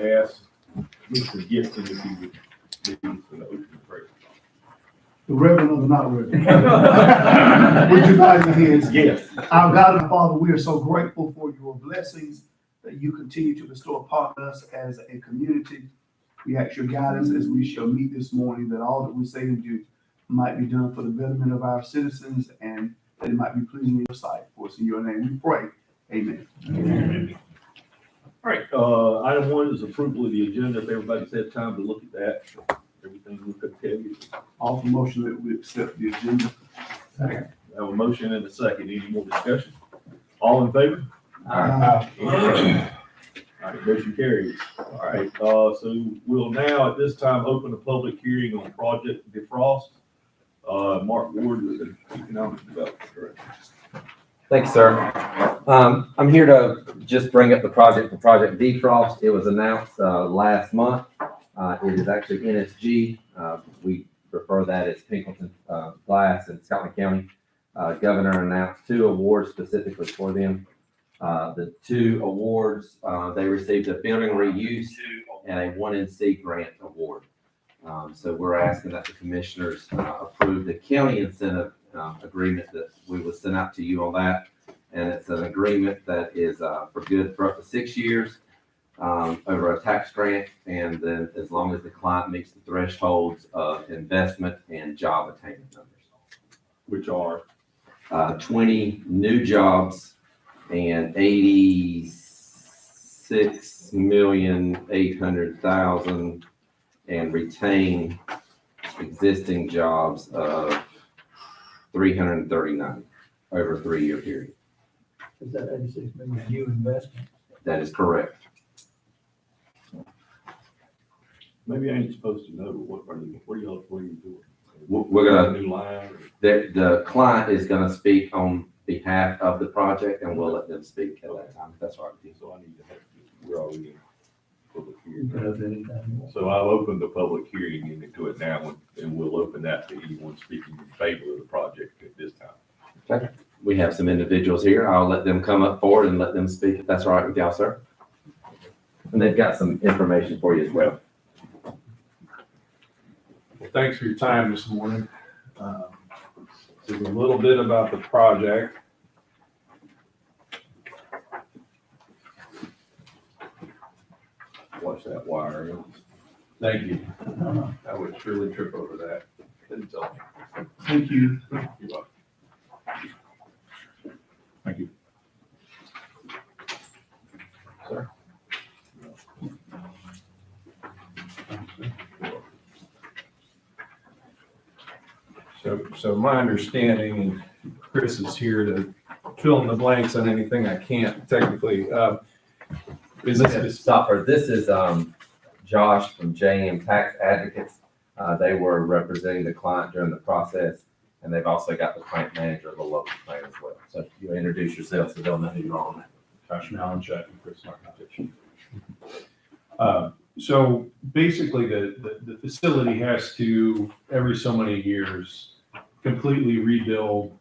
ask Mr. Gibson if he would lead for the opening prayer. The reverend or the not reverend? Would you bow your heads? Yes. Our God and Father, we are so grateful for your blessings that you continue to bestow upon us as a community. We ask your guidance as we shall meet this morning, that all that we say and do might be done for the betterment of our citizens and that it might be pleasing in your sight. For us in your name we pray. Amen. Amen. All right, item 1 is approval of the agenda. If everybody's had time to look at that, everything look okay. Offer motion that we accept the agenda. I have a motion and a second. Any more discussion? All in favor? Aye. All right, motion carries. All right, so we'll now at this time open a public hearing on Project Defrost. Mark Ward with the Economic Development Director. Thanks, sir. I'm here to just bring up the Project Defrost. It was announced last month. It is actually NSG. We refer that as Pinkleton Glass in Scotland County. Governor announced 2 awards specifically for them. The 2 awards, they received a building reuse and a 1NC grant award. So we're asking that the commissioners approve the county incentive agreement that we will send out to you on that. And it's an agreement that is for good for up to 6 years over a tax grant. And then as long as the client meets the thresholds of investment and job attainment numbers. Which are 20 new jobs and 86,800,000 and retain existing jobs of 339 over a 3-year period. Is that 86 million new investment? That is correct. maybe I ain't supposed to know, but what are you doing? We're gonna, New line? the client is gonna speak on behalf of the project, and we'll let them speak at that time. That's right. So I need to have, we're already in public You hearing. could have anything you want. So I'll open the public hearing into it now, and we'll open that to anyone speaking in favor of the project at this time. We have some individuals here. I'll let them come up forward and let them speak, if that's all right with y'all, sir. And they've got some information for you as well. Well, thanks for your time this morning. This is a little bit about the project. Watch that wire. Thank you. I would surely trip over that. Didn't tell me. Thank you. You're welcome. Thank you. Sir? So my understanding, and Chris is here to fill in the blanks on anything I can't technically, is this, Stop her. This is Josh from JM Tax Advocates. They were representing the client during the process, and they've also got the plant manager of the local plant as well. So you'll introduce yourself so they'll know who you are on that. Josh Malinchak and Chris Markovich. So basically, the facility has to, every so many years, completely rebuild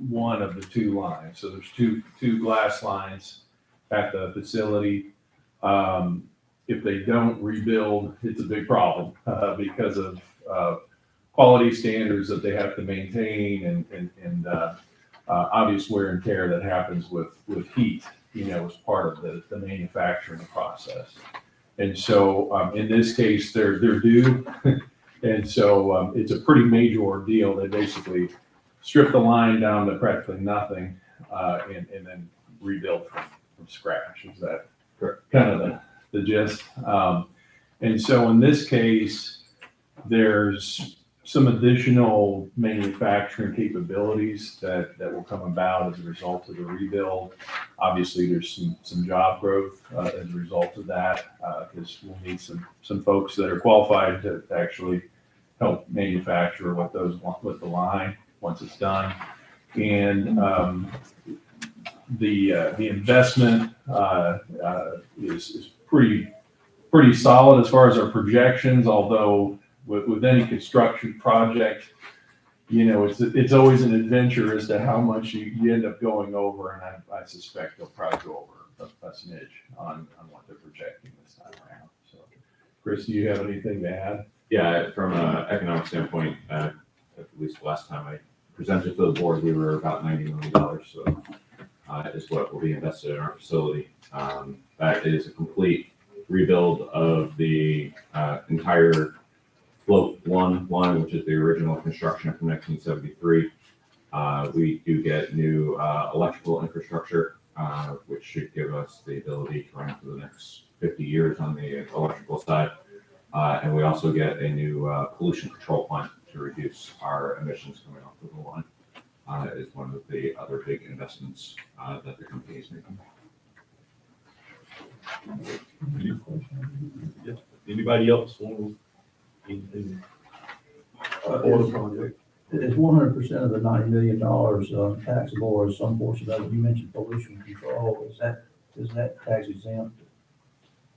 one of the 2 lines. So there's two glass lines at the facility. If they don't rebuild, it's a big problem because of quality standards that they have to maintain and obvious wear and tear that happens with heat, as part of the manufacturing process. And so in this case, they're due. And so it's a pretty major ordeal. They basically strip the line down to practically nothing and then rebuild from scratch. Is that kind of the gist? And so in this case, there's some additional manufacturing capabilities that will come about as a result of the rebuild. Obviously, there's some job growth as a result of that, because we'll need some folks that are qualified to actually help manufacture with the line once it's done. And the investment is pretty solid as far as our projections, although with any construction project, it's always an adventure as to how much you end up going over, and I suspect they'll probably go over a smidge on what they're projecting this Chris, do you have anything to add? Yeah, from an economic standpoint, at least last time I presented to the board, we were about $90 million, so is what will be invested in our facility. That is a complete rebuild of the entire float one line, which is the original construction from 1973. We do get new electrical infrastructure, which should give us the ability to run for the next 50 years on the electrical side. And we also get a new pollution control plant to reduce our emissions coming off of the line. Is one of the other big investments that the company is making. Anybody else want anything? For the project? Is 100% of the $90 million taxable, or is some portion of it? You mentioned pollution control. Is that tax exempt?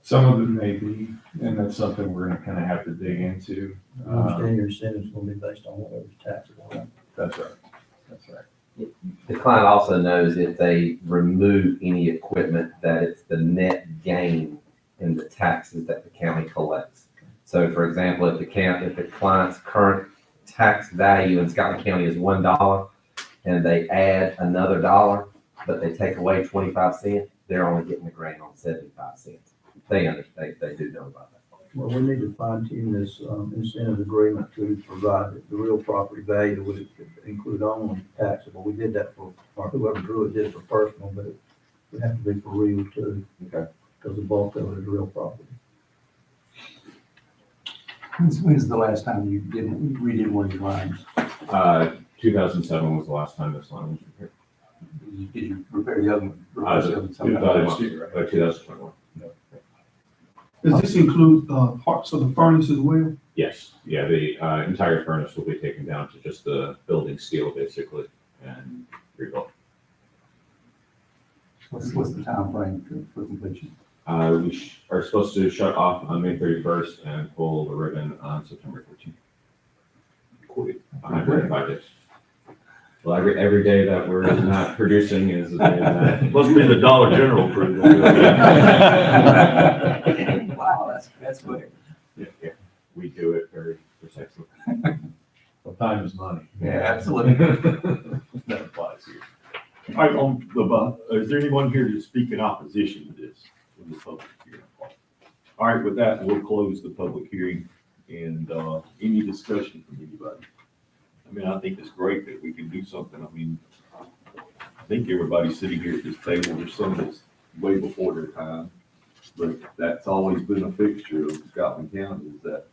Some of it may be, and that's something we're gonna kind of have to dig into. I understand your incentives will be based on whatever's taxable, right? That's right, that's right. The client also knows if they remove any equipment, that it's the net gain in the taxes that the county collects. So for example, if the client's current tax value in Scotland County is $1 and they add another $1, but they take away 25 cents, they're only getting the grant on 75 cents. They do know about that. Well, we need to fine tune this incentive agreement to provide that the real property value would include only taxable. We did that for, or whoever drew it did it for personal, but it would have to be for real too. Okay. Because the bulk of it is real property. When's the last time you redid one of your lines? 2007 was the last time this line was repaired. Did you repair the other one? Last year, 2021. Does this include parts of the furnace as well? Yes, yeah, the entire furnace will be taken down to just the building steel basically and rebuilt. What's the time frame for completion? We are supposed to shut off on May 31st and pull the ribbon on September 13th. 105 days. Well, every day that we're not producing is a day that. Must be the Dollar General crew. Wow, that's good. Yeah, we do it very precisely. Well, time is money. Yeah, absolutely. That applies here. All right, on the, is there anyone here to speak in opposition to this? In the public hearing? All right, with that, we'll close the public hearing and, any discussion from anybody? I mean, I think it's great that we can do something. I mean, I think everybody sitting here at this table, there's some that's way before their time. But that's always been a fixture of Scotland County, is that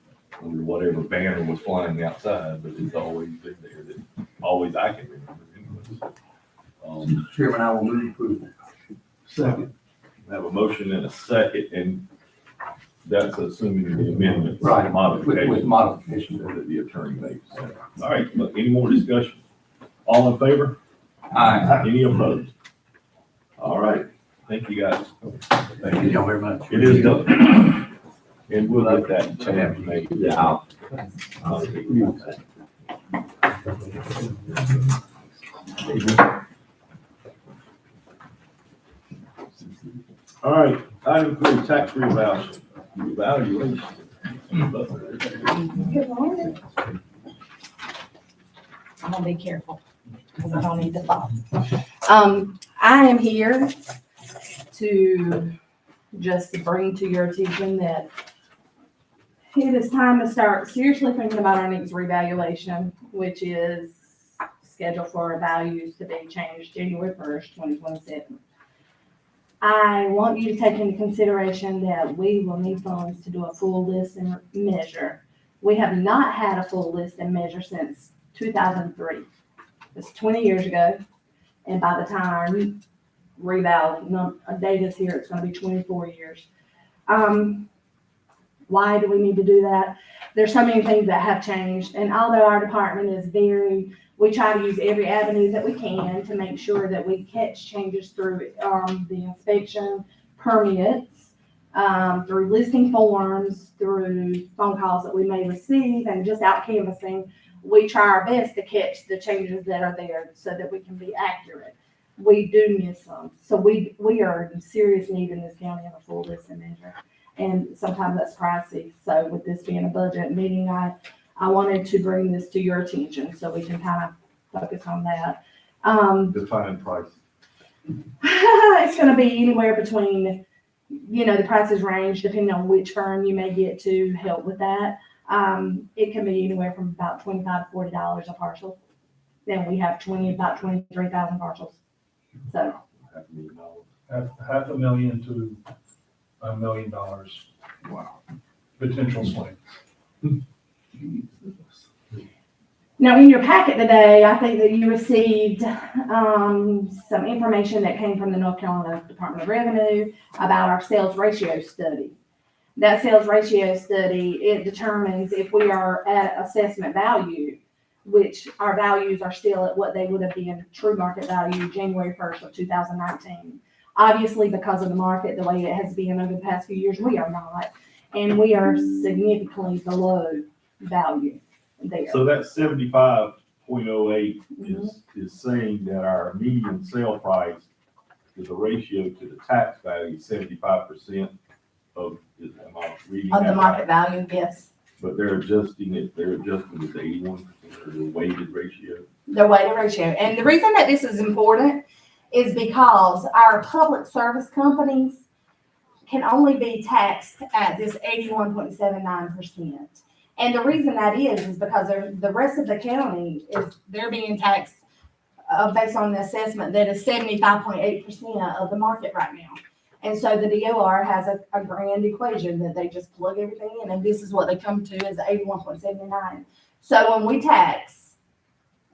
under whatever banner was flying outside, but it's always been there, that always I can remember anyway. Chairman, I will move approval. Second. I have a motion and a second, and that's assuming the amendment. Right, Modification. with modification. That the attorney makes. All right, look, any more discussion? All in favor? Aye. Any opposed? All right, thank you guys. Thank you very much. It is done. And we'll get that tab made. Yeah, I'll take it. All right, item 3, tax revaluation. Good morning. I'm gonna be careful, because I don't need to fall. I am here to just bring to your attention that it is time to start seriously thinking about our next revaluation, which is scheduled for our values to be changed January 1st, 2027. I want you to take into consideration that we will need funds to do a full list and measure. We have not had a full list and measure since 2003. It's 20 years ago. And by the time reval date is here, it's going to be 24 years. Why do we need to do that? There's so many things that have changed. And although our department is we try to use every avenue that we can to make sure that we catch changes through the inspection permits, through listing forms, through phone calls that we may receive, and just out canvassing. We try our best to catch the changes that are there so that we can be accurate. We do miss some. So we are in serious need in this county of a full list and measure. and sometimes that's pricey. So with this being a budget meeting, I wanted to bring this to your attention so we can kind of focus on that. Define price. It's gonna be anywhere between, the prices range depending on which firm you may get to help with that. It can be anywhere from about $25 to $40 a parcel. Then we have about 23,000 parcels. So, $500,000 to $1 million. Wow. Potential swing. now in your packet today, I think that you received, some information that came from the North Carolina Department of Revenue about our sales ratio study. That sales ratio study, it determines if we are at assessment value, which our values are still at what they would have been true market value January 1st of 2019. Obviously, because of the market, the way it has been over the past few years, we are not, and we are significantly below value there. So that 75.08 is saying that our median sale price is a ratio to the tax value, 75% of, am I reading Of the that market right? value, yes. But they're adjusting it to 81% or the weighted ratio. The weighted ratio. And the reason that this is important is because our public service companies can only be taxed at this 81.79%. And the reason that is because the rest of the county they're being taxed based on the assessment that is 75.8% of the market right now. And so the DOR has a grand equation that they just plug everything in, and this is what they come to as 81.79. So when we tax,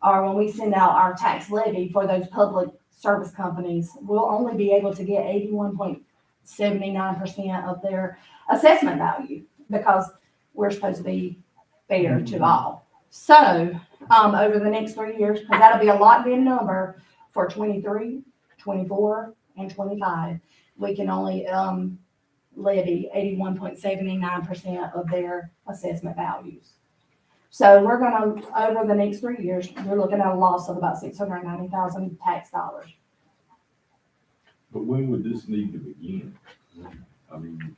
or when we send out our tax levy for those public service companies, we'll only be able to get 81.79% of their assessment value because we're supposed to be fair to all. So over the next 3 years, because that'll be a locked in number for 23, 24, and 25, we can only levy 81.79% of their assessment values. So we're gonna, over the next 3 years, we're looking at a loss of about 690,000 tax dollars. But when would this need to begin? I mean,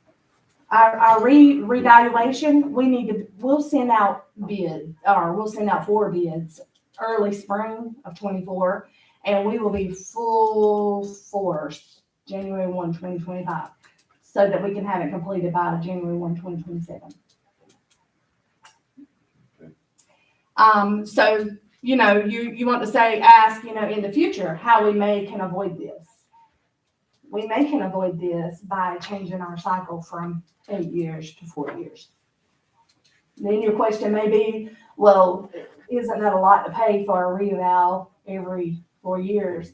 Our revaluation, we'll send out we'll send out 4 bids early spring of 24, and we will be full force January 1, 2025, so that we can have it completed by January 1, 2027. Okay. So, you want to ask, in the future, how we can avoid this. We can avoid this by changing our cycle from 8 years to 4 years. Then your question may be, well, isn't that a lot to pay for a reeval every 4 years?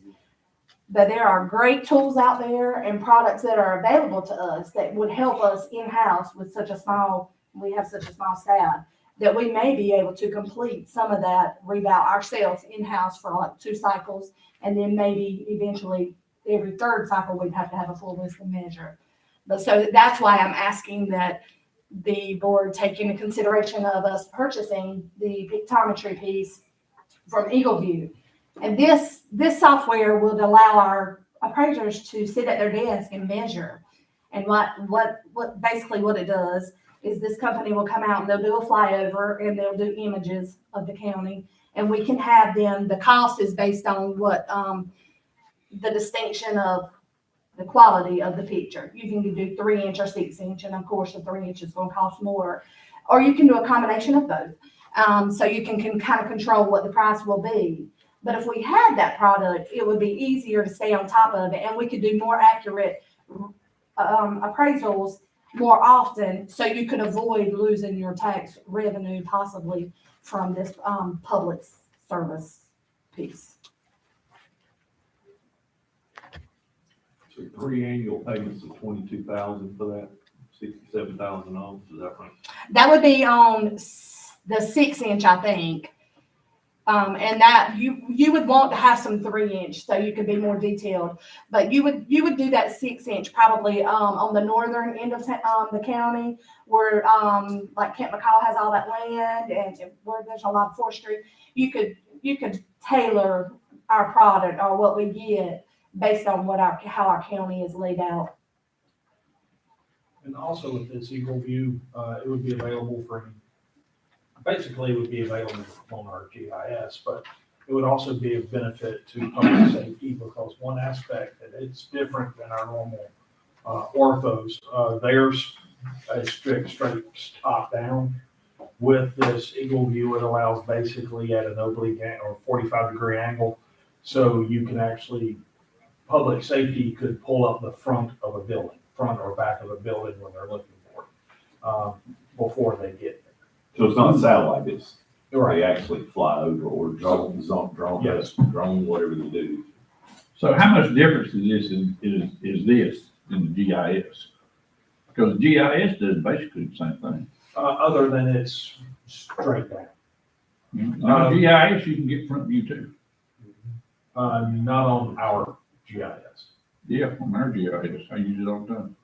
But there are great tools out there and products that are available to us that would help us in-house with we have such a small staff, that we may be able to complete some of that reval ourselves in-house for like 2 cycles. And then maybe eventually every 3rd cycle, we'd have to have a full list and measure. But so that's why I'm asking that the board take into consideration of us purchasing the pictometry piece from Eagleview. And this software would allow our appraisers to sit at their desk and measure. And what basically what it does is this company will come out and they'll do a flyover and they'll do images of the county, and we can have them. The cost is based on what the distinction of the quality of the picture. You can do 3-inch or 6-inch, and of course the 3-inch is going to cost more, or you can do a combination of both. So you can kind of control what the price will be. But if we had that product, it would be easier to stay on top of it, and we could do more accurate appraisals more often, so you could avoid losing your tax revenue possibly from this public service piece. so 3 annual payments of 22,000 for that, 67,000 off, is that right? That would be on the 6-inch, I think. And that you would want to have some 3-inch so you could be more detailed, but you would do that 6-inch probably on the northern end of the county, where like Kent McCall has all that land and where there's a lot of forestry. You could tailor our product or what we get based on how our county is laid out. And also with this Eagle View, it would be available for, basically it would be available on our GIS, but it would also be of benefit to public safety because one aspect that it's different than our normal orthos, theirs a strict straight top down. With this Eagle View, it allows basically at an oblique or 45-degree angle, so you can actually, public safety could pull up the front of a building, front or back of a building when they're looking for it, before they get there. So it's not satellite, it's, Right. they actually fly over or drone, Yes. drone, whatever they do. So how much difference is this is this in the GIS? Because GIS does basically the same thing. Other than it's straight down. On GIS, you can get front view too. Not on our GIS. Yeah, on our GIS, I use it all the time.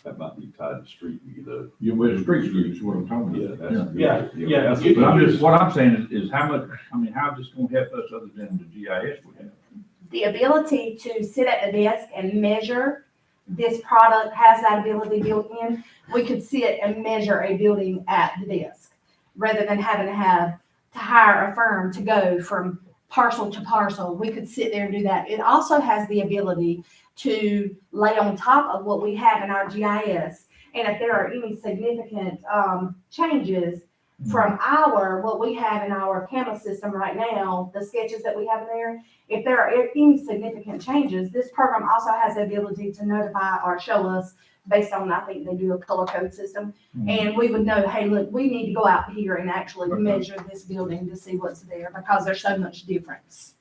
That might be tied to street view though. You with street view is what I'm talking Yeah, about. that's. Yeah. that's- You But I'm can just, what I'm saying is how much, I mean, how's this gonna help us other than the GIS we have? The ability to sit at the desk and measure, this product has that ability built in. We could sit and measure a building at the desk rather than having to hire a firm to go from parcel to parcel. We could sit there and do that. It also has the ability to lay on top of what we have in our GIS. And if there are any significant changes from what we have in our camera system right now, the sketches that we have in there, if there are any significant changes, this program also has the ability to notify or show us based on, I think they do a color code system. And we would know, hey, look, we need to go out here and actually measure this building to see what's there because there's so much difference.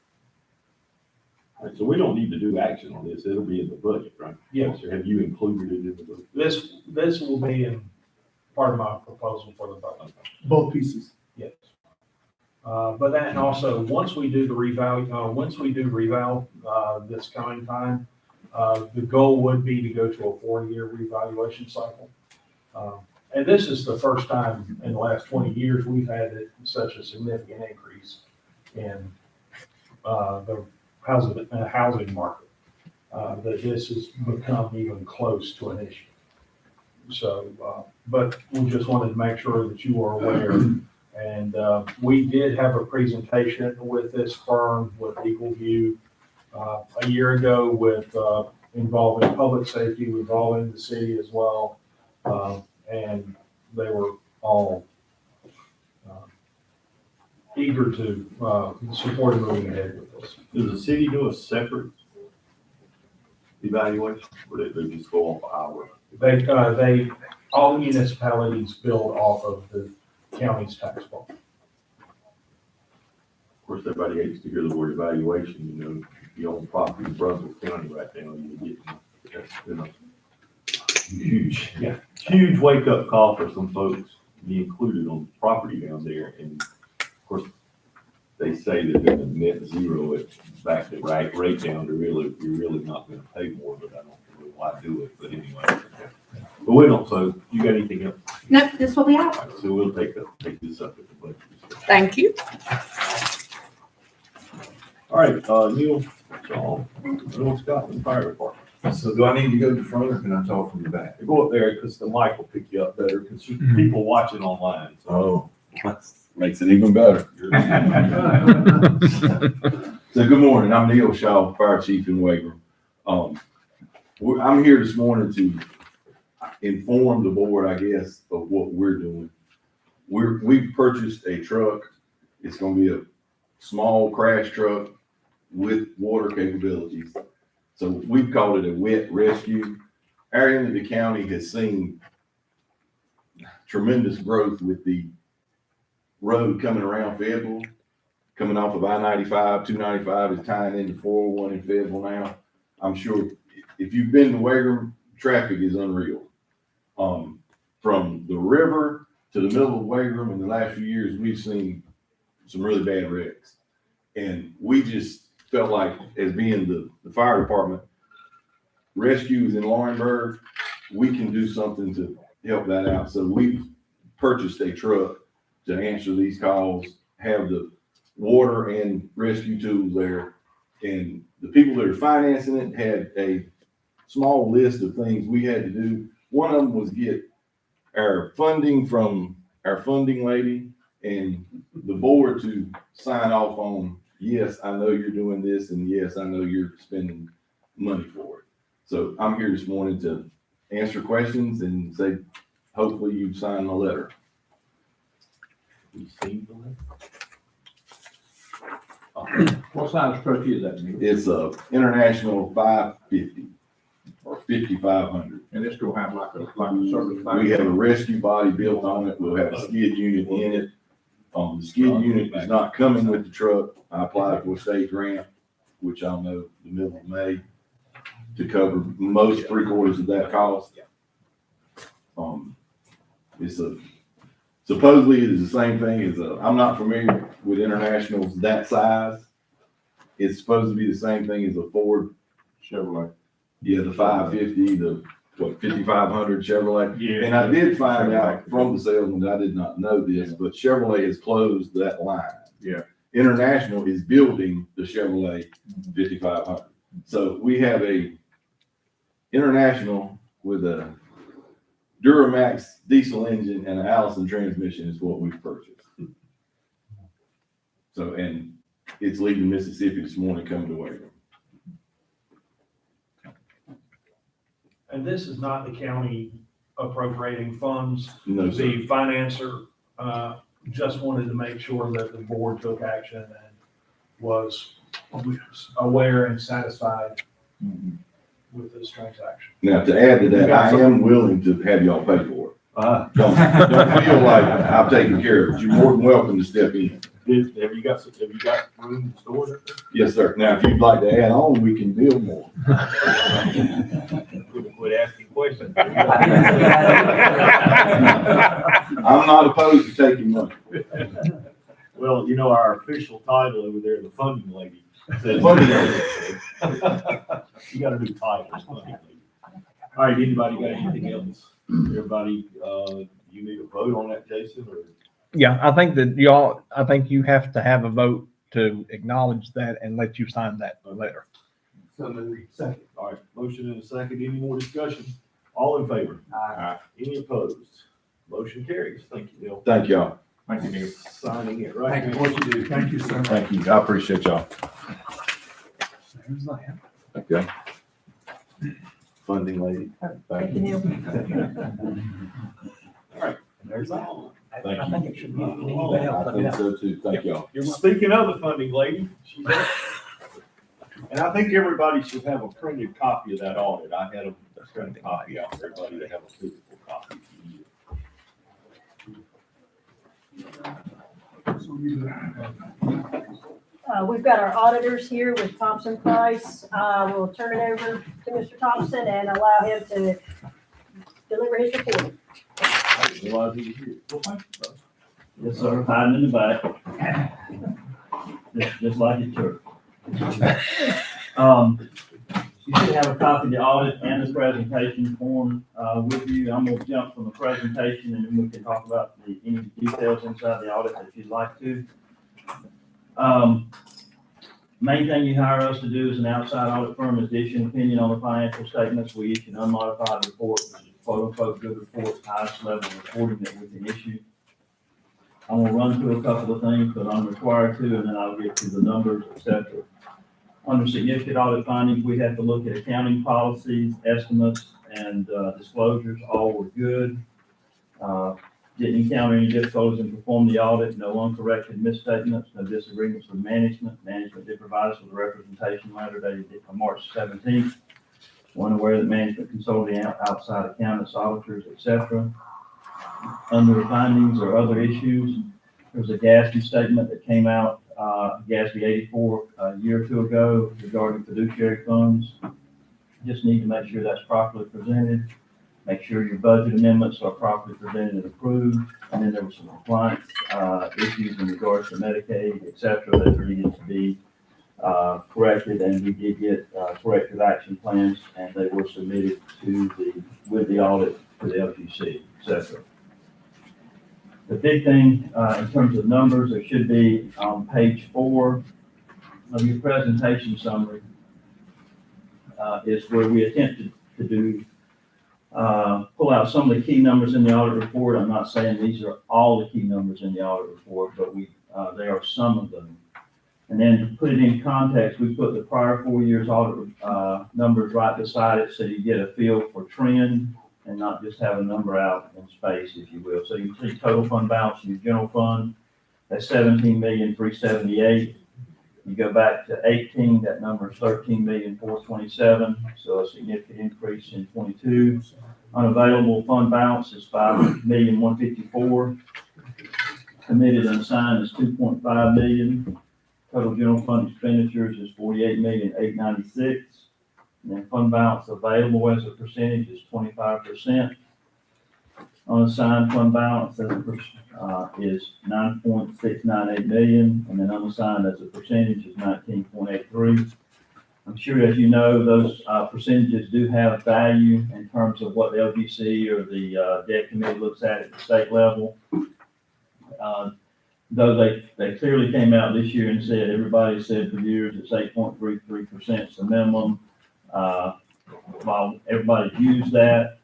All right, so we don't need to do action on this, it'll be in the budget, right? Yes. Or have you included it in the budget? This will be in part of my proposal for the budget. Both pieces. Yes. But then also, once we do the reval, this coming time, the goal would be to go to a 4-year revaluation cycle. And this is the first time in the last 20 years we've had such a significant increase in the housing market, that this has become even close to an issue. So, but we just wanted to make sure that you are aware. And we did have a presentation with this firm, with Eagle View, a year ago with involving public safety, involving the city as well. And they were all eager to support moving ahead with this. Does the city do a separate evaluation, or they just go off hour? All municipalities build off of the county's tax bill. Of course, everybody hates to hear the word evaluation, you know, if you own property in Brunswick County right now, you get, that's, you know, huge wake-up call for some folks to be included on property down there, and of course, they say that they're gonna net zero it back to rate down to really, you're really not gonna pay more, but I don't know why do it, but anyway. But we don't, so you got anything else? Nope, this will be out. All right, so we'll take this up at the budget. Thank you. All right, Neil, Neil Scott, the fire department. So do I need to go to the front or can I talk from the back? Go up there because the mic will pick you up better because people watching online. So Oh, makes it even better. So good morning, I'm Neil Shaw, Fire Chief in Wagram. I'm here this morning to inform the board, I guess, of what we're doing. We've purchased a truck. It's gonna be a small crash truck with water capabilities. So we've called it a wet rescue. Our end of the county has seen tremendous growth with the road coming around Fayetteville, coming off of I-95, 295 is tying into 401 in Fayetteville now. I'm sure if you've been to Wagram, traffic is unreal. From the river to the middle of Wagram in the last few years, we've seen some really bad wrecks. And we just felt like, as being the fire department, rescues in Laurinburg, we can do something to help that out. So we've purchased a truck to answer these calls, have the water and rescue tools there. And the people that are financing it had a small list of things we had to do. One of them was get our funding from our funding lady and the board to sign off on, yes, I know you're doing this, and yes, I know you're spending money for it. So I'm here this morning to answer questions and say, hopefully you sign the letter. What size truck is that, Neil? It's a International 550 or 5500. And it's gonna have like a service. We have a rescue body built on it. We'll have a skid unit in it. The skid unit is not coming with the truck. I applied for a state grant, which I'll know the middle of May, to cover most 3/4 of that cost. It's supposedly it is the same thing as I'm not familiar with Internationals that size. It's supposed to be the same thing as a Ford Chevrolet. Yeah, the 550, the 5500 Chevrolet. Yeah. And I did find out from the salesman, I did not know this, but Chevrolet has closed that line. Yeah. International is building the Chevrolet 5500. So we have a International with a Duramax diesel engine and an Allison transmission is what we've purchased. So, and it's leaving Mississippi this morning coming to Waverly. And this is not the county appropriating funds. No, sir. The financer, just wanted to make sure that the board took action and was aware and satisfied with this transaction. Now, to add to that, I am willing to have y'all pay for it. Uh, Don't feel like I've taken care of it. You're more than welcome to step in. have you got room to store it? Yes, sir. Now, if you'd like to add on, we can build more. Quit asking questions. I'm not opposed to taking money. Well, you know, our official title over there, the funding lady. says- Funding lady. You got a new title, funding lady. All right, anybody got anything else? Everybody, you need a vote on that, Jason, or? Yeah, I think you have to have a vote to acknowledge that and let you sign that letter. Second. All right, motion and a second. Any more discussion? All in favor? Any opposed? Motion carries. Thank you, Neil. Thank y'all. Thank you, Neil. Signing it right Thank you now. for what you do. Thank you, sir. Thank you. I appreciate y'all. There's that. Okay. Funding lady. Thank you, Neil. There's all. Thank I you. think it should be. I think so too. Thank y'all. Speaking of the funding lady, and I think everybody should have a printed copy of that audit. I had a printed copy out for everybody to have a physical copy. We've got our auditors here with Thompson Price. We'll turn it over to Mr. Thompson and allow him to deliver his report. I didn't realize he was here. Well, thank you, brother. Yes, sir, hiding in the back. Just like at church. You should have a copy of the audit and the presentation form, with you. I'm gonna jump from the presentation and then we can talk about any details inside the audit that you'd like to. Main thing you hire us to do as an outside audit firm is issue an opinion on the financial statements. We issue an unmodified report, which is quote unquote good report, highest level of reporting that we can issue. I'm gonna run through a couple of things, but I'm required to, and then I'll get to the numbers, et cetera. Under significant audit findings, we have to look at accounting policies, estimates, and disclosures. All were good. Didn't encounter any difficulties in performing the audit, no uncorrected misstatements, no disagreements with management. Management did provide us with a representation letter dated March 17th. One aware that management consulted outside accountants, auditors, et cetera. Under the findings or other issues, there was a GASB statement that came out, GASB 84 a year or two ago regarding fiduciary funds. Just need to make sure that's properly presented. Make sure your budget amendments are properly presented and approved. And then there were some compliance issues in regards to Medicaid, et cetera, that needed to be corrected. And we did get corrective action plans, and they were submitted with the audit to the LGC, et cetera. The big thing in terms of numbers, there should be on page 4 of your presentation summary is where we attempted to do pull out some of the key numbers in the audit report. I'm not saying these are all the key numbers in the audit report, but they are some of them. And then to put it in context, we put the prior 4 years audit, numbers right beside it so you get a feel for trend and not just have a number out in space, if you will. So you see total fund balance in your general fund, that's 17,378,000. You go back to 18, that number is 13,427,000, so a significant increase in 22. Unavailable fund balance is 5,154,000. Committed and assigned is 2.5 million. Total general fund expenditures is 48,896,000. And then fund balance available as a percentage is 25%. Unassigned fund balance as is 9.698 million, and then unassigned as a percentage is 19.83. I'm sure, as you know, those percentages do have value in terms of what the LGC or the debt committee looks at the state level. Though they clearly came out this year and said, everybody said for years it's 8.33% is the minimum. While everybody used that,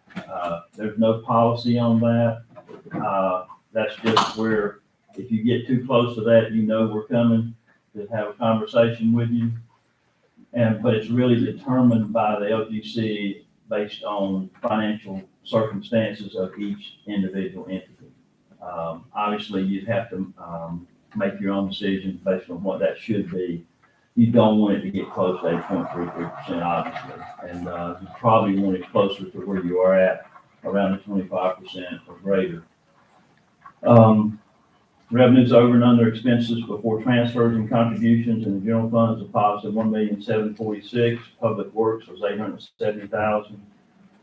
there's no policy on that. That's just where, if you get too close to that, you know we're coming to have a conversation with you. But it's really determined by the LGC based on financial circumstances of each individual entity. Obviously, you'd have to make your own decisions based on what that should be. You don't want it to get close to 8.33%, obviously. And you probably want it closer to where you are at, around the 25% or greater. Revenues over and under expenses before transfers and contributions in the general fund is a positive 1,746,000. Public Works was 870,000.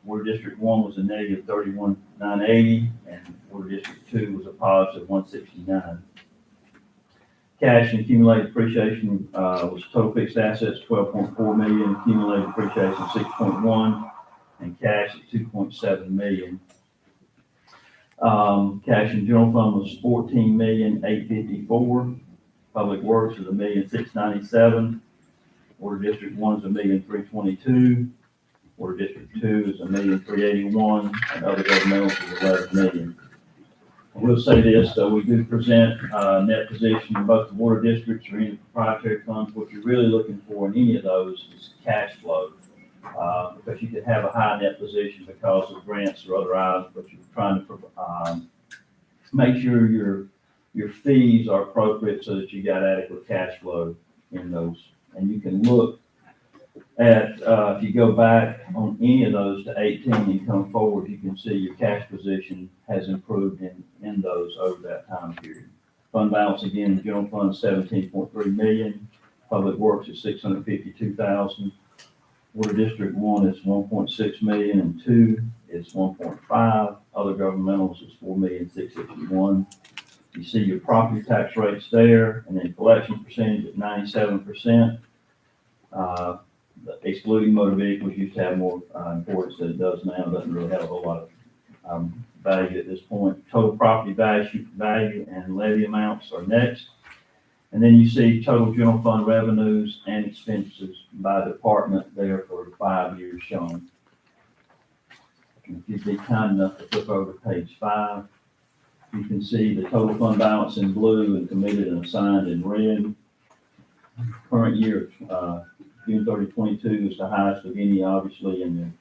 Water District 1 was a negative 31,980, and Water District 2 was a positive 169. Cash and accumulated depreciation was total fixed assets 12.4 million, accumulated depreciation 6.1, and cash at 2.7 million. Cash in general fund was 14,854,000. Public Works is 1,697,000. Water District 1 is 1,322,000. Water District 2 is 1,381,000, and other governmentals is 11 million. I will say this, though, we do present net position in both the water districts or any proprietary funds. What you're really looking for in any of those is cash flow, because you could have a high net position because of grants or other items, but you're trying to make sure your fees are appropriate so that you got adequate cash flow in those. And you can look at, if you go back on any of those to 18 and come forward, you can see your cash position has improved in those over that time period. Fund balance, again, the general fund is 17.3 million. Public Works is 652,000. Water District 1 is 1.6 million, and 2 is 1.5. Other governmentals is 4,661,000. You see your property tax rates there, and then collection percentage at 97%. Excluding motor vehicles used to have more importance than it does now. It doesn't really have a whole lot of value at this point. Total property value and levy amounts are next. And then you see total general fund revenues and expenses by department there for 5 years shown. And if you'd be kind enough to flip over to page 5, you can see the total fund balance in blue and committed and assigned in red. Current year, June 30, 22 is the highest of any, obviously, in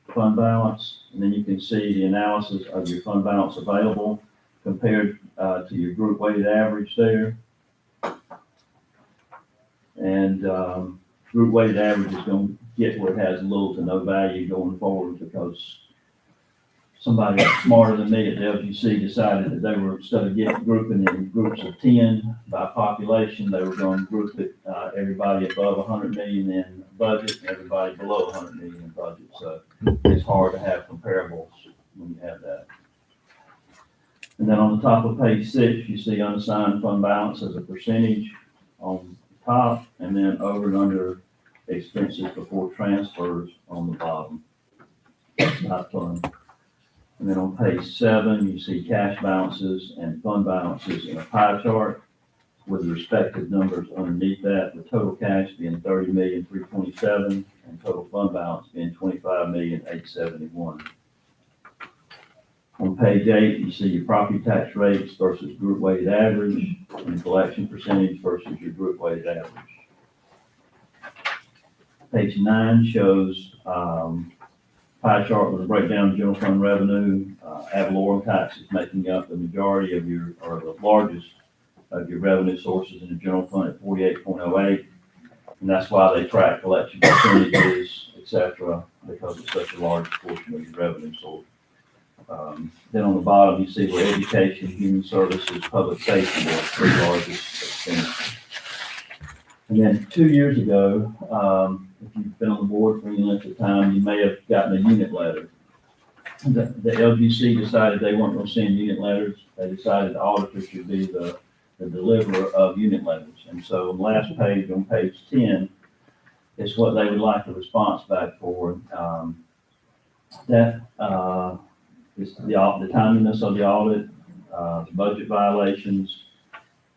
the fund balance. And then you can see the analysis of your fund balance available compared to your group weighted average there. And group weighted average is going to get where it has little to no value going forward, because somebody smarter than me at the LGC decided that they were, instead of grouping it in groups of 10 by population, they were going to group it, everybody above 100 million in budget and everybody below 100 million in budget. So it's hard to have comparables when you have that. And then on the top of page 6, you see unassigned fund balance as a percentage on the top, and then over and under expenses before transfers on the bottom. Not fun. And then on page 7, you see cash balances and fund balances in a pie chart with the respective numbers underneath that. The total cash being 30,327,000 and total fund balance being 25,871,000. On page 8, you see your property tax rates versus group weighted average, and collection percentage versus your group weighted average. Page 9 shows, pie chart with a breakdown of general fund revenue, ad valorem taxes making up the majority of your, or the largest of your revenue sources in the general fund at 48.08. And that's why they track collection percentages, et cetera, because it's such a large portion of your revenue source. Then on the bottom, you see where education, human services, public safety were the three largest expenditures. And then 2 years ago, if you've been on the board for any length of time, you may have gotten a unit letter. The LGC decided they weren't going to send unit letters. They decided the auditor should be the deliverer of unit letters. And so the last page, on page 10, is what they would like a response back for. That is the timeliness of the audit, the budget violations,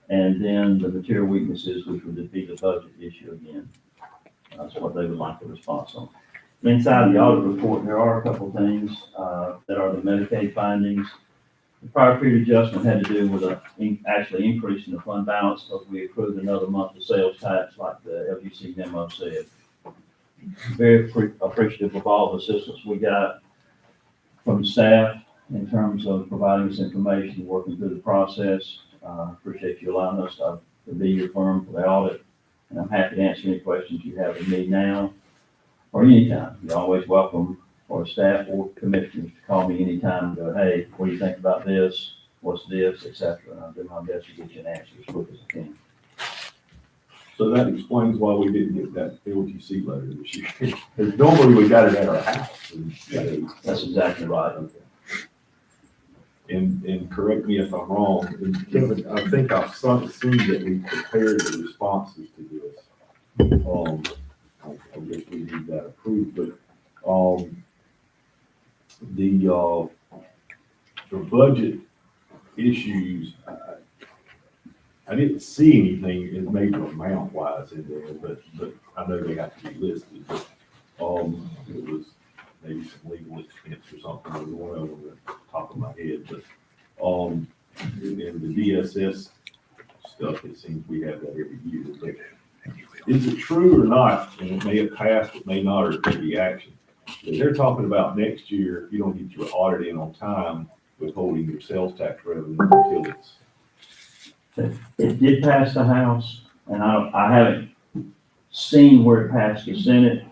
and then the material weaknesses, which would be the budget issue again. That's what they would like a response on. Inside the audit report, there are a couple of things that are the Medicaid findings. The prior period adjustment had to do with actually increasing the fund balance because we accrued another month of sales tax, like the LGC memo said. Very appreciative of all the assistance we got from staff in terms of providing us information, working through the process. Appreciate you allowing us to be your firm for the audit. And I'm happy to answer any questions you have of me now or anytime. You're always welcome for staff or commissioners to call me anytime and go, hey, what do you think about this? What's this, et cetera. And I'll do my best to get you an answer as quick as I can. So that explains why we didn't get that LGC letter this year. Because normally we got it at our house. That's exactly right. And correct me if I'm wrong, and Kevin, I think I've seen that we prepared the responses to this. I guess we need that approved, but, the budget issues, I didn't see anything in major amount wise in there, but I know they have to be listed, but, it was maybe some legal expense or something, or one over the top of my head, but, and then the DSS stuff, it seems we have that every year, but is it true or not, and it may have passed, it may not, or it may be action, that they're talking about next year, if you don't get your audit in on time, withholding your sales tax revenue until it's. It did pass the House, and I haven't seen where it passed the Senate,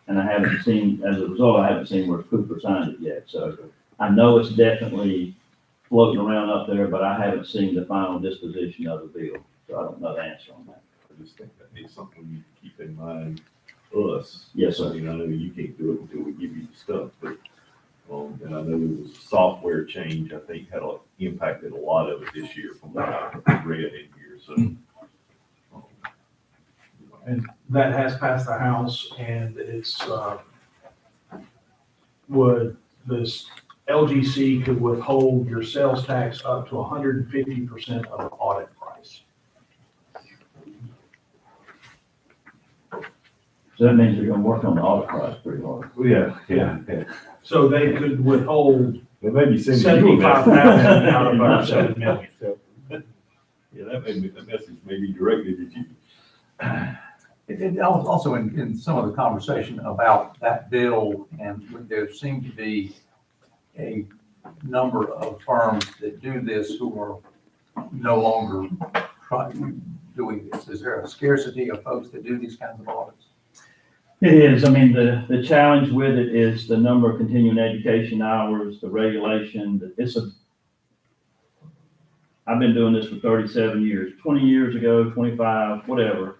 and I haven't seen, as a result, I haven't seen where Cooper signed it yet. So I know it's definitely floating around up there, but I haven't seen the final disposition of the bill. So I don't know the answer on that. I just think that is something we need to keep in mind, us. Yes, sir. I mean, I know you can't do it until we give you the stuff, but, and I know there was a software change, I think impacted a lot of it this year from what I read in here, so. And that has passed the House, and it's, would this LGC could withhold your sales tax up to 150% of the audit price. So that means you're gonna work on the audit price pretty hard. Yeah. So they could withhold They may be sending you a message. $75,000 out of our $7 million. Yeah, that message may be directed at you. It also in some of the conversation about that bill, and there seemed to be a number of firms that do this who are no longer doing this. Is there a scarcity of folks that do these kinds of audits? It is. I mean, the challenge with it is the number of continuing education hours, the regulation. I've been doing this for 37 years. 20 years ago, 25, whatever,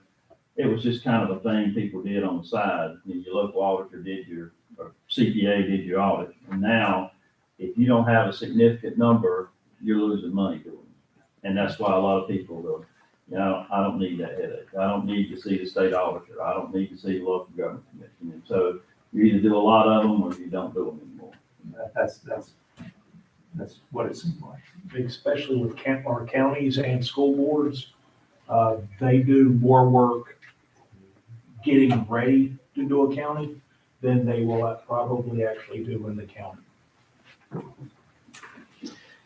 it was just kind of a thing people did on the side. Your local auditor or CPA did your audit. And now, if you don't have a significant number, you're losing money doing it. And that's why a lot of people go, I don't need that headache. I don't need to see the state auditor. I don't need to see the local government commission. And so you either do a lot of them or you don't do them anymore. That's what it seems like. Especially with our counties and school boards, they do more work getting ready to do a county than they will probably actually do in the county.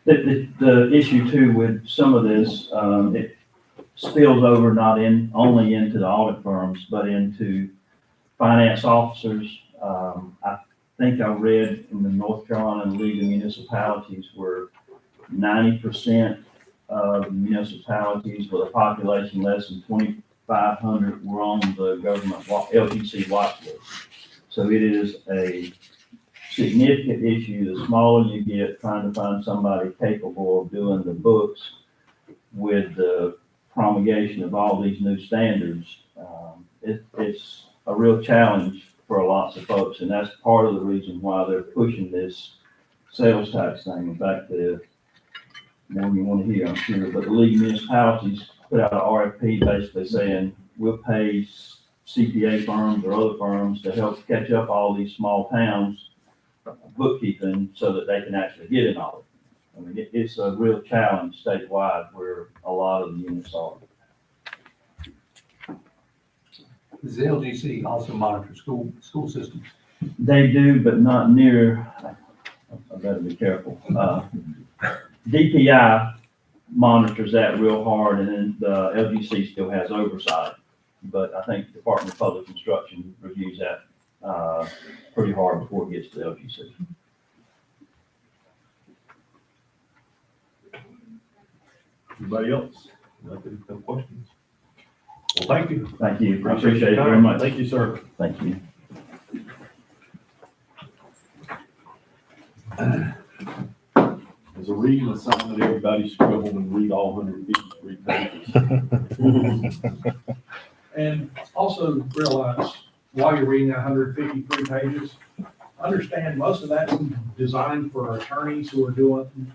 The issue too with some of this, it spills over not only into the audit firms, but into finance officers. I think I read in the North Carolina League of Municipalities where 90% of municipalities with a population less than 2,500 were on the government LGC watch list. So it is a significant issue. The smaller you get, trying to find somebody capable of doing the books with the promulgation of all these new standards, it's a real challenge for lots of folks, and that's part of the reason why they're pushing this sales tax thing. In fact, the more you want to hear, I'm sure, but the League of Municipalities put out an RFP basically saying we'll pay CPA firms or other firms to help catch up all these small towns bookkeeping so that they can actually get an audit. I mean, it's a real challenge statewide where a lot of the units are. Does the LGC also monitor school systems? They do, but not near, I better be careful. DPI monitors that real hard, and then the LGC still has oversight. But I think the Department of Public Instruction reviews that pretty hard before it gets to the LGC. Anybody else? Nothing, no questions? Well, thank you. Thank you. I appreciate it very much. Thank you, sir. Thank you. There's a reason assigned that everybody struggled and read all 153 pages. And also realize, while you're reading 153 pages, understand most of that's designed for attorneys who are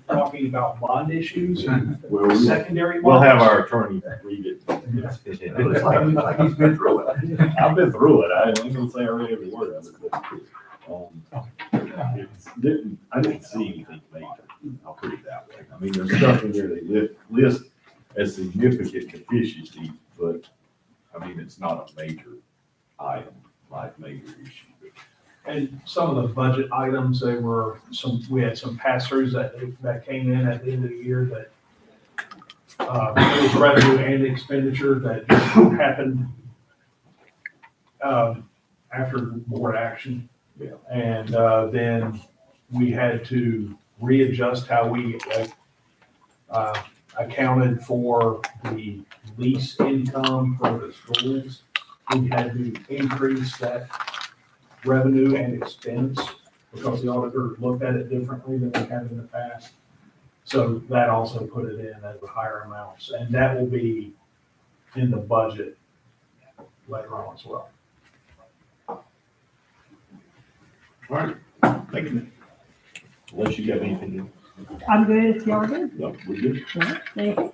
talking about bond issues and Well, secondary. we'll have bonds. our attorney read it. It looks like he's been through it. I've been through it. I ain't gonna say I read every word of it, but, I didn't see anything major. I'll put it that way. I mean, there's stuff in there they list as significant deficiencies, but, I mean, it's not a major item, like major issue. And some of the budget items, we had some pass-throughs that came in at the end of the year that it was revenue and expenditure that just happened after board action. Yeah. And then we had to readjust how we accounted for the lease income for the schools. We had to increase that revenue and expense because the auditor looked at it differently than we have in the past. So that also put it in as a higher amounts, and that will be in the budget later on as well. All right, thank you. Unless you got anything. I'm good, if y'all are good. No, we're good. Thank you. All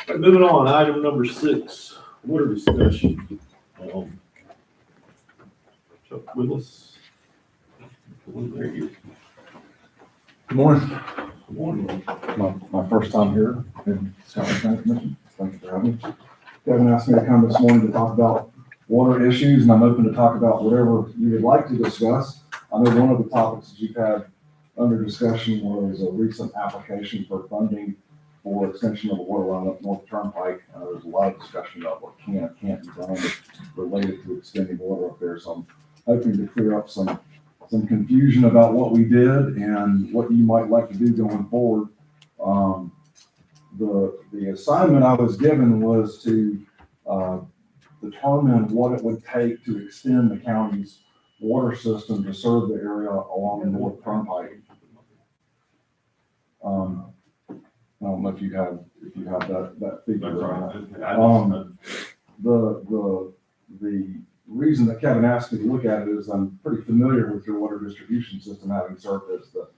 right, moving on, item number 6, water discussion. Chuck Willis. There he is. Good morning. Good morning. My first time here in Scotland County Commission. Thank you for having me. Kevin asked me to come this morning to talk about water issues, and I'm open to talk about whatever you would like to discuss. I know one of the topics that you've had under discussion was a recent application for funding for extension of a water line up North Turnpike. There's a lot of discussion about what can and can't be done related to extending water up there. So I'm hoping to clear up some confusion about what we did and what you might like to do going forward. The assignment I was given was to determine what it would take to extend the county's water system to serve the area along the North Turnpike. I don't know if you have that figure. The reason that Kevin asked me to look at it is I'm pretty familiar with your water distribution system, having served as the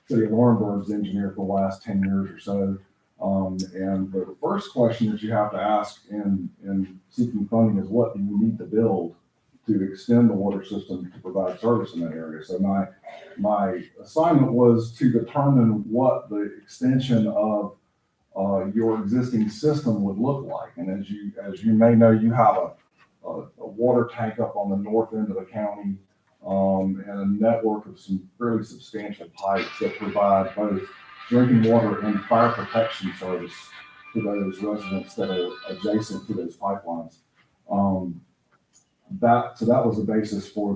city of Laurinburg's engineer for the last 10 years or so. And the first question that you have to ask in seeking funding is, what do you need to build to extend the water system to provide service in that area? So my assignment was to determine what the extension of your existing system would look like. And as you may know, you have a water tank up on the north end of the county, and a network of some fairly substantial pipes that provide both drinking water and fire protection service to those residents that are adjacent to those pipelines. So that was the basis for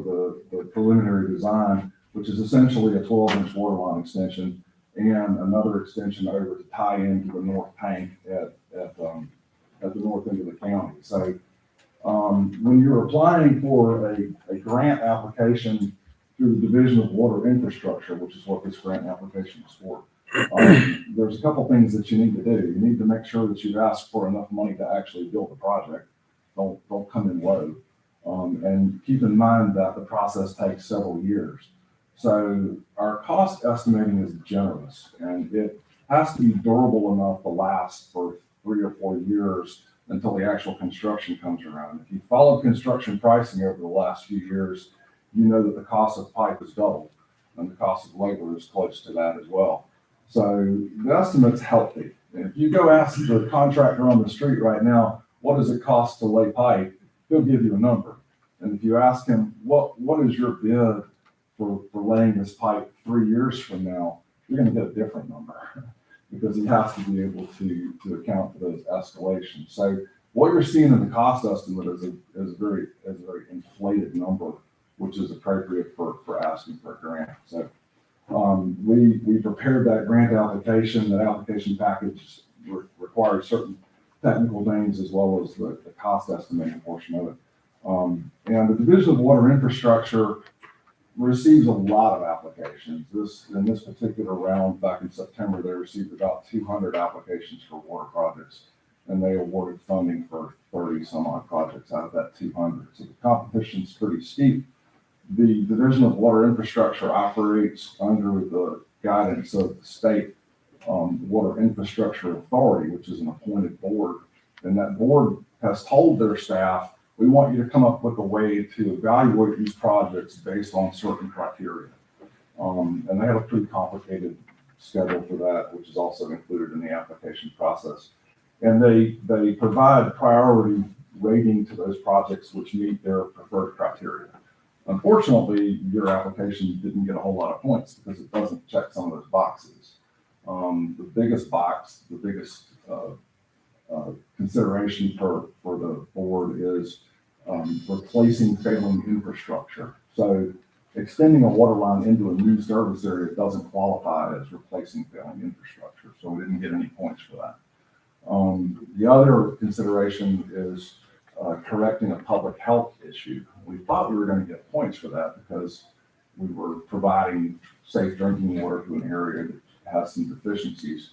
the preliminary design, which is essentially a 12-inch water line extension and another extension over to tie into the north tank at the north end of the county. So when you're applying for a grant application through the Division of Water Infrastructure, which is what this grant application is for, there's a couple things that you need to do. You need to make sure that you've asked for enough money to actually build the project. Don't come in low. And keep in mind that the process takes several years. So our cost estimating is generous, and it has to be durable enough to last for 3 or 4 years until the actual construction comes around. If you follow construction pricing over the last few years, you know that the cost of pipe is doubled, and the cost of labor is close to that as well. So the estimate's healthy. And if you go ask the contractor on the street right now, what does it cost to lay pipe, he'll give you a number. And if you ask him, what is your bid for laying this pipe 3 years from now, you're going to get a different number because he has to be able to account for those escalations. So what you're seeing in the cost estimate is a very inflated number, which is appropriate for asking for a grant. So we prepared that grant application. That application package requires certain technical things as well as the cost estimating portion of it. And the Division of Water Infrastructure receives a lot of applications. In this particular round, back in September, they received about 200 applications for water projects, and they awarded funding for 30 some odd projects out of that 200. So the competition's pretty steep. The Division of Water Infrastructure operates under the guidance of the state Water Infrastructure Authority, which is an appointed board, and that board has told their staff, we want you to come up with a way to evaluate these projects based on certain criteria. And they have a pretty complicated schedule for that, which is also included in the application process. And they provide priority rating to those projects which meet their preferred criteria. Unfortunately, your application didn't get a whole lot of points because it doesn't check some of those boxes. The biggest box, the biggest consideration for the board is replacing failing infrastructure. So extending a water line into a new service area doesn't qualify as replacing failing infrastructure. So we didn't get any points for that. The other consideration is correcting a public health issue. We thought we were going to get points for that because we were providing safe drinking water to an area that has some deficiencies.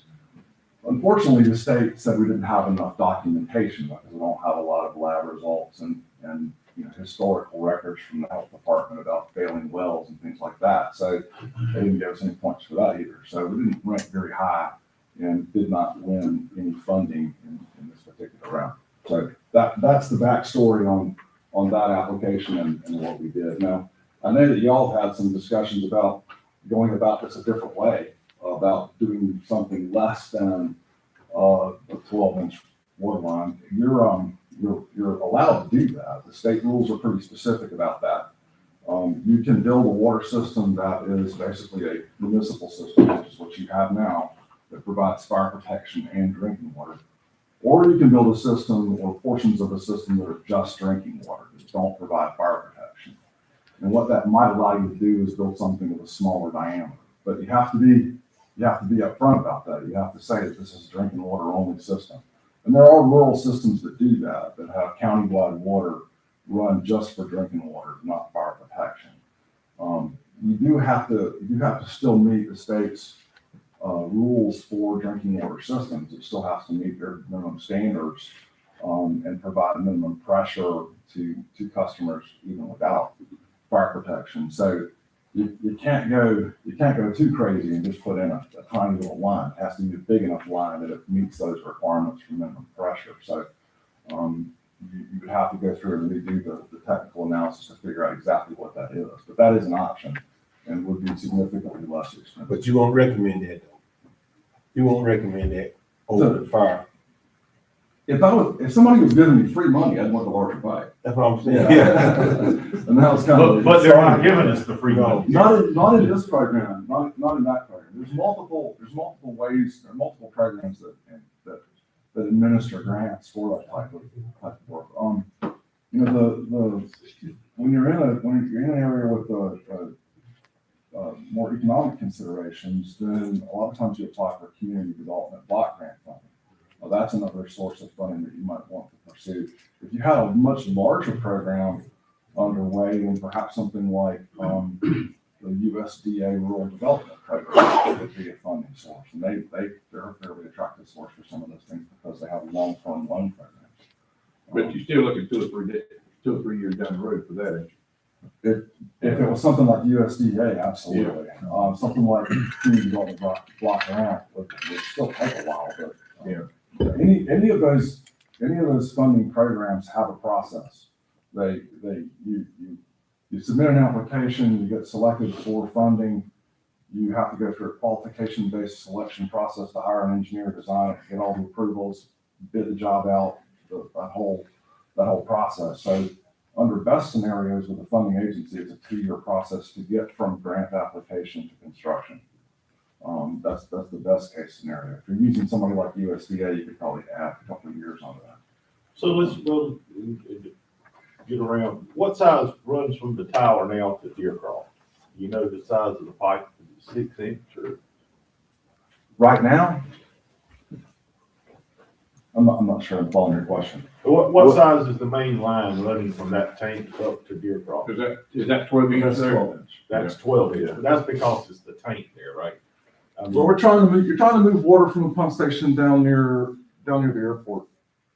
Unfortunately, the state said we didn't have enough documentation because we don't have a lot of lab results and historical records from the health department about failing wells and things like that. So they didn't give us any points for that either. So we didn't rank very high and did not win any funding in this particular round. So that's the backstory on that application and what we did. Now, I know that y'all have had some discussions about going about this a different way, about doing something less than a 12-inch water line. You're allowed to do that. The state rules are pretty specific about that. You can build a water system that is basically a municipal system, which is what you have now, that provides fire protection and drinking water. Or you can build a system or portions of a system that are just drinking water, that don't provide fire protection. And what that might allow you to do is build something with a smaller diameter. But you have to be upfront about that. You have to say that this is a drinking water only system. And there are rural systems that do that have countywide water run just for drinking water, not fire protection. You have to still meet the state's rules for drinking water systems. It still has to meet their minimum standards and provide minimum pressure to customers even without fire protection. So you can't go too crazy and just put in a tiny little line. It has to be a big enough line that it meets those requirements for minimum pressure. So you would have to go through and redo the technical analysis to figure out exactly what that is. But that is an option and would be significantly less expensive. But you won't recommend that though. You won't recommend that over the fire. If somebody was giving me free money, I'd want the larger pipe. That's what I'm saying. Yeah. And that was kind of. But they're not giving us the free money. Not in this program, not in that program. There's multiple ways, there are multiple programs that administer grants for that type of work. You know, when you're in an area with more economic considerations, then a lot of times you apply for community development block grant funding. Well, that's another source of funding that you might want to pursue. If you had a much larger program underway, then perhaps something like the USDA Rural Development Program would be a funding source. And they're a fairly attractive source for some of those things because they have long-term loan programs. But you're still looking 2 or 3 years down the road for that, ain't you? If it was something like USDA, absolutely. Something like community development block grant would still take a while, but any of those funding programs have a process. You submit an application, you get selected for funding. You have to go through a qualification-based selection process to hire an engineer, design it, get all the approvals, bid the job out, that whole process. So under best scenarios with the funding agency, it's a 2-year process to get from grant application to construction. That's the best case scenario. If you're using somebody like USDA, you could probably add a couple of years onto that. So let's go get around, what size runs from the tower now to Deercroft? You know the size of the pipe, is it 6 inch or? Right now, I'm not sure I'm following your question. What size is the main line running from that tank up to Deercroft? Is that 12 inch That's there? 12 inch. That's 12 inch, but that's because it's the tank there, right? I mean, Well, you're trying to move water from the pump station down near the airport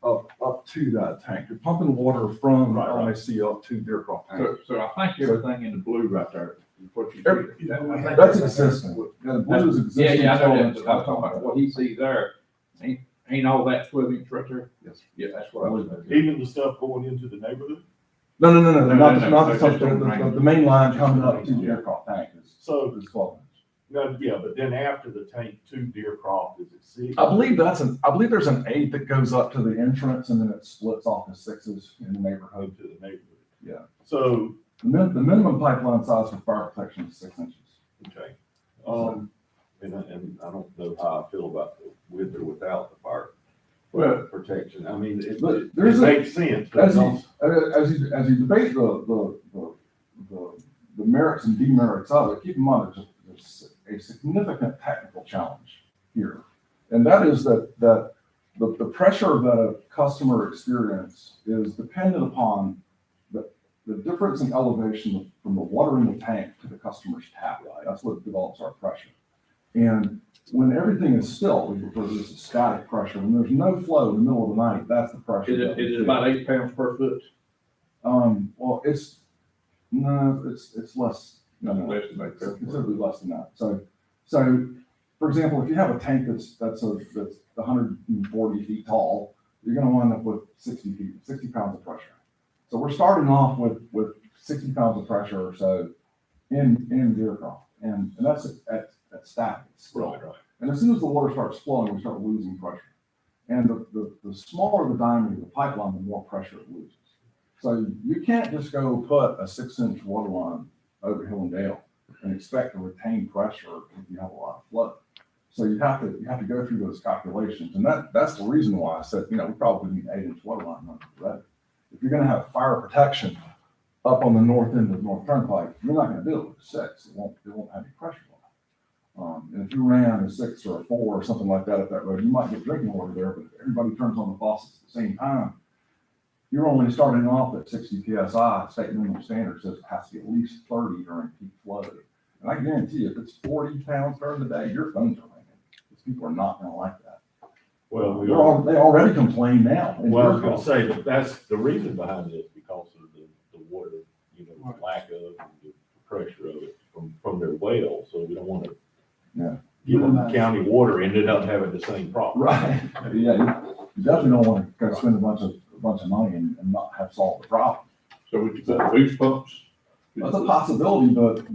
up to that tank. You're pumping water from LAC up to Deercroft tank. So I think everything in the blue right there is what you see. That's existing. Yeah, the blue is existing. Yeah, I know 12 that, inch but I'm talking about what he sees there. Ain't all that 12 inch right there? Yes. Yeah, that's what I was thinking. Even the stuff going into the neighborhood? No, not just the main line coming up to the Deercroft tank is 12 inch. No, yeah, but then after the tank to Deercroft, is it 6? I believe there's an 8 that goes up to the entrance and then it splits off to 6s in the neighborhood. To the neighborhood. Yeah. So, The minimum pipeline size for fire protection is 6 inches. okay. And I don't know how I feel about the with or without the fire protection. I mean, it makes sense. But As you debate the merits and demerits of it, keep in mind there's a significant technical challenge here. And that is that the pressure that a customer experience is dependent upon the difference in elevation from the water in the tank to the customer's tap. That's what develops our pressure. And when everything is still, we refer to this as static pressure. When there's no flow in the middle of the night, that's the pressure. Is it about 8 pounds per foot? Well, it's less. Less than 8 It's pounds. considerably less than that. So, for example, if you have a tank that's 140 feet tall, you're going to wind up with 60 pounds of pressure. So we're starting off with 60 pounds of pressure or so in Deercroft, and that's at static still. Right. And as soon as the water starts flowing, we start losing pressure. And the smaller the diameter of the pipeline, the more pressure it loses. So you can't just go put a 6-inch water line over Hill and Dale and expect to retain pressure if you have a lot of flow. So you have to go through those calculations. And that's the reason why I said, we probably need an 8-inch water line under the road. If you're gonna have fire protection up on the north end of North Turnpike, you're not gonna do it with a 6. It won't have any pressure on it. And if you ran a 6 or a 4 or something like that up that road, you might get drinking water there, but if everybody turns on the faucets at the same time, you're only starting off at 60 PSI. State minimum standard says it has to be at least 30 during peak flow. And I guarantee you, if it's 40 pounds during the day, your phones are ringing. Because people are not gonna like that. Well, They already complain now. Well, I was gonna say, but that's the reason behind this, because of the water, the lack of, and the pressure of it from their well, so we don't wanna give them county water, ended up having the same problem. Right, yeah, you definitely don't wanna go spend a bunch of money and not have solved the problem. So would you put boost pumps? That's a possibility, but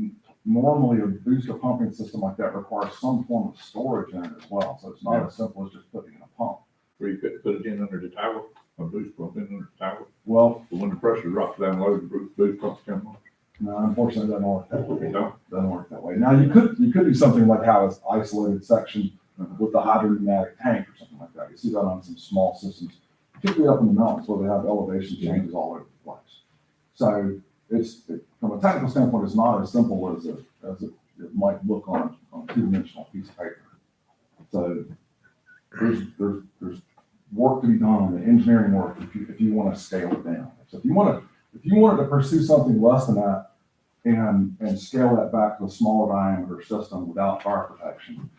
normally a booster pumping system like that requires some form of storage in it as well, so it's not as simple as just putting in a pump. Where you could put it in under the tower, a boost pump in under the tower? Well, But when the pressure drops down low, the boost pumps come on. no, unfortunately, unfortunately, it doesn't work that way. Now, you could do something like have an isolated section with the hydrodynamic tank or something like that. You see that on some small systems, particularly up in the mountains where they have elevation changes all over the place. So from a technical standpoint, it's not as simple as it might look on a two-dimensional piece of paper. So there's work to be done on the engineering work if you want to scale it down. So if you wanted to pursue something less than that and scale that back to a smaller diameter system without fire protection,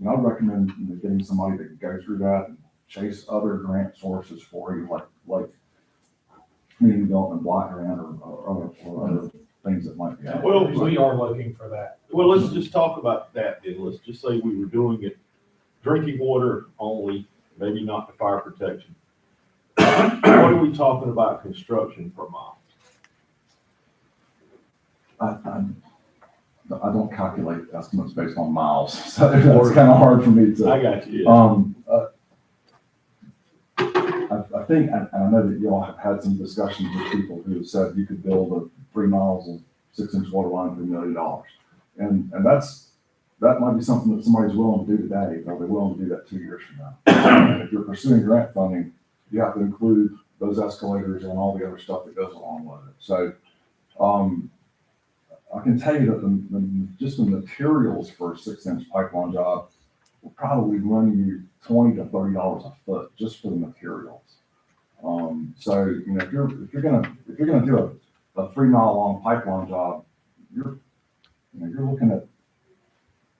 I'd recommend getting somebody that can go through that and chase other grant sources for you, like community development block grant or other things that might be out there. Well, we are looking for that. Well, let's just talk about that then. Let's just say we were doing it drinking water only, maybe not the fire protection. What are we talking about construction per mile? I don't calculate estimates based on miles, so that's kind of hard for me to. I got you. Yeah. I think, and I know that you all have had some discussions with people who have said you could build a 3 miles of 6-inch water line for $1 million. And that might be something that somebody's willing to do today, but they're willing to do that 2 years from now. And if you're pursuing grant funding, you have to include those escalators and all the other stuff that goes along with it. So, I can tell you that just the materials for a 6-inch pipeline job will probably run you $20 to $30 a foot just for the materials. So if you're gonna do a 3 mile long pipeline job, you're looking at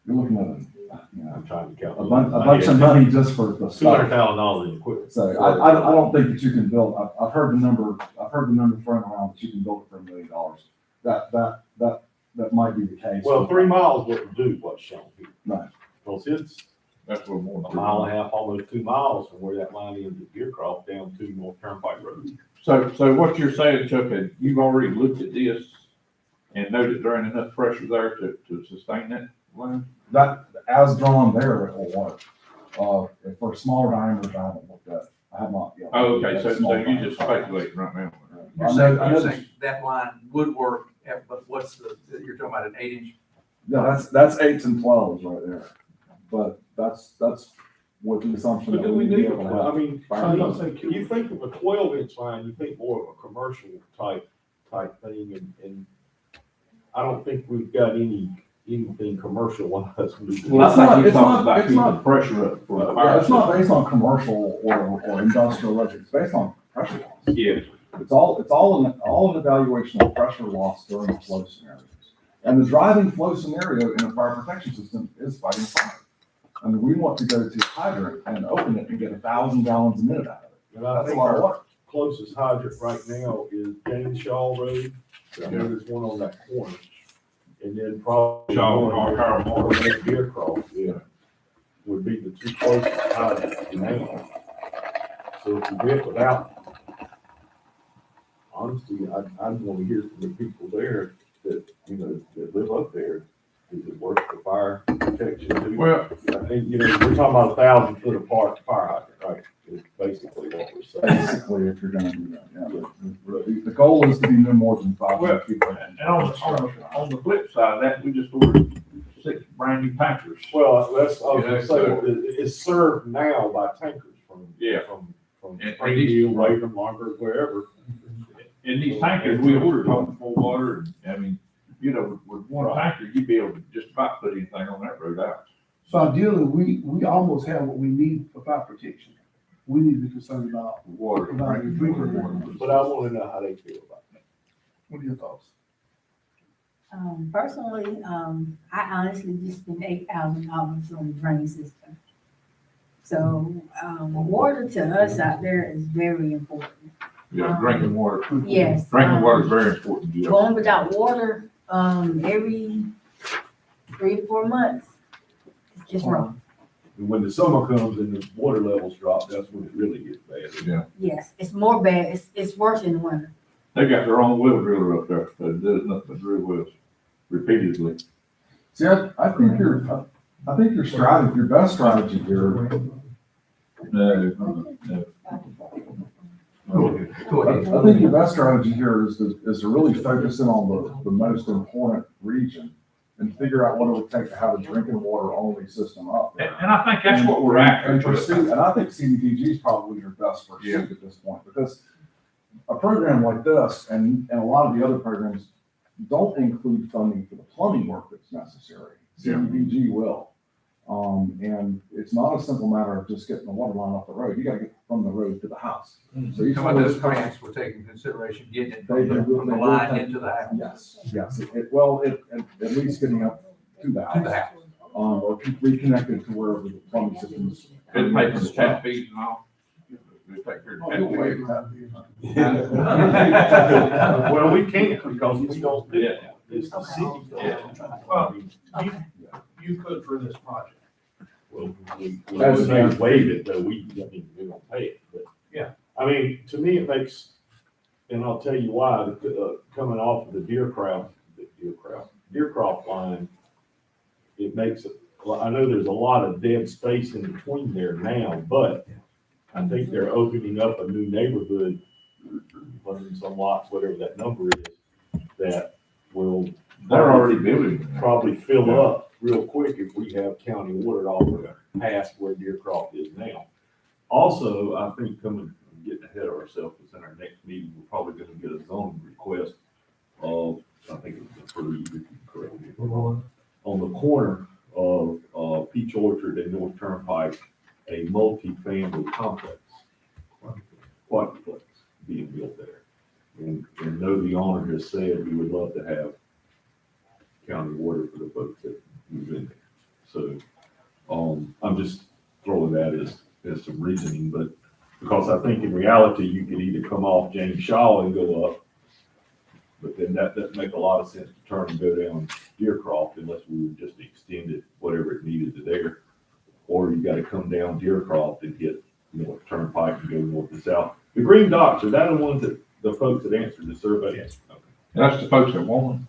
I'm trying to count. a bunch of money just for the stuff. $200,000 in equipment. So I don't think that you can build. I've heard the number thrown around that you can build it for $1 million. That might be the case. Well, 3 miles wouldn't do what's shown here. Right. Because it's That's a little more. a mile and a half, almost 2 miles from where that line ends at Deercroft down to North Turnpike Road. So what you're saying, Chuck, is you've already looked at this and noted there ain't enough pressure there to sustain that line? That, as drawn there, it will work. For smaller diameters, I haven't looked at. I have not yet. Oh, okay, so Small you just diameter. speculate right now. I know You're that- saying that line would work, but you're talking about an 8-inch? Yeah, that's 8s and 12s right there. But that's with the assumption But that do we we'd be need, able to have. I mean, fire so protection. you think of a 12-inch line, you think more of a commercial type thing, and I don't think we've got anything commercial wise. Well, I think you're talking about it's keeping not- the pressure up for the Yeah, fire. it's not based on commercial or industrial electric, it's based on pressure loss. Yeah. It's all an evaluation of pressure loss during the flow scenarios. And the driving flow scenario in a fire protection system is fighting fire. I mean, we want to go to hydrant and open it and get 1,000 gallons a minute out of it. And I That's a think lot of our work. closest hydrant right now is James Shaw Road. I know there's one on that corner. And then probably Shaw, one on Carl Moore. Deercroft, yeah, would be the two closest hydrants now. So if we went without, honestly, I'd want to hear from the people there that, that live up there. Does it work for fire protection too? Well, And, we're talking about 1,000 foot apart fire hydrant, right? Is basically what we're saying. Basically, if you're gonna do that, yeah. The goal is to be no more than 500 feet. and on the flip side of that, we just ordered 6 brand new tankers. Well, I was Yeah, gonna say, so- it's served now by tankers from And Springfield, Raven, Longer, wherever. And these tankers, we ordered on full water, and I mean, with one tanker, you'd be able to just about put anything on that road out. So ideally, we almost have what we need for fire protection. We need to be concerned about Water. providing drinking water. But I wanna know how they feel about that. What are your thoughts? Personally, I honestly just spent $8,000 on the drain system. So, water to us out there is very important. Yeah, drinking water. Yes. Drinking water is very important. Yeah. Going without water, every 3 to 4 months, it's just wrong. And when the summer comes and the water levels drop, that's when it really gets bad. Yeah. Yes, it's more bad, it's worse in the winter. They got their own well driller up there, that does nothing but drill wells repeatedly. See, I think your best strategy here. No. Go ahead. I think the best strategy here is to really focus in on the most important region and figure out what it would take to have a drinking water only system up there. And I think that's what we're after. And pursue, and I think CDBG is probably your best pursuit at this point, because a program like this and a lot of the other programs don't include funding for the plumbing work that's necessary. CDBG will. And it's not a simple matter of just getting the water line off the road. You gotta get from the road to the house. So each Some one of of those grants will take into consideration getting it They from the will line take- into the house. Yes, at least getting up to the To the house. house. Or reconnected to wherever the plumbing system is. Good pay for the tap fees and all. We take care of tap fees. Well, we can't because we don't do it. It's the city. Well, you could for this project. Well, we waive it, though, we don't pay it, but. Yeah. I mean, to me, it makes, and I'll tell you why, coming off of the Deercroft line, it makes it, well, I know there's a lot of dead space in between there now, but I think they're opening up a new neighborhood, some lots, whatever that number is, that will. They're already building. Probably fill up real quick if we have county water all the way past where Deercroft is now. Also, I think getting ahead of ourselves, because in our next meeting, we're probably gonna get a zoning request of, I think it's approved, if you correct me if I'm wrong, on the corner of Peach Orchard and North Turnpike, a multi-family complex, quadruplex being built there. And know the owner has said we would love to have county water for the folks that move in there. So, I'm just throwing that as some reasoning, but because I think in reality, you could either come off James Shaw and go up, but then that doesn't make a lot of sense to turn and go down Deercroft unless we would just extend it, whatever it needed to there. Or you gotta come down Deercroft and hit North Turnpike and go north and south. The green dots, are that the ones that, the folks that answered the survey? Yes. Okay. That's the folks that want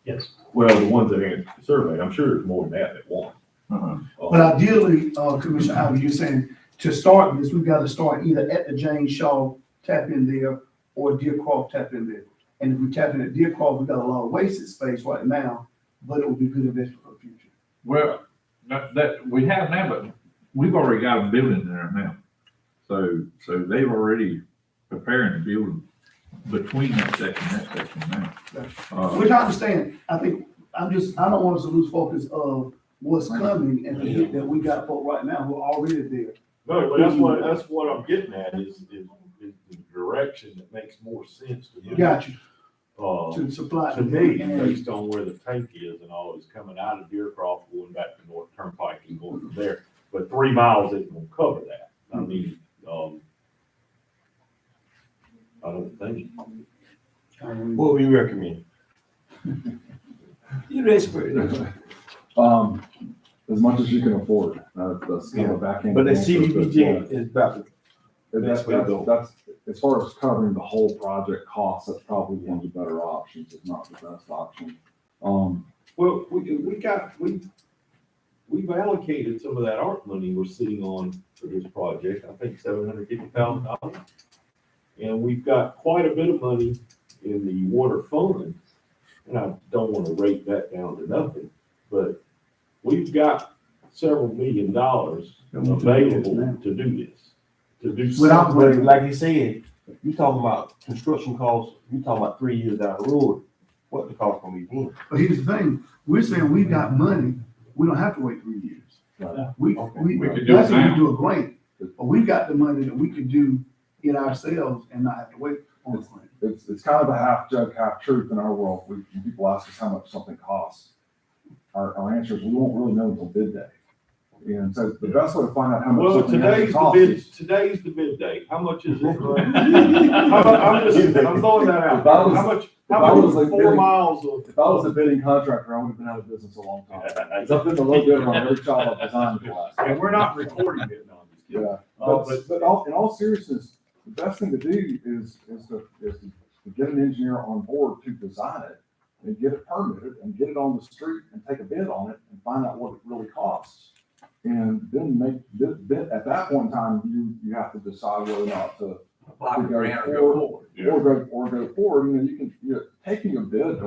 Yes. Well, the ones that answered the survey, I'm sure there's more than that want. But ideally, Commissioner Ivey, you're saying to start this, we've got to start either at the James Shaw tap in there or Deercroft tap in there. And if we tap in at Deercroft, we've got a lot of wasted space right now, but it will be good investment for the future. Well, that we have now, but we've already got them building there now. So they've already preparing to build between that section now. Which I understand. I think, I don't want us to lose focus of what's coming and forget that we got folk right now who are already there. No, but that's what I'm getting at is the direction that makes more sense to me. Got you. To supply. To me, based on where the tank is and all, is coming out of Deercroft, going back to North Turnpike and going from there. But 3 miles isn't gonna cover that. I mean, I don't think. What we recommend? You're expert. As much as you can afford, that's kind of a back end. But the CDBG is about That's, as far as covering the whole project cost, that's probably one of the better options, if not the best option. Well, we've allocated some of that ARP money we're sitting on for this project, I think $750,000. And we've got quite a bit of money in the water fund, and I don't want to rate that down to nothing, but we've got several $1 million available to do this. Without, like you said, you talking about construction costs, you talking about 3 years down the road, what the cost gonna be then? But here's the thing, we're saying we've got money, we don't have to wait 3 years. We could do it that's if we now. do a grant, but we got the money that we could do it ourselves and not have to wait on a grant. It's kind of a half joke, half truth in our world. When people ask us how much something costs, our answer is we won't really know until bid day. And so the best way to find out how much Well, something actually today's costs the bid day. How much is it? I'm throwing that out. How much is 4 miles of? If I was a bidding contractor, I would have been out of business a long time. It's up in the low bidder on every job I've designed class. And we're not recording it, no, I'm just kidding. Yeah, but in all seriousness, the best thing to do is to get an engineer on board to design it and get it permitted and get it on the street and take a bid on it and find out what it really costs. And then at that point in time, you have to decide whether or not to apply for to the go grant or go forward. or go forward, taking a bid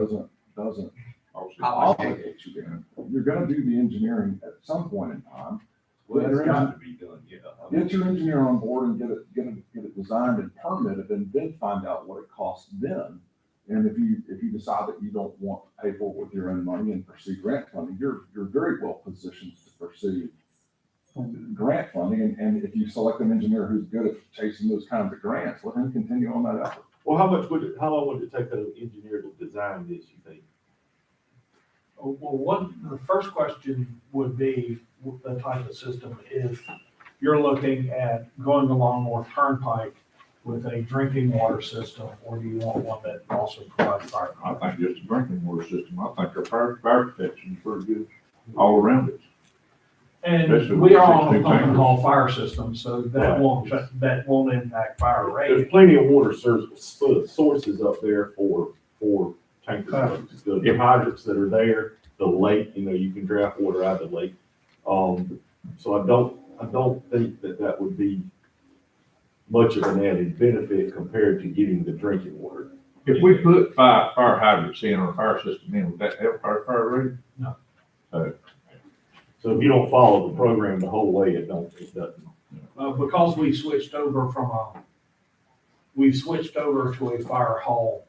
doesn't obligate you there. You're gonna do the engineering at some point in time. Well, it's got to be done, yeah. Get your engineer on board and get it designed and permitted, and then find out what it costs then. And if you decide that you don't want to pay for it with your own money and pursue grant funding, you're very well positioned to pursue grant funding. And if you select an engineer who's good at chasing those kinds of grants, let him continue on that effort. Well, how long would it take an engineer to design this, you think? Well, the first question would be the type of system. If you're looking at going along North Turnpike with a drinking water system, or do you want one that also provides fire? I think just a drinking water system, I think our fire protection is pretty good all around it. Especially And with we are on a 16 pump and tankers. haul fire system, so that won't impact fire rate. There's plenty of water sources up there for tankers. The hydrants that are there, the lake, you can draft water out of the lake. So I don't think that would be much of an added benefit compared to getting the drinking water. If we put fire hydrants in or fire system in, would that help our fire rate? No. So if you don't follow the program the whole way, it doesn't. Because we switched over to a fire hall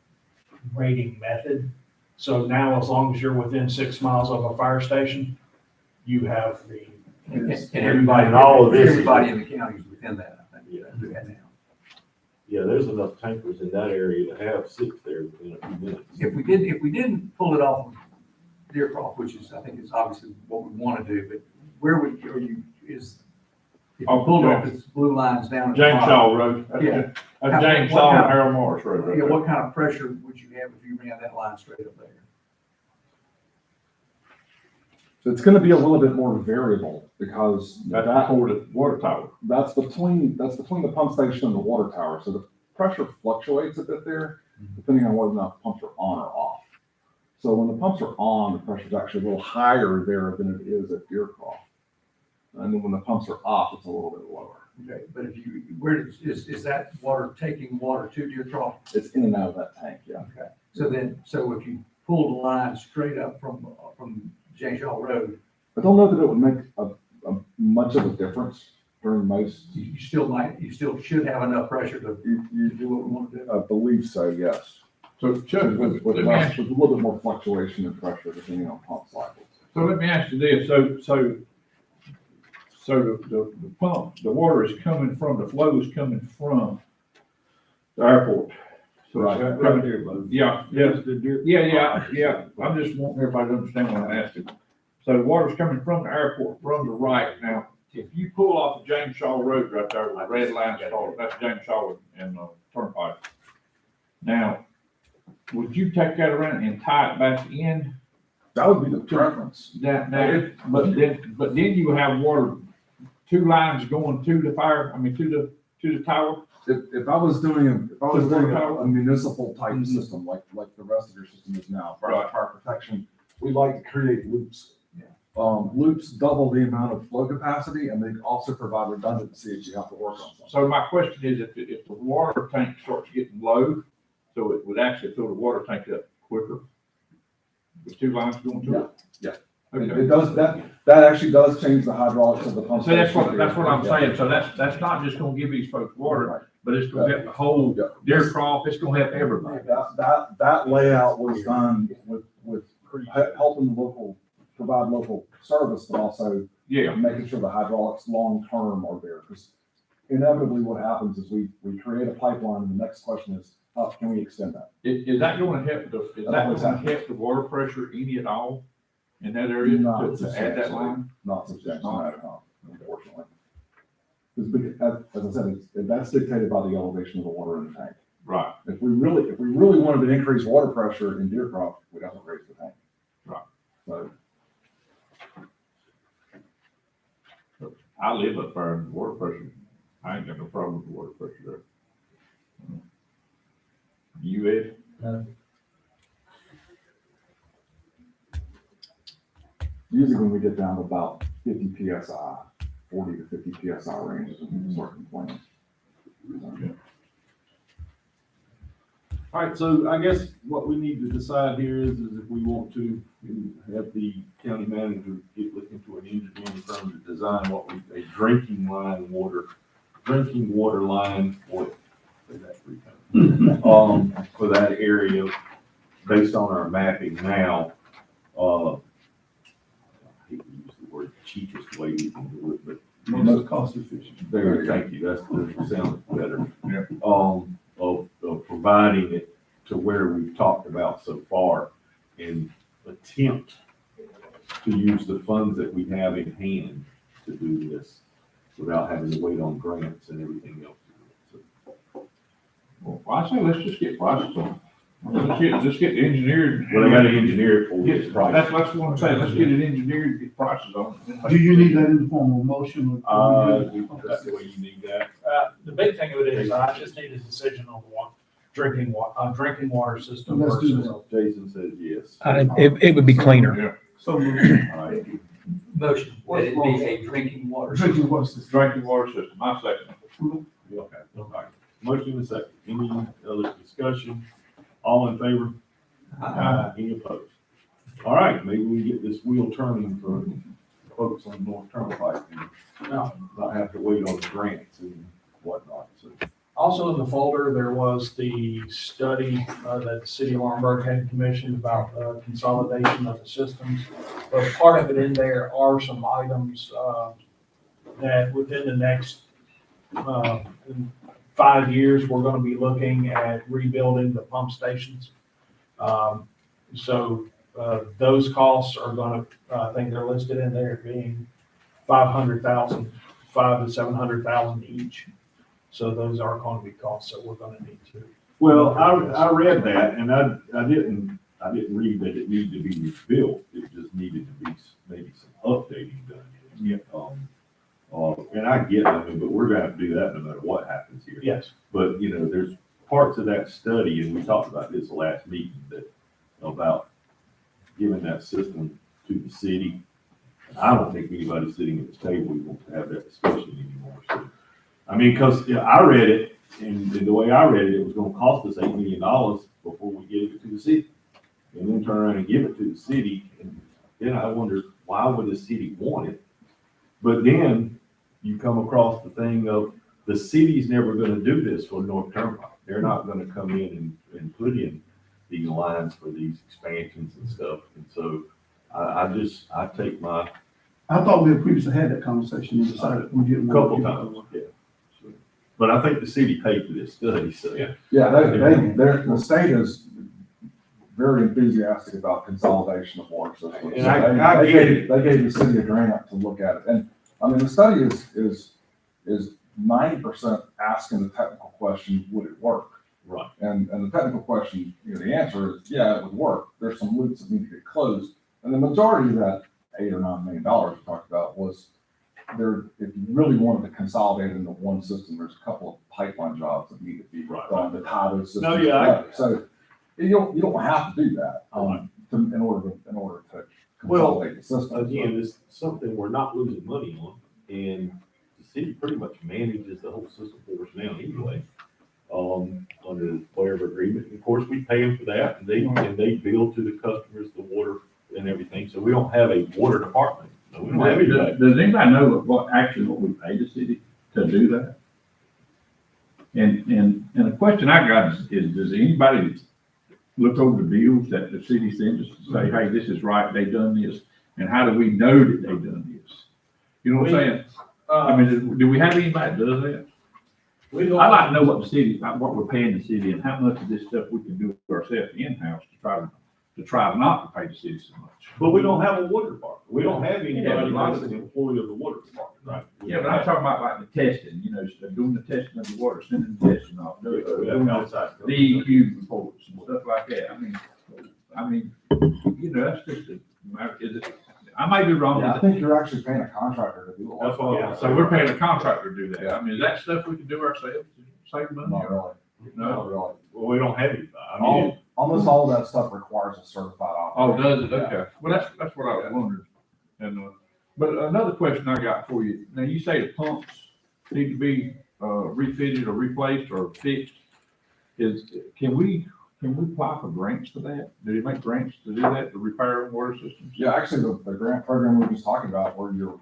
rating method. So now, as long as you're within 6 miles of a fire station, you have the. And everybody in all of this is- everybody in the county is within that, I think. Yeah. Do that now. Yeah, there's enough tankers in that area to have 6 there within a few minutes. If we didn't pull it off of Deercroft, which is, I think is obviously what we want to do, but where would, if you pulled off this blue lines down. at the James bottom, Shaw Road. Yeah. That's James What Shaw kind and of- Harold Morris Road. right Yeah, there. what kind of pressure would you have if you ran that line straight up there? So it's gonna be a little bit more variable because That's before the water tower. that's between the pump station and the water tower. So the pressure fluctuates a bit there, depending on whether or not the pumps are on or off. So when the pumps are on, the pressure's actually a little higher there than it is at Deercroft. And then when the pumps are off, it's a little bit lower. Okay, but if you, is that water taking water to Deercroft? It's in and out of that tank, yeah. Okay, so if you pulled a line straight up from James Shaw Road, I don't know that it would make a much of a difference during most. you still should have enough pressure to do what we want to do. I believe so, yes. So Chuck, With let me ask a little bit more fluctuation in pressure depending on pump cycles. So let me ask you this, so the pump, the water is coming from, the flow is coming from the airport. So it's Right. coming- here, bud. Yeah, yeah, yeah, I'm just wanting everybody to understand what I'm asking. So the water's coming from the airport, from the right. Now, if you pull off of James Shaw Road right there, with the red line's called, that's James Shaw and Turnpike. Now, would you take that around and tie it back in? That would be the preference. But then you have water, 2 lines going to the to the tower. If I was doing a municipal type system, like the rest of your system is now, fire protection, we like to create loops. Loops double the amount of flow capacity, and they also provide redundancy if you have to work on something. So my question is, if the water tank starts getting low, so it would actually fill the water tank up quicker? With 2 lines going to it? Yeah. Okay. It does, that actually does change the hydraulics of the pump. So that's station. what I'm Yeah. saying, so that's not just gonna give these folks water, but it's gonna help the whole Deercroft, it's gonna help everybody. That layout was done with helping provide local service, but also Yeah. making sure the hydraulics long-term are there. Because inevitably what happens is we create a pipeline, and the next question is, how can we extend that? Is that gonna help the water pressure any at all in that area Not to add that substantially. line? Not substantially, no, unfortunately. Because, as I said, that's dictated by the elevation of the water in the tank. Right. If we really wanted to increase water pressure in Deercroft, we'd have to raise the tank. Right. So, I live up there and the water pressure, I ain't got no problem with the water pressure there. You, Ed? No. usually when we get down to about 50 PSI, 40 to 50 PSI ranges, we can start complaining. All right, so I guess what we need to decide here is if we want to have the county manager get looking to an engineering firm to design a drinking water line for that area based on our mapping now. I hate to use the word cheapest way we can do it, but Most cost efficient. very, thank you, that sounds better. Yeah. Of providing it to where we've talked about so far and attempt to use the funds that we have in hand to do this without having to wait on grants and everything else. Well, I say, let's just get prices on it. Let's get engineered. Well, they gotta engineer it for Yes, this price. that's what I'm saying, let's get it engineered, get prices on it. Do you need that in the form of motion? That's the way you need that. The big thing of it is, I just need a decision on drinking water system Let's do versus. that. Jason says yes. It would be cleaner. Yeah. So moved. All right. Motion, that it be a drinking water. Drinking water system. Drinking water system, I second. Okay, all right. Motion and second. Any other discussion? All in favor? Any opposed? All right, maybe we get this wheel turning for folks on North Turnpike and not have to wait on grants and whatnot, so. Also in the folder, there was the study that the city of Laurinburg had commissioned about consolidation of the systems. But part of it in there are some items that within the next 5 years, we're gonna be looking at rebuilding the pump stations. So those costs are gonna, I think they're listed in there being $500,000, $500,000 to $700,000 each. So those are gonna be costs that we're gonna need to. Well, I read that and I didn't read that it needed to be rebuilt. It just needed to be maybe some updating done. Yeah. And I get it, but we're gonna have to do that no matter what happens here. Yes. But, there's parts of that study, and we talked about this last meeting, about giving that system to the city. I don't think anybody sitting at this table wants to have that discussion anymore, so. I mean, cause I read it, and the way I read it, it was gonna cost us $8 million before we gave it to the city. And then turn around and give it to the city, and then I wonder, why would the city want it? But then you come across the thing of, the city's never gonna do this for North Turnpike. They're not gonna come in and put in these lines for these expansions and stuff. And so I take my. I thought we had previously had that conversation and decided we didn't. Couple times, yeah. But I think the city paid for this study, so. Yeah. Yeah, the state is very enthusiastic about consolidation of water systems. And I They get it. gave the city a grant to look at it. And, I mean, the study is 90% asking the technical question, would it work? Right. And the technical question, the answer is, yeah, it would work. There's some loops that need to get closed. And the majority of that $8 or $9 million we talked about was there, if you really wanted to consolidate into one system, there's a couple of pipeline jobs that need to be done to tie those systems No, yeah, together. So you don't have to do that, in order to consolidate the system. Again, it's something we're not losing money on, and the city pretty much manages the whole system for us now anyway. Under whatever agreement, and of course, we pay them for that, and they bill to the customers the water and everything, so we don't have a water department. No, we don't have anybody. Does anybody know what we pay the city to do that? And the question I got is, does anybody look over the bills that the city sends us to say, hey, this is right, they done this, and how do we know that they done this? You know what I'm saying? I mean, do we have anybody that does that? I'd like to know what what we're paying the city and how much of this stuff we can do ourselves in-house to try not to pay the city so much. But we don't have a water department. We don't have anybody that's an employee of the water department, right? Yeah, but I'm talking about like the testing, doing the testing of the water, sending the testing off, doing the DEQ reports and stuff like that. I mean, that's just I might be wrong. Yeah, I think you're actually paying a contractor to do it. That's what I'm So we're paying a contractor to do that. I mean, is that stuff we can do ourselves to save money? Not really. No. Not really. Well, we don't have anybody. Almost all of that stuff requires a certified Oh, operator. does it? Okay. Well, that's what I was wondering. And, but another question I got for you. Now, you say the pumps need to be refitted or replaced or fixed. Can we Can we apply for grants for that? Did he make grants to do that, to repair water systems? Yeah, actually, the grant program we were just talking about, where you're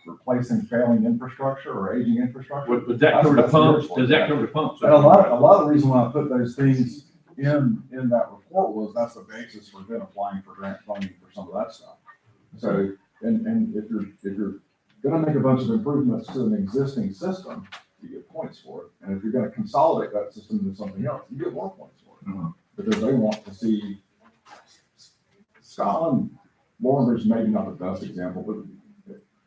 replacing failing infrastructure or aging infrastructure. Would that cover the That's pumps? yours. Does that cover the pumps? And a lot of the reason why I put those things in that report was that's the basis for then applying for grant funding for some of that stuff. So, and if you're gonna make a bunch of improvements to an existing system, you get points for it. And if you're gonna consolidate that system into something else, you get more points for it. Mhm. Because they want to see Scotland, Lawrence's maybe not the best example, but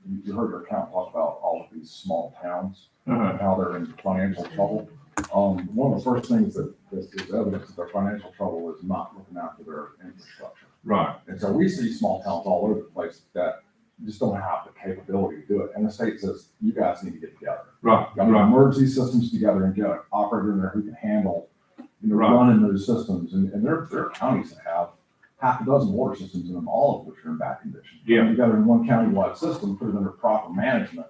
you heard your account talk about all of these small towns and how they're in financial trouble. One of the first things that is evidence of their financial trouble is not looking after their infrastructure. Right. And so we see small towns all over the place that just don't have the capability to do it. And the state says, you guys need to get together. Right. You gotta merge these systems together and get an operator in there who can handle, running those systems. And there are counties that have half a dozen water systems in them, all of which are in bad condition. Yeah. Put them together in one county-wide system, put it under proper management,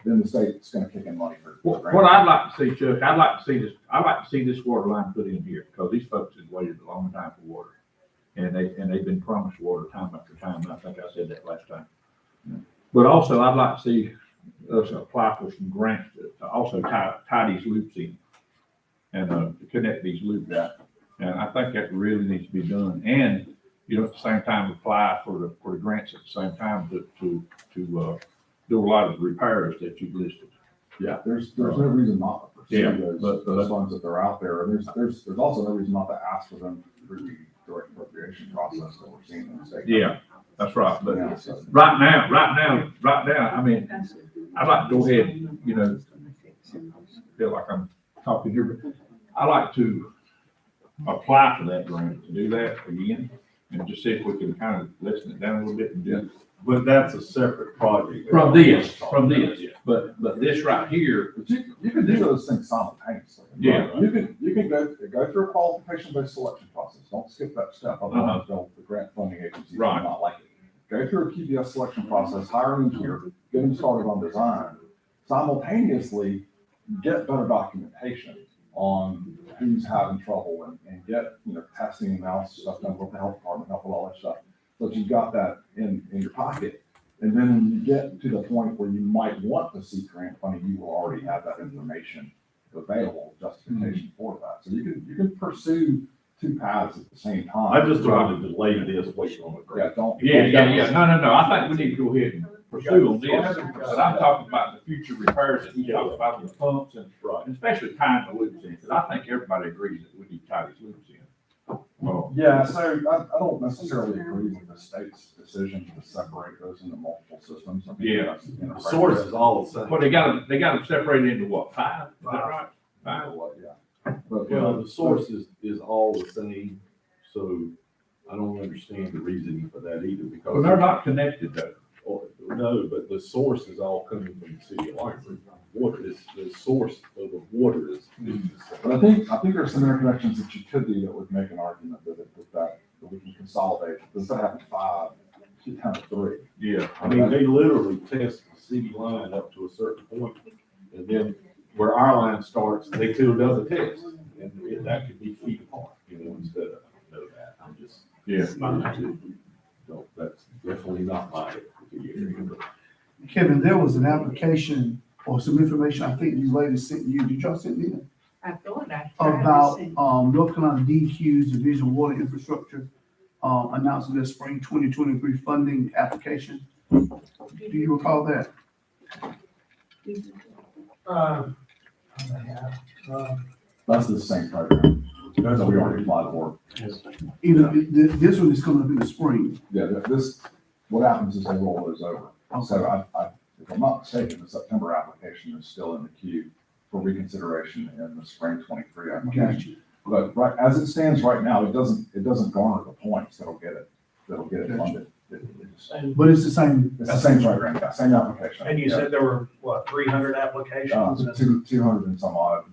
then the state's gonna kick in money for. What I'd like to see, Chuck, I'd like to see this water line put in here, because these folks have waited a long time for water. And they've been promised water time after time, and I think I said that last time. But also, I'd like to see us apply for some grants to also tie these loops in and to connect these loops out. And I think that really needs to be done. And, at the same time, apply for the grants at the same time to do a lot of the repairs that you've listed. Yeah, there's no reason not to Yeah, pursue those funds if they're out there. And there's also no reason not to ask for them through the direct appropriation process that we're seeing in the state. Yeah, that's right. But Yeah, so- right now, I mean, I'd like to go ahead, feel like I'm talking here, but I like to apply for that grant, to do that again, and just see if we can kind of lessen it down a little bit and do it. But that's a separate project. From this, but this right here, But you can do those things simultaneously. Yeah. You can go through a qualification-based selection process. Don't skip that step. Otherwise, the grant funding agencies will Right. not like it. Go through a QBS selection process, hire an engineer, get them started on design. Simultaneously, get better documentation on who's having trouble and get, testing analysis stuff done with the health department, help with all that stuff. So that you've got that in your pocket. And then when you get to the point where you might want to seek grant funding, you will already have that information available, justification for that. So you can pursue two paths at the same time. I just don't want to delay this, waiting on the grant. Yeah, don't. yeah, no, I think we need to go ahead and pursue on this, but I'm talking about the future repairs that you talk about with the pumps and especially tying the loops in, because I think everybody agrees that we need to tie these loops in. Oh, Yeah, so I don't necessarily agree with the state's decision to separate those into multiple systems. I mean, Yeah. that's, Source is all the same. Well, they got them separated into what, 5? Is that right? 5? Yeah. But, Well, the source is all the same, so I don't understand the reasoning for that either, because. Well, they're not connected though. No, but the source is all coming from the city of Lawrence. Water is, the source of the water is the same. But I think there's some interconnections that you could do that would make an argument that we can consolidate. Instead of having 5, you have 3. Yeah. I mean, they literally test the city line up to a certain point, and then where our line starts, they do another test, and that could be feet apart, instead of, that, I'm just. Yeah. No, that's definitely not my area, but Kevin, there was an application or some information I think you ladies sent you. Did y'all send me? I thought I. About, North Carolina DQ's Division of Water Infrastructure, announcing their spring 2023 funding application. Do you recall that? That's the same program. That's what we already applied for. This one is coming up in the spring. Yeah, what happens is they roll those over. So if I'm not mistaken, the September application is still in the queue for reconsideration in the spring 23 application. Gotcha. But as it stands right now, it doesn't garner the points that'll get it funded. But it's the same. It's the same program, yeah, same application. And you Yeah. said there were, 300 applications? 200 and some odd.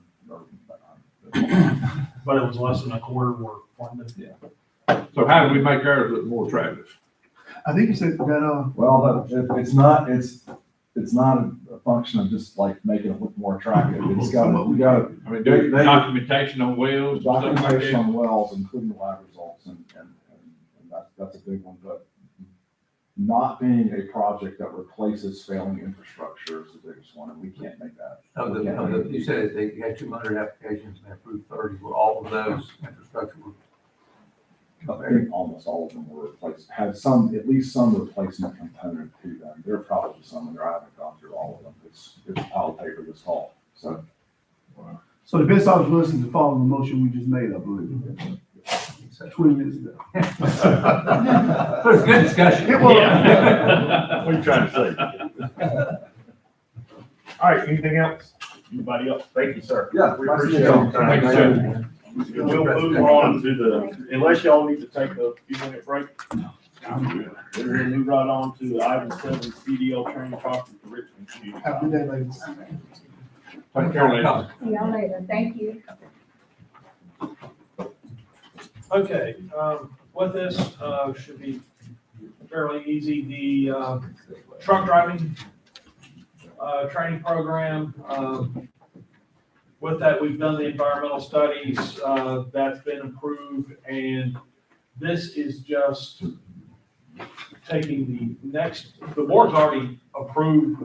But it was less than a quarter were funded? Yeah. So how do we make ours look more attractive? I think you said that, Well, it's not, it's not a function of just like making it look more attractive. It's gotta, we gotta, I mean, do documentation on wells, stuff like documentation that. on wells, including lab results, and that's a big one, but not being a project that replaces failing infrastructure is the biggest one, and we can't make that. You said they had 200 applications and they approved 30. Were all of those infrastructure? I think almost all of them were replaced, had some, at least some replacement component to them. There are probably some in there, I haven't gone through all of them. It's a pile of paper this fall, so. So the best office was to follow the motion we just made, I believe. 20 minutes ago. It was a good discussion. It was. Yeah. What are you trying to say? All right, anything else? Anybody else? Thank you, sir. Yeah. We appreciate your time. Thank you. We'll move on to the, unless y'all need to take a few-minute break. We're gonna move right on to item 7, CDL training property for Richmond Community. Have a good day, ladies. Take care, ladies. See y'all later. Thank you. Okay, with this, should be fairly easy. The, truck driving, training program, with that, we've done the environmental studies, that's been approved, and this is just taking the board's already approved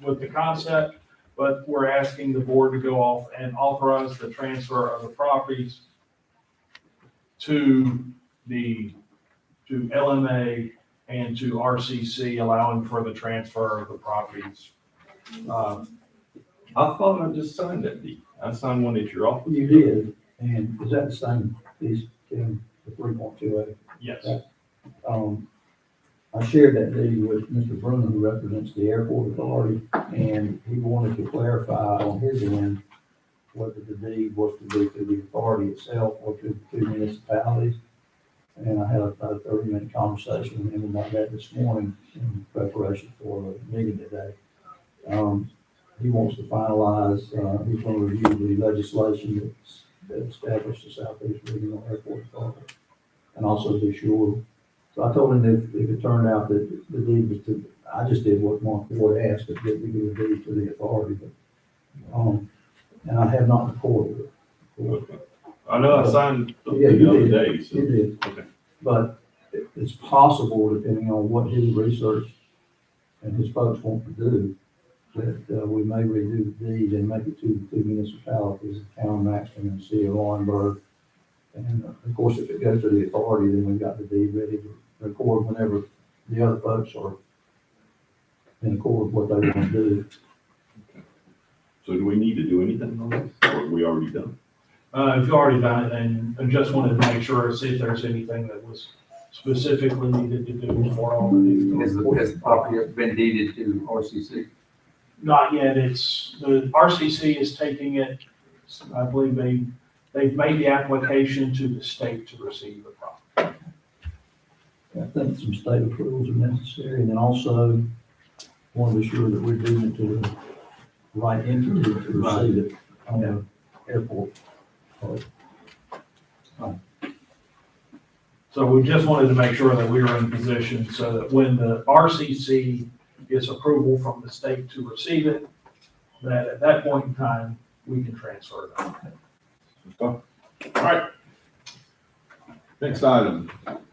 with the concept, but we're asking the board to go off and authorize the transfer of the properties to LMA and to RCC, allowing for the transfer of the properties. I thought I just signed that deed. I signed one at your office. You did, and is that the same piece, Tim, the 3.28? Yes. I shared that deed with Mr. Bruno, who represents the airport authority, and he wanted to clarify on his end whether the deed was to be to the authority itself or to the two municipalities. And I had a 30-minute conversation with him about that this morning in preparation for the meeting today. He wants to finalize, he's going to review the legislation that established the Southeast Regional Airport Authority and also be sure. So I told him that if it turned out that the deed was to, I just did what Mark Ward asked, that we do the deed to the authority, but, and I have not recorded it. I know I signed Yeah, the other you day, did, so. you did. Okay. But it's possible, depending on what his research and his folks want to do, that we may redo the deed and make it to the two municipalities, the town of Maxton and the city of Laurinburg. And of course, if it goes to the authority, then we've got the deed ready to record whenever the other folks are in accord with what they want to do. So do we need to do anything on this, or have we already done? If you've already done it, and I just wanted to make sure, see if there's anything that was specifically needed to do for all of these. Has the property been deeded to RCC? Not yet, the RCC is taking it, I believe they've made the application to the state to receive the property. I think some state approvals are necessary, and then also want to be sure that we're doing it to the right entity to receive it on the airport. So we just wanted to make sure that we were in position so that when the RCC gets approval from the state to receive it, that at that point in time, we can transfer it. All right. Next item,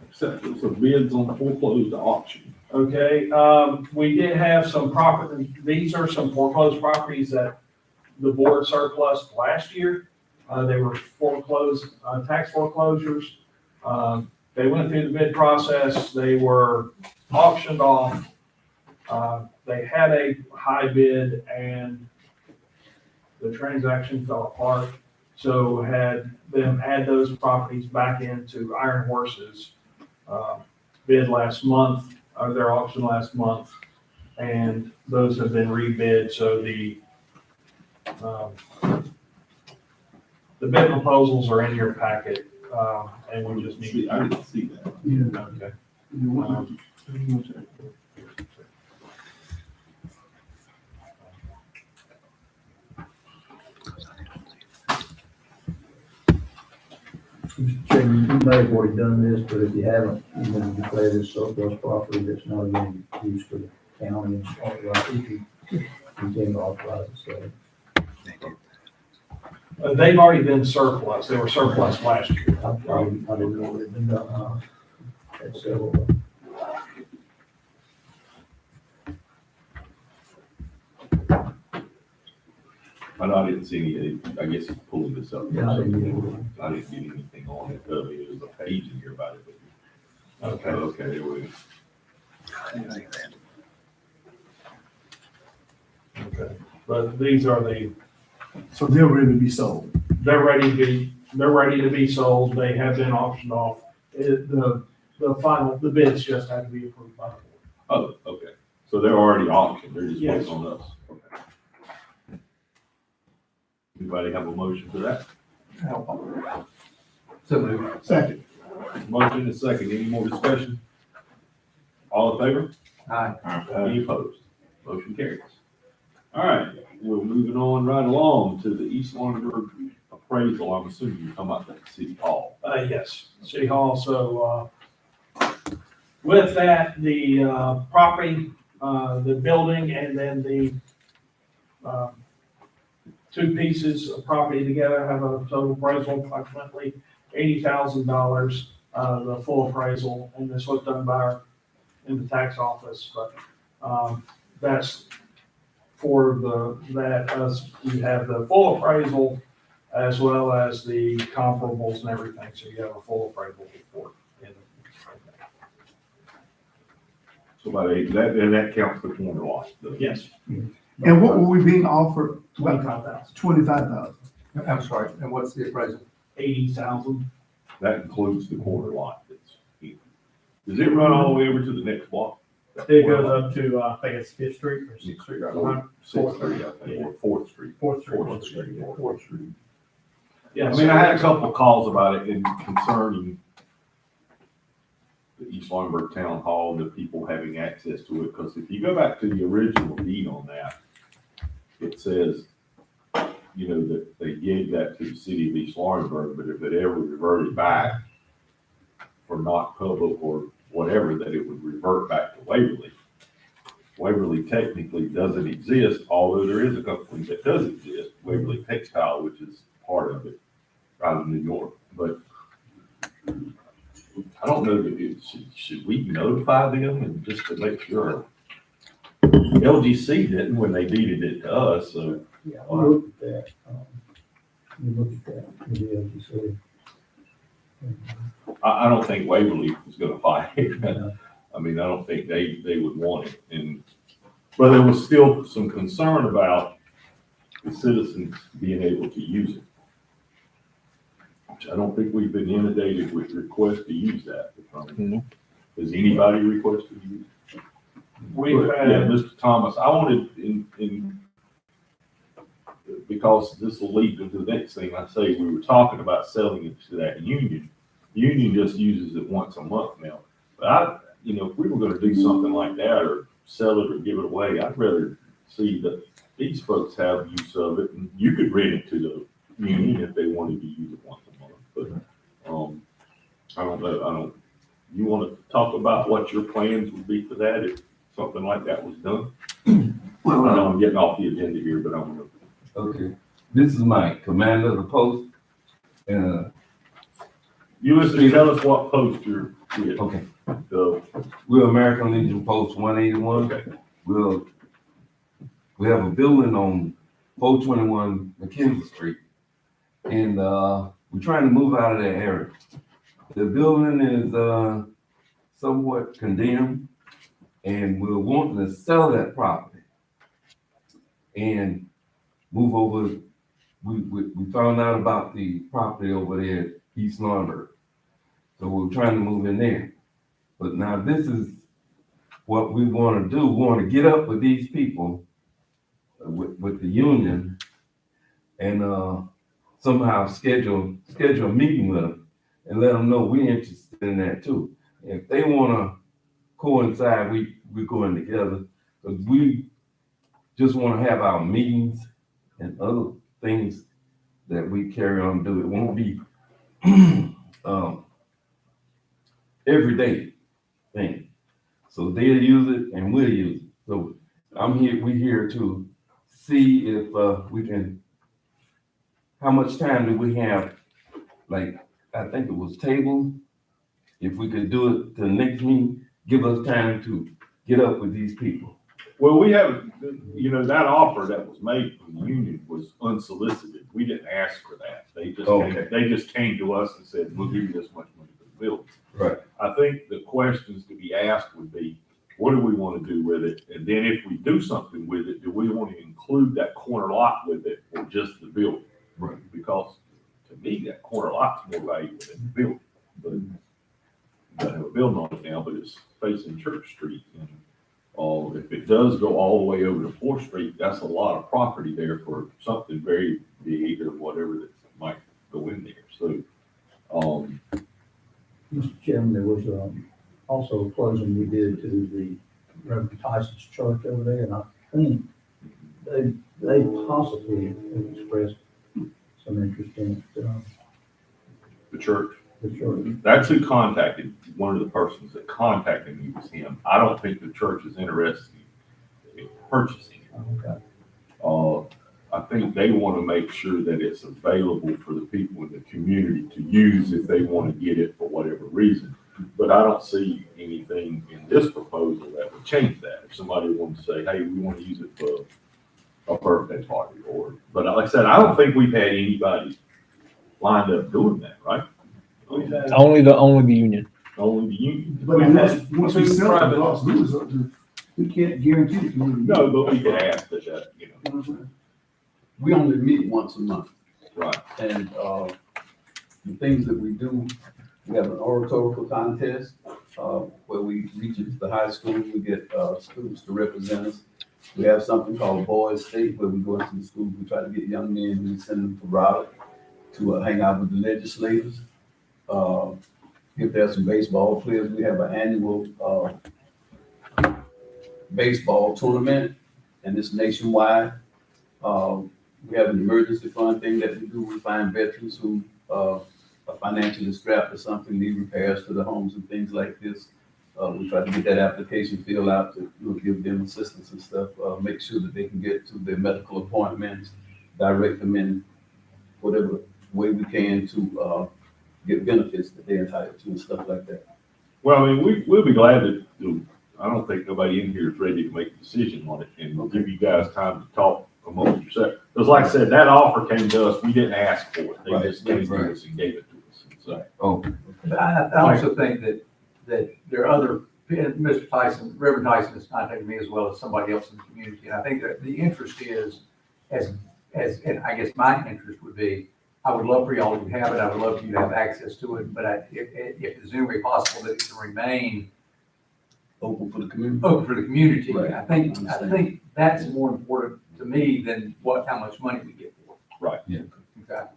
acceptance of bids on foreclosed auction. Okay, we did have some property, these are some foreclosed properties that the board surplused last year. They were foreclosed, tax foreclosures. They went through the bid process, they were auctioned off. They had a high bid and the transaction fell apart. So had them add those properties back into Iron Horse's bid last month, or their auction last month, and those have been rebid. So the bid proposals are in your packet, and we just need. I didn't see that. Okay. Mr. Chairman, you may have already done this, but if you haven't, you're going to declare this surplus property that's not being used for the county and stuff like that. If you Continue to authorize the sale. They've already been surplus. They were surplus last year. I didn't know they'd been done, had several. I didn't see any, I guess he's pulling this up. Yeah, I didn't either. I didn't get anything on it, there's a page in here about it, but. Okay. Okay, there we go. Okay. But these are So they're ready to be sold. they're ready to be sold. They have been auctioned off. The bids just have to be approved by the board. Oh, okay, so they're already auctioned, they're just Yes. waiting on us. Okay. Anybody have a motion for that? So moved. Second. Motion and second, any more discussion? All in favor? Aye. Any opposed? Motion carries. All right, we're moving on right along to the East Laurinburg appraisal. I'm assuming you're talking about the city hall. Yes, City Hall. So, with that, the, property, the building and then the, two pieces of property together have a total appraisal of approximately $80,000, the full appraisal, and this was done by in the tax office, but, that's for you have the full appraisal as well as the comparables and everything, so you have a full appraisal report. So by that counts the corner lot. Yes, And what were we being offered? 25,000, 25,000. I'm sorry, and what's the appraisal? 80,000. That includes the corner lot. Does it run all the way over to the next block? It goes up to, I think it's Fifth Street or Sixth Street, right behind. Sixth Street, I think, or Fourth Street. Fourth Street. Fourth Street. Fourth Street. Yeah, I mean, I had a couple of calls about it and concerning the East Laurinburg Town Hall and the people having access to it, because if you go back to the original deed on that, it says, you know, that they gave that to the city of East Laurinburg, but if it ever reverted back for not public or whatever, that it would revert back to Waverly. Waverly technically doesn't exist, although there is a company that does exist, Waverly Textile, which is part of it, out of New York. But I don't know that should we notify them and just to make sure? LGC didn't when they deeded it to us, so. Yeah, I'll look at that. We look at that, maybe LGC. I don't think Waverly is gonna fight it. I mean, I don't think they would want it. But there was still some concern about the citizens being able to use it. Which I don't think we've been inundated with requests to use that. Has anybody requested to use it? Yeah, Mr. Thomas, I wanted because this will lead into the next thing I say, we were talking about selling it to that union. Union just uses it once a month now. But if we were gonna do something like that or sell it or give it away, I'd rather see that these folks have use of it, and you could rent it to the union if they wanted to use it once a month. But, I don't know, you wanna talk about what your plans would be for that if something like that was done? Well, I know I'm getting off the agenda here, but I'm gonna. Okay, this is Mike, commander of the post. You listen, tell us what post you're with. Okay, So, we're American Legion Post 181. okay, We have a building on 421 McKenzie Street, and we're trying to move out of that area. The building is somewhat condemned, and we're wanting to sell that property and move over. We found out about the property over there at East Laurinburg, so we're trying to move in there. But now this is what we want to do. We want to get up with these people, with the union, and somehow schedule a meeting with them and let them know we're interested in that too. If they want to coincide, we're going together, because we just want to have our meetings and other things that we carry on do. It won't be everyday thing. So they'll use it and we'll use it. So we're here to see if, we can, how much time do we have? Like, I think it was table, if we could do it to the next meeting, give us time to get up with these people. Well, we have, you know, that offer that was made from the union was unsolicited. We didn't ask for that. They just came to us and said, we'll give you this much money for the building. Right. I think the questions to be asked would be, what do we want to do with it? And then if we do something with it, do we want to include that corner lot with it or just the building? Right. Because to me, that corner lot's more valuable than the building. But you have a building on it now, but it's facing Church Street. And if it does go all the way over to 4th Street, that's a lot of property there for something very big or whatever that might go in there. So, Mr. Chairman, there was, also a closing we did to the Reverend Tyson's church over there, and I think they possibly have expressed some interest in it, the church. the church. That's who contacted, one of the persons that contacted me was him. I don't think the church is interested in purchasing it. Okay. I think they want to make sure that it's available for the people in the community to use if they want to get it for whatever reason. But I don't see anything in this proposal that would change that. If somebody wanted to say, hey, we want to use it for a birthday party but like I said, I don't think we've had anybody lined up doing that, right? Only the union. Only the union. But once we sell it, lost lose up to, we can't guarantee the community. No, but we can ask that, you know. We only meet once a month. Right. And, the things that we do, we have an oratorical contest, where we reach into the high school, we get, students to represent us. We have something called Boys State, where we go into the schools, we try to get young men, and we send them to Raleigh to hang out with the legislators. If there's some baseball players, we have an annual, baseball tournament, and it's nationwide. We have an emergency fund thing that we do. We find veterans who are financially strapped or something, need repairs to the homes and things like this. We try to get that application filled out to give them assistance and stuff, make sure that they can get to their medical appointments, direct them in whatever way we can to get benefits that they're entitled to and stuff like that. Well, I mean, we'll be glad to, I don't think nobody in here is ready to make a decision on it, and we'll give you guys time to talk amongst yourselves. Because like I said, that offer came to us, we didn't ask for it, they just came to us and gave it to us. So, But I also think that there are other, Mr. Tyson, Reverend Tyson has contacted me as well as somebody else in the community. And I think that the interest is, and I guess my interest would be, I would love for y'all to have it. I would love for you to have access to it. But if there's any way possible that it can remain open for the community. Open for the community. Right. I think that's more important to me than how much money we get for it. Right. Yeah. Okay.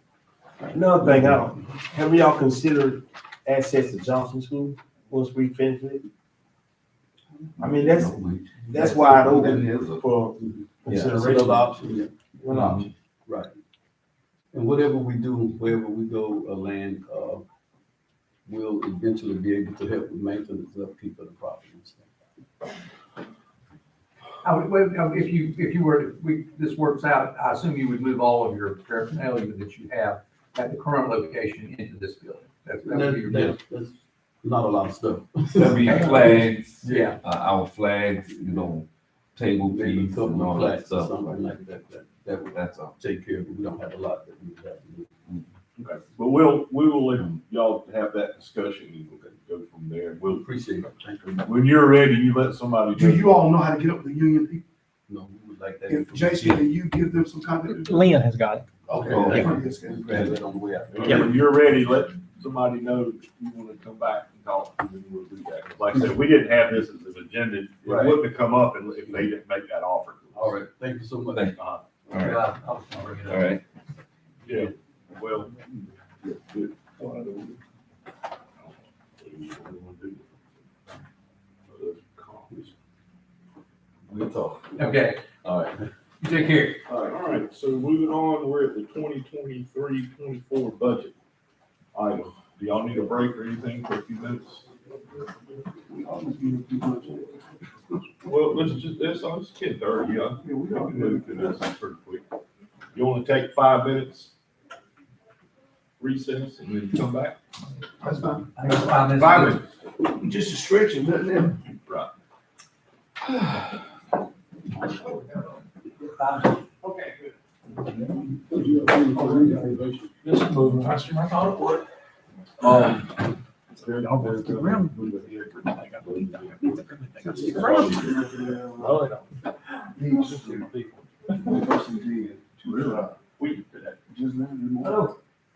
Another thing, have y'all considered access to Johnson School once we finish it? I mean, that's wide open for consideration. Another option. One option. Right. And whatever we do, wherever we go, land, we'll eventually be able to help with maintenance and upkeep of the property and stuff. If you were, this works out, I assume you would move all of your paraphernalia that you have at the current location into this building. That would be your building. That's not a lot of stuff. There'll be flags. Yeah. Our flags, table piece and all that stuff. Something like that, That's all. take care of it. We don't have a lot that we have to do. okay, but we will let y'all have that discussion and we'll go from there. We'll Appreciate it. Thank you. when you're ready, you let somebody. Do you all know how to get up with the union people? No, we would like that. If Jason, can you give them some contact? Lynn has got it. Okay. Oh, that's yeah. what it is. We grab that on the way out. When you're ready, let somebody know that you want to come back and talk, and then we'll do that. Like I said, we didn't have this as an agenda. It Right. wouldn't have come up if they didn't make that offer. All right, thank you so much. All Yeah, I'll bring it up. Yeah, well. Yeah, good. We'll talk. Okay, All right. you take care. All right, so moving on, we're at the 2023-24 budget item. Do y'all need a break or anything for a few minutes? Well, let's get 30, yeah. We can move to this pretty quick. You wanna take 5 minutes? Recess and then come back? That's fine. 5 minutes. Just a stretching, nothing else. Right. Okay, good. This is moving faster than I thought it would. Hello.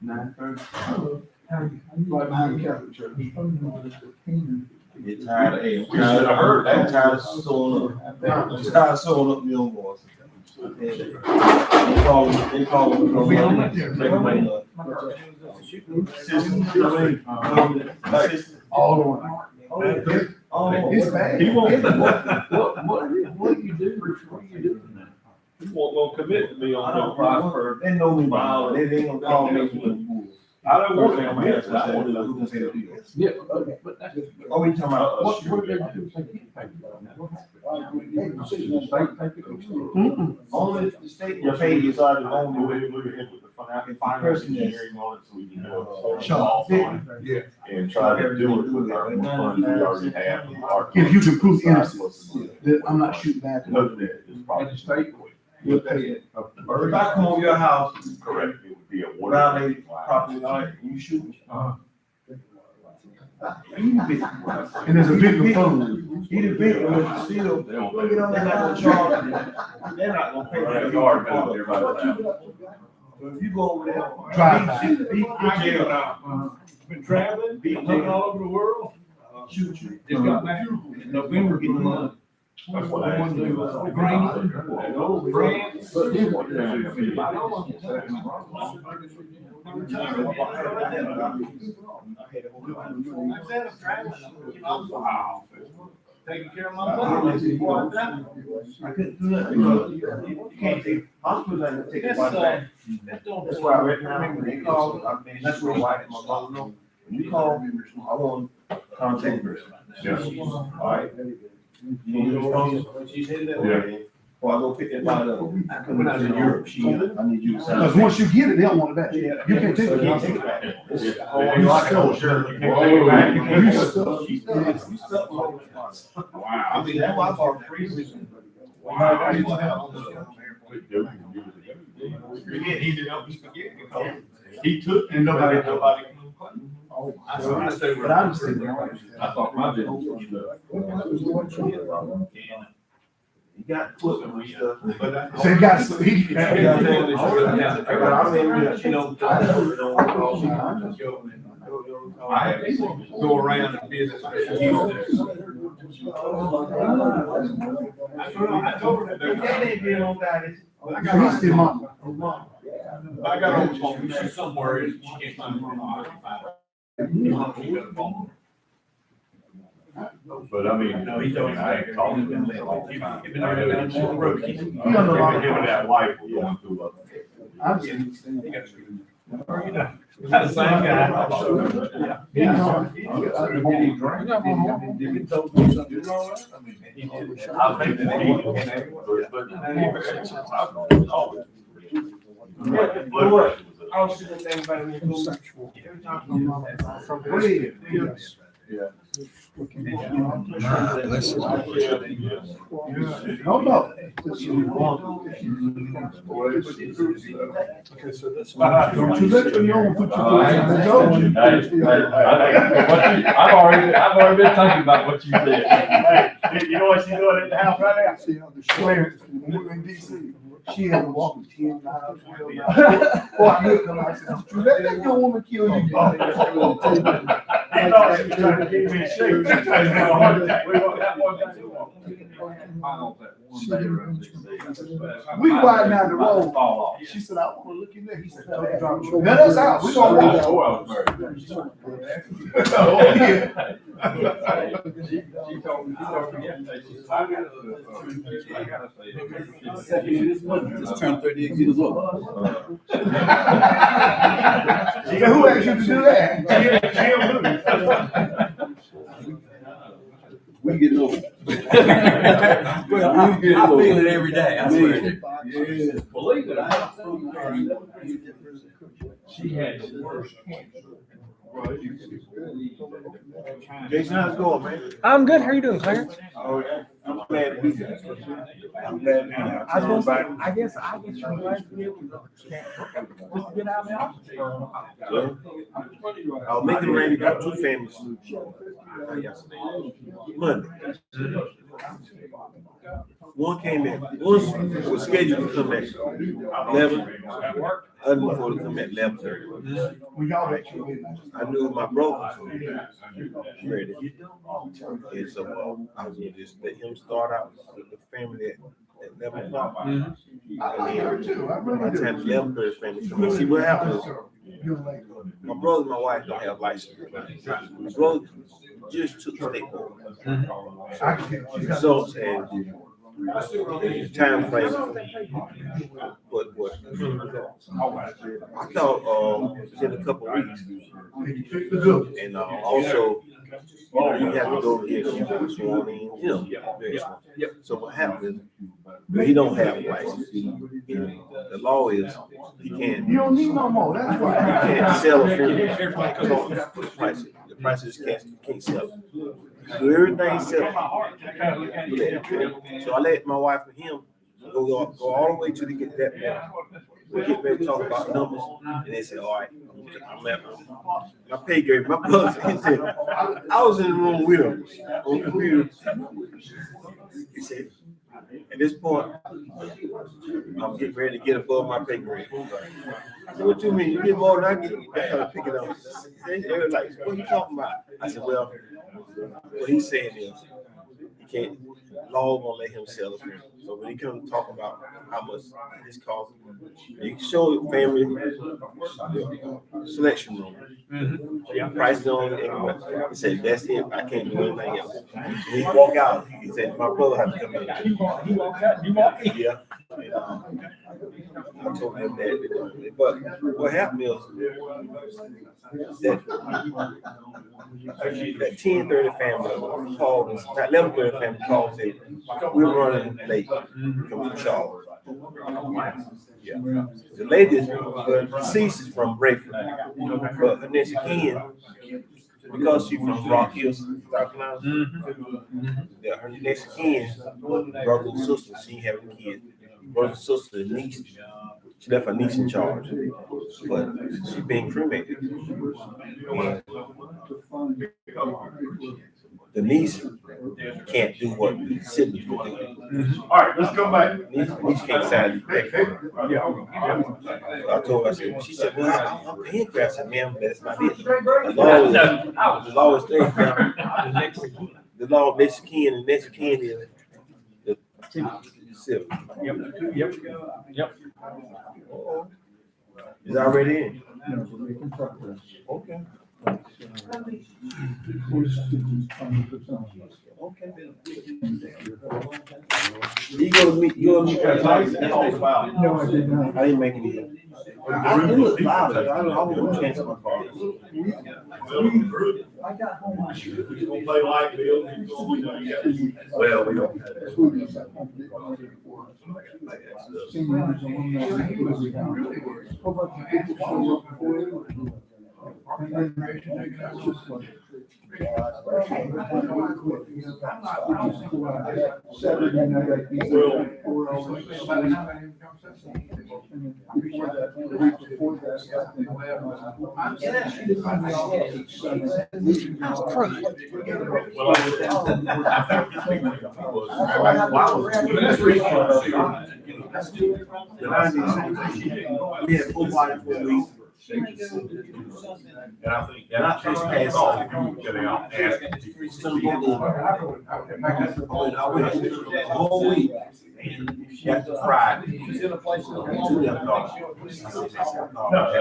9:30. Right behind the Catholic church. Get tired of, hey, I heard that. I'm tired of sewing up. I'm tired of sewing up the young boys. They call them. We on that there. All the way. It's bad. He won't, What do you do? he won't commit to me I on don't no prosper. They know me by, they ain't gonna call me. I don't want them answers. I want Who's gonna say the deal? Yeah, okay, but that's. Oh, we talking about, What did they do? They can't pay for that. What happened? The state take it. only the state will pay you, so I can only. We'll look ahead with the final engineering on it so we can do a Sure. off on it Yeah. and try to do it with our funds we already have. from our- If you can prove innocence, then I'm not shooting back. Hopefully, it's probably. And the state You'll pay it. If I come over your house, Correct, it would be a water. violate property line, you shoot me. And there's a victim phone. He the victim, but still, They don't they're not gonna charge you. They're not gonna pay for Right, your yard yard. bill, everybody. So if you go over there. Drive beat I jail get now. Been traveling, been looking all over the world. Shoot you. just got back in November, get the money. That's what I want to do. Grants. But then what they do? Wow. Taking care of my money. I couldn't do that because you can't take, hospitals ain't gonna take it right back. That's why right now, when they call, that's where I let my mom know. When you call, I want contact person. Yeah. All right. You need your phone, she's headed that way. Or I go pick that body up. When I was in Europe, I need you to sign. Because once you get it, they don't want it back. Yeah. You can't take So it. you can't take it back. You like an old shirt, you can't take it back. You can't You take it stuck. You stuck, you stuck with all this. Wow. I mean, that's why I bought freezers. Wow. He didn't help me forget because he took. And nobody- But I understand. I thought my business was You got equipment and stuff, but I. So you got, he, I mean, you know, I go around and visit. I told her that. he's still mom. I got on the phone, she's somewhere, and she can't find her. But I mean, no, he told me I ain't talking to him. He He on the line. Him and that wife were going through a. I'm just. That's the same guy. I think that he, I was sitting there thinking about it. No, no. Okay, so that's. Don't you let your young put I've already been thinking about what you said. Hey, you know what she's doing at the house right now? See how the Clarence, when we were in DC, she had to walk 10 miles, 12 miles. Boy, I looked at her, I said, "Did you let that young woman kill you?" You know, she was trying to keep me in shape. We won't have one day too long. We riding down the road. She said, "I want to look in there." He said, "Let us out. We gonna go." Oh, yeah. She told me, I gotta say. Just turned 38 years old. She said, "Who asked you to do that?" We getting old. I feel it every day, I swear. Yeah. Believe it or not, she had the worst cancer. Jason, how's it going, man? I'm good. How are you doing, Clarence? Oh, yeah. I'm glad to be here. I'm glad to be here. I was gonna say, I guess you're glad to be able to just to get out of the office. I was making arrangements for two families. Monday. One came in, one was scheduled to come at 11, other one for to come at 11:30. We all let you in. I knew my brother was ready. And so I was gonna just let him start out with the family at 11 o'clock. I heard too. I By really the time do. 11:30 family come in, see what happens. My brother and my wife don't have license. My brother just took the state board. Results and the time frame. What? I thought, within a couple of weeks. And also, you have to go get sworn in, very small. So what happens, he don't have a license. The law is, he can't. You don't need no more, that's You why. can't sell a food. The prices can't sell it. Do everything except. So I let my wife and him go all the way to get that point. We get ready to talk about numbers, and they said, all right, I'm at my pay grade. My brother, he said, I was in the room with him on the computer. He said, at this point, I'm getting ready to get above my pay grade. I said, what you mean? You get more than I get? I started picking up. They were like, what are you talking about? I said, well, what he's saying is, he can't, law won't let him sell it. So when he comes to talk about how much this costs, you can show the family selection room. Price on it. He said, that's it. I can't do anything else. When he walk out, he said, my brother had to come in. He walked out, you walked in. Yeah. And, I told him that. But what happened is that 10:30 family called us, not 11:30 family called and said, we're running late. Coming from Charlotte. Yeah. The lady, the deceased is from Brayford, but Vanessa Ken, because she's from Rock Hills, South Carolina. Yeah, her next kin, brother and sister, she ain't having a kid. Brother and sister, the niece, she left her niece in charge, but she being cremated. And the niece can't do what the siblings will do. All right, let's come back. Niece can't sign the paper. I told her, I said, she said, well, I'm paying for it. I said, ma'am, that's not it. The law is state the law of next kin and next kin is the civil. Yep. It's already in. Okay. Okay. You go to meet that Tyson. No, I did not. I didn't make any. I knew it was loud. I was gonna cancel my car. I got home. You gonna play light bill? Well, we don't. We had full body for a week. And I think that's just past all the group that they all asked. I went the whole week. Got to Friday. To them dogs. No,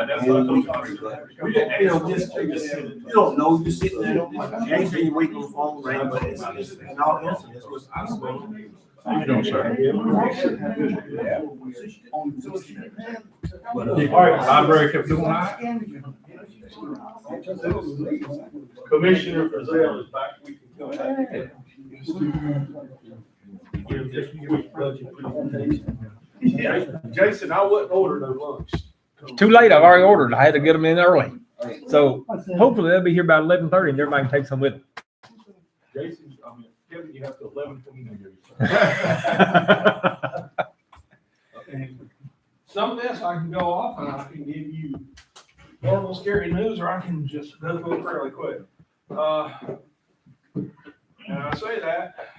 that's what I'm talking about. We didn't You know, just you don't know. You sitting there. Anything you waiting on the phone ring, but it's in all instances. That's what's happening. How you doing, sir? All right, library kept doing that. Commissioner Frizell is back. We can go ahead. give this quick budget presentation. Yeah, Jason, I wouldn't order no lunch. Too late, I've already ordered. I had to get them in early. So hopefully they'll be here about 11:30 and everybody can take some with them. Jason, I mean, Kevin, you have to 11:29. And some of this I can go off and I can give you horrible, scary news, or I can just go through it fairly quick. And I say that,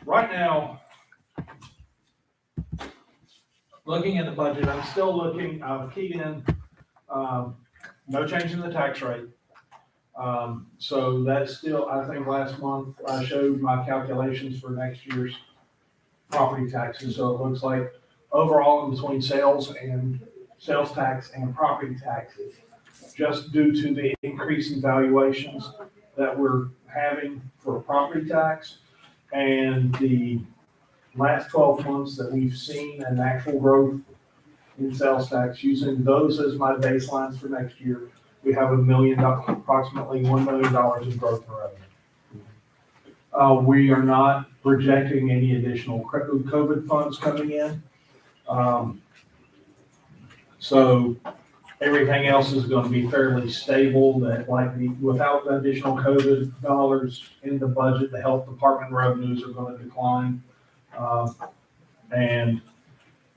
right now, looking at the budget, I'm still looking, I've keyed in, no change in the tax rate. So that's still, I think last month I showed my calculations for next year's property taxes. So it looks like overall in between sales tax and property taxes, just due to the increase in valuations that we're having for property tax and the last 12 months that we've seen an actual growth in sales tax, using those as my baselines for next year, we have approximately $1 million in growth in revenue. We are not projecting any additional COVID funds coming in. So everything else is going to be fairly stable. That without the additional COVID dollars in the budget, the health department revenues are going to decline. But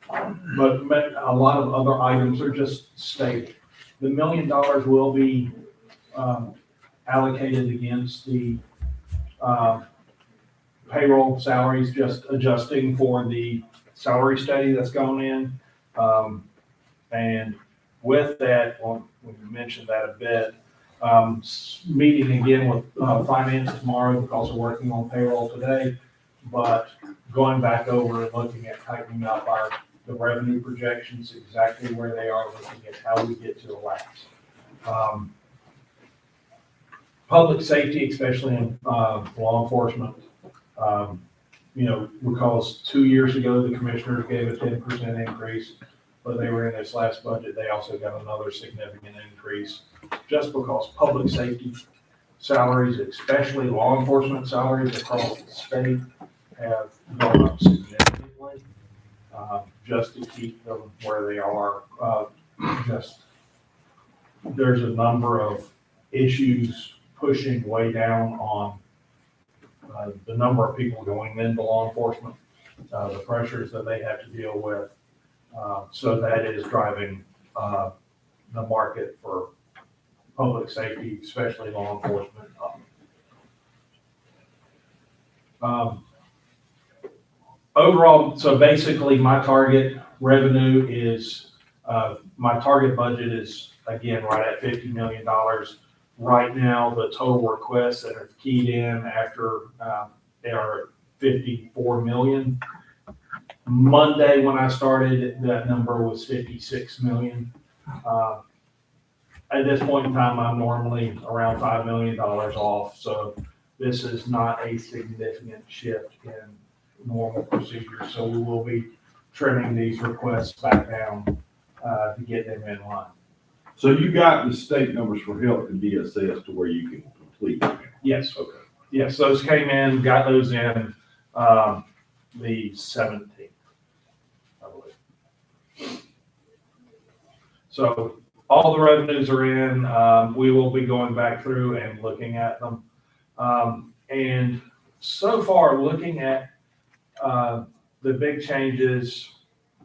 a lot of other items are just stable. The $1 million will be allocated against the payroll salaries, just adjusting for the salary study that's gone in. And with that, we mentioned that a bit, meeting again with finance tomorrow because we're working on payroll today, but going back over and looking at tightening up the revenue projections, exactly where they are, looking at how we get to the lapse. Public safety, especially in law enforcement, because 2 years ago, the commissioners gave a 10% increase, but they were in this last budget, they also got another significant increase, just because public safety salaries, especially law enforcement salaries across the state, have gone up significantly, just to keep them where they are. There's a number of issues pushing way down on the number of people going into law enforcement, the pressures that they have to deal with. So that is driving the market for public safety, especially law enforcement, up. Overall, so basically my target revenue is, my target budget is, again, right at $50 million. Right now, the total requests that are keyed in after, they are 54 million. Monday, when I started, that number was 56 million. At this point in time, I'm normally around $5 million off, so this is not a significant shift in normal procedures. So we will be trimming these requests back down to get them in line. So you got the state numbers for health and DSS to where you can complete them? Yes. Okay. Yes, those came in, got those in the 17th, I believe. So all the revenues are in. We will be going back through and looking at them. And so far, looking at the big changes,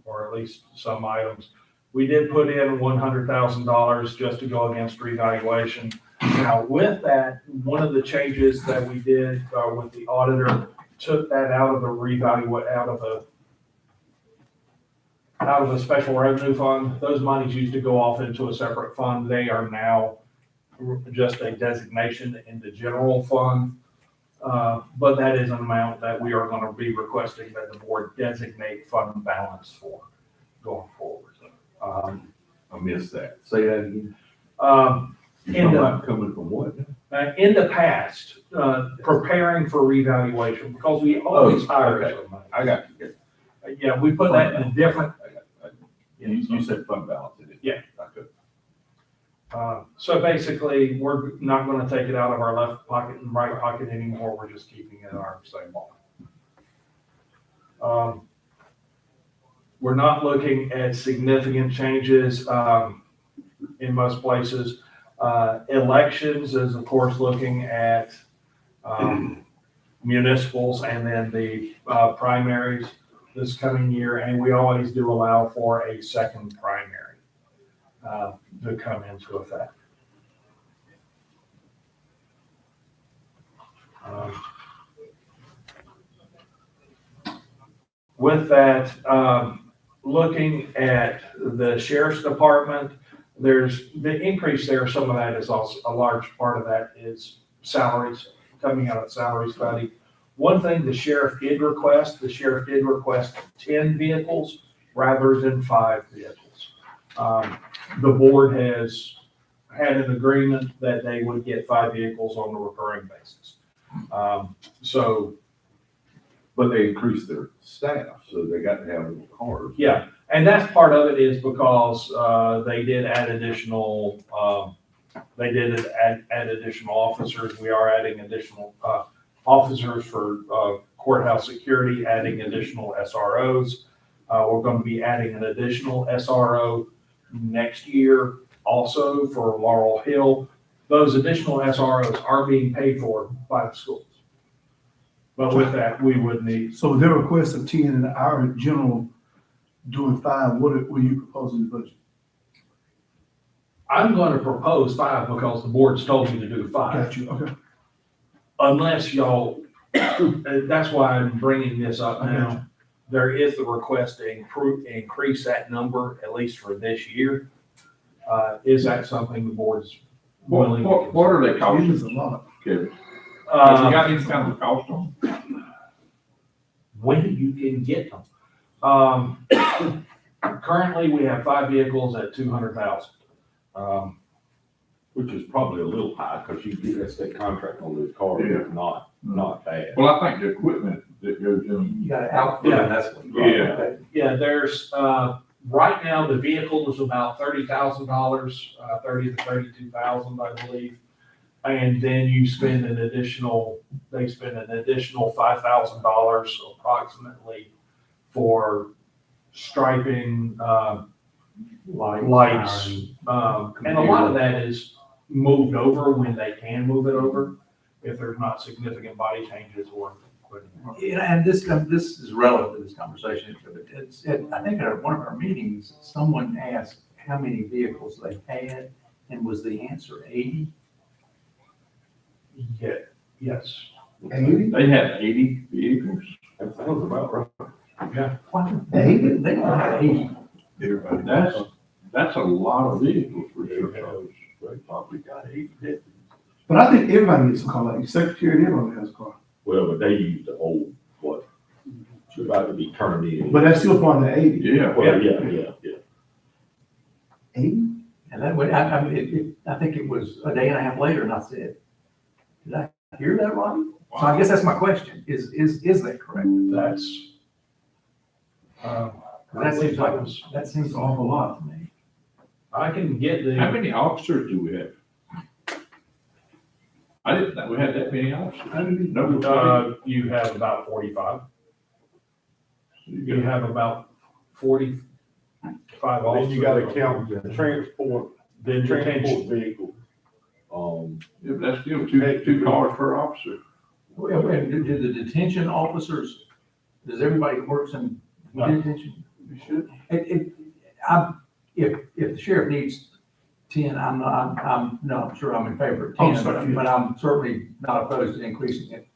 or at least some items, we did put in $100,000 just to go against revaluation. Now, with that, one of the changes that we did with the auditor took that out of the out of the special revenue fund. Those monies used to go off into a separate fund. They are now just a designation in the general fund. But that is an amount that we are going to be requesting that the board designate fund balance for going forward. I missed that. Say that again. Coming from what? In the past, preparing for revaluation, because we always hire okay. somebody. I got you. Yeah, we put that in a different. You said fund balance. Yeah. Okay. So basically, we're not gonna take it out of our left pocket and right pocket anymore, we're just keeping it in our same line. We're not looking at significant changes, in most places. Elections is of course looking at, municipals and then the, primaries this coming year, and we always do allow for a second primary, to come into effect. With that, looking at the sheriff's department, there's the increase there. Some of that is also, a large part of that is salaries, coming out of salary study. One thing the sheriff did request 10 vehicles rather than 5 vehicles. The board has had an agreement that they would get 5 vehicles on a recurring basis. But they increased their staff, so they got to have more cars. Yeah, and that's part of it is because, they did add additional, add additional officers. We are adding additional, officers for, courthouse security, adding additional SROs. We're going to be adding an additional SRO next year also for Laurel Hill. Those additional SROs are being paid for by the schools. But with that, we would need. So their request of 10 and our general doing 5, what were you proposing in the budget? I'm going to propose 5 because the board's told me to do 5. Got you, okay. Unless y'all, that's why I'm bringing this up now. There is the request to increase that number, at least for this year. Is that something the board's willing to consider? What are they It costing, is a lot. Kevin? Have you got any kind of cost on them? When you can get them. Currently, we have 5 vehicles at 200,000. Which is probably a little high, because you get that state contract on those cars, Yeah. it's not bad. Well, I think the equipment that goes in. You gotta outfit, Yeah. that's what. Yeah. Yeah, there's, right now, the vehicle is about $30,000, 30 to 32,000, I believe. And then you spend an additional, they spend an additional $5,000 approximately for striping, lights. And a lot of that is moved over when they can move it over, if there's not significant body changes or equipment. Yeah, and this is relevant to this conversation. I think at one of our meetings, someone asked how many vehicles they had, and was the answer 80? Yeah, yes. 80? They had 80 vehicles. That sounds about right. Yeah. They don't have 80. That's a lot of vehicles for sure. They probably got 8 deputies. But I think everybody gets a car, like your secretary, everybody has a car. Well, but they used the old, what, should about to be turned in. But that's still part of the 80. Yeah. Well, yeah. 80? And that way, I think it was a day and a half later, and I said, did I hear that right? So I guess that's my question, is that correct? That's, That seems like, that seems an awful lot to me. I can get How the, many officers do we have? I didn't think we had that many officers. No. you have about 45. You have about 45 Then officers. you gotta count the transport vehicle. Yeah, but that's still two cars per officer. Well, and do the detention officers, does everybody who works in No. detention? You should. If the sheriff needs 10, I'm not sure I'm in favor of 10, but I'm certainly not opposed to increasing it.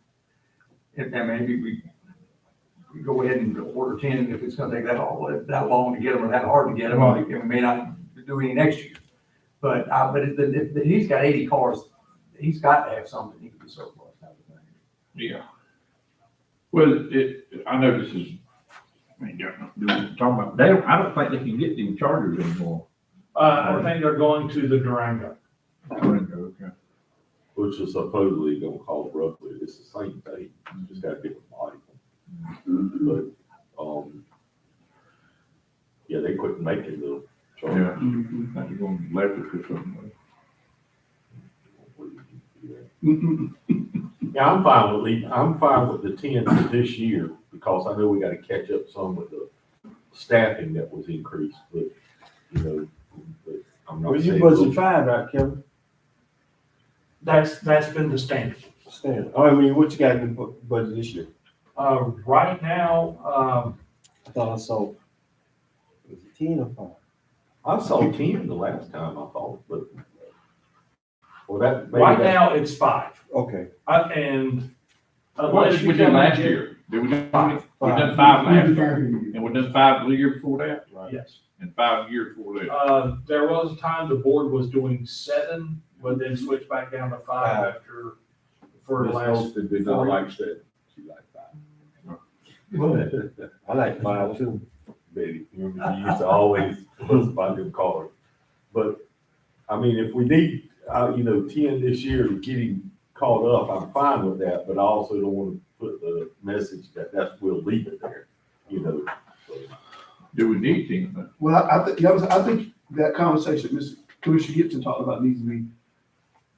And maybe we go ahead and order 10 if it's gonna take that long to get them or that hard to get them, and we may not do any next year. But if he's got 80 cars, he's got to have something he can be surplus. Yeah. Well, I know this is, I ain't got nothing to do with what we're talking about. I don't think they can get these Chargers anymore. I think they're going to the Durango. Okay. Which is supposedly gonna cost roughly, it's the same thing, you just gotta get the body. But, yeah, they quit making the Yeah. Chargers. I think you're going to electric or something. Yeah, I'm fine with the 10 for this year, because I know we gotta catch up some with the staffing that was increased, but, you know, but I'm not Well, you saying. budgeted 5, right, Kevin? That's been the standard. Stand. I mean, what you got in the budget this year? Right now, I thought I saw, was it 10 or 5? I saw 10 the last time, I thought, but. Well, that. Right now, it's 5. Okay. And What unless did you we do come and last get- year? Did we do 5? We done 5 last year, and we done 5 the year before that, Yes. and 5 the year before that. There was a time the board was doing 7, but then switched back down to 5 after, for the Ms. last. Holston did not like that. She liked five. I like 5 too. Betty, you remember, she used to always fuss about them cars. But, I mean, if we need, 10 this year to get him caught up, I'm fine with that, but I also don't want to put the message that we'll leave it there, so. Do we need 10? Well, I think that conversation Mr. Commissioner Gibson talked about needs to be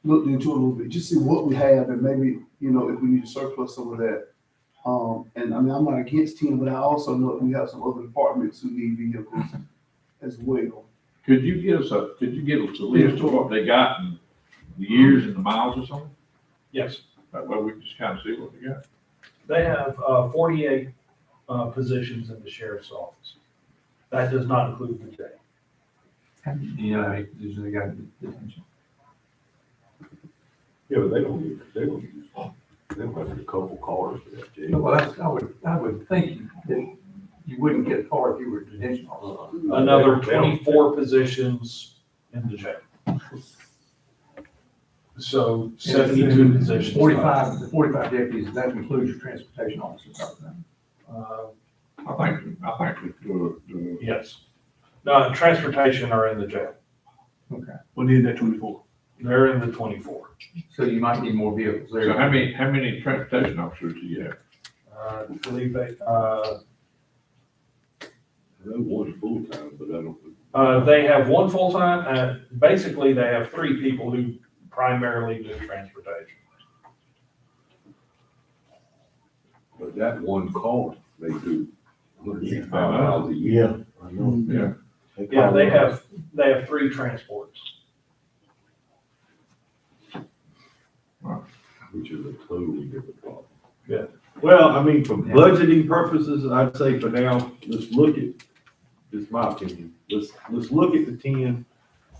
looked into a little bit, just see what we have and maybe, if we need to surplus some of that. And I mean, I'm not against 10, but I also know that we have some other departments who need vehicles as well. Could you give us a list of what they got in the years and the miles or something? Yes, That way we can just kind of see what they got. they have 48 positions in the sheriff's office. That does not include the jail. Yeah, usually got detention. Yeah, but they don't use, they don't have a couple cars for that, Jay. Well, I would think that you wouldn't get a car if you were detention officer. Another 24 positions in the jail. So 72 positions. 45 deputies, that includes your transportation officers, I think the Yes. No, transportation are in the jail. Okay. We need that 24. They're in the 24. So you might need more vehicles there. So how many transportation officers do you have? I believe they, I know one's full-time, but I don't. they have one full-time, and basically they have 3 people who primarily do transportation. But that one car, they do 165 miles a year. I know. Yeah. Yeah, they have 3 transports. Which is a totally different problem. Yeah. Well, I mean, for budgeting purposes, I'd say for now, let's look at, this is my opinion, let's look at the 10,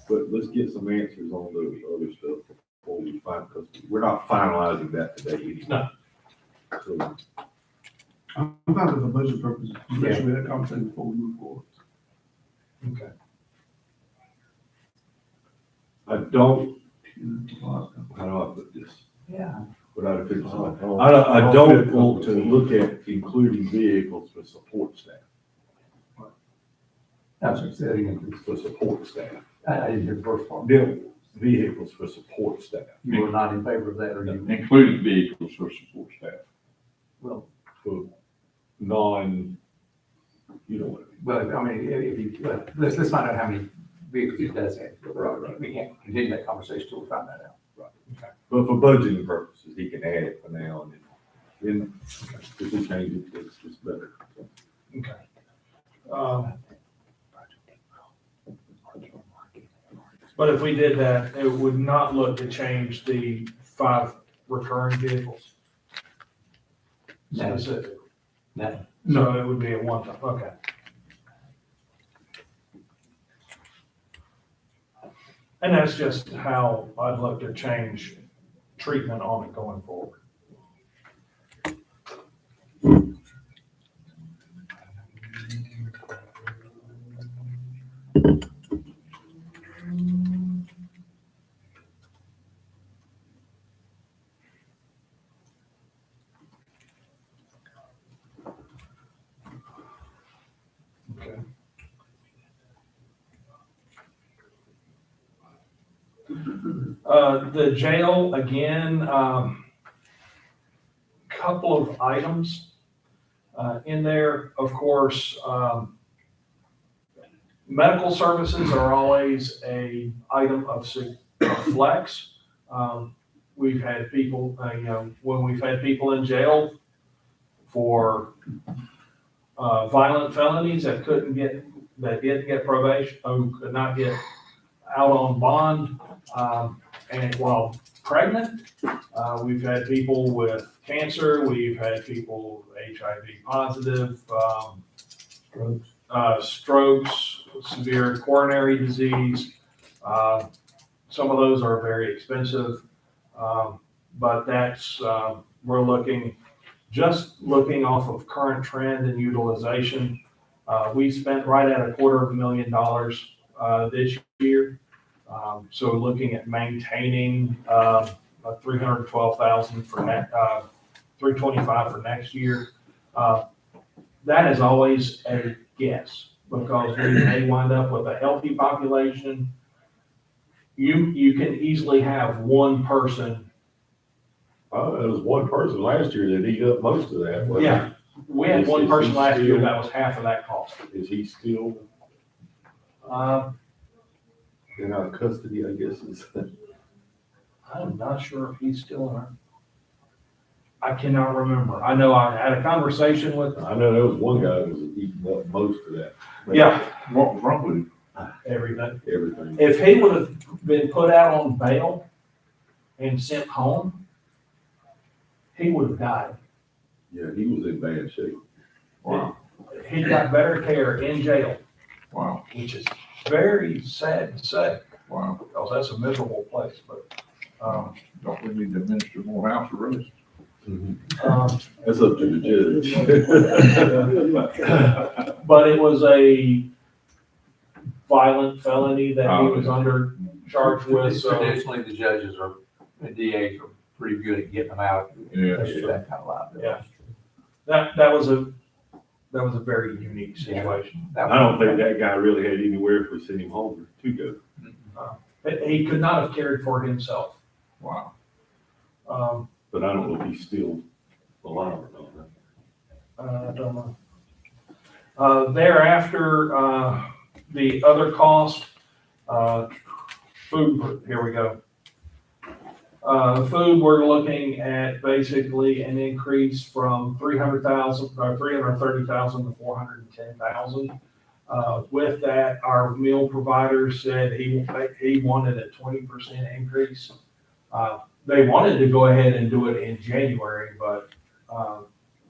but let's get some answers on the other stuff before we find, because we're not finalizing that today anyway. No. So, I'm fine with the budget purposes, especially with that conversation before we move forward. Okay. I don't, how do I put this? Yeah. Without a fix. I don't want to look at including vehicles for support staff, That's what I said again. for support staff. I didn't hear the first part. Vehicles for support staff. You were not in favor of that, or you? Including vehicles for support staff. Well, For non, you know what I mean. well, I mean, if you, let's find out how many vehicles it does have. Right. We can't continue that conversation till we find that out. But for budgeting purposes, he can add it for now and then if we change it, it's better. Okay. But if we did that, it would not look to change the 5 recurring vehicles. No. Specific. No. So it would be a one-time, okay. And that's just how I'd look to change treatment on it going forward. Okay. The jail, again, couple of items in there. Of course, medical services are always a item of flex. we've had people, when we've had people in jail for, violent felonies that didn't get probation, could not get out on bond, and while pregnant. We've had people with cancer, we've had people HIV positive, strokes, severe coronary disease. Some of those are very expensive, but that's, we're looking off of current trend and utilization. We spent right at $250,000 this year. So looking at maintaining $312,000 for $325,000 for next year. That is always a guess because we may wind up with a healthy population. You can easily have one person. There was one person last year that eat up most of that. wasn't Yeah, we had one person last year still- that was half of that cost. Is he still in our custody, I guess is? I'm not sure if he's still in our. I cannot remember. I know I had a conversation with. I know there was one guy that was eating up most of that. Yeah. What was wrong with him? Everything. Everything. If he would have been put out on bail and sent home, he would have died. Yeah, he was in bad shape. Wow. He got better care in jail, Wow. which is very sad to say, Wow. because that's a miserable place, but, Don't we need to administer more house arrest? That's up to the judge. but it was a violent felony that he was under charged with, so. Traditionally, the judges the DAs are pretty good at getting them out. Yeah. Especially that kind of liability. Yeah. That was a very unique situation. I don't think that guy really had anywhere for send him home to go. He could not have cared for himself. Wow. But I don't know if he's still alive or not. I don't know. Thereafter, the other cost, food, here we go. Food, we're looking at basically an increase from 330,000 to 410,000. With that, our meal provider said he wanted a 20% increase. They wanted to go ahead and do it in January, but,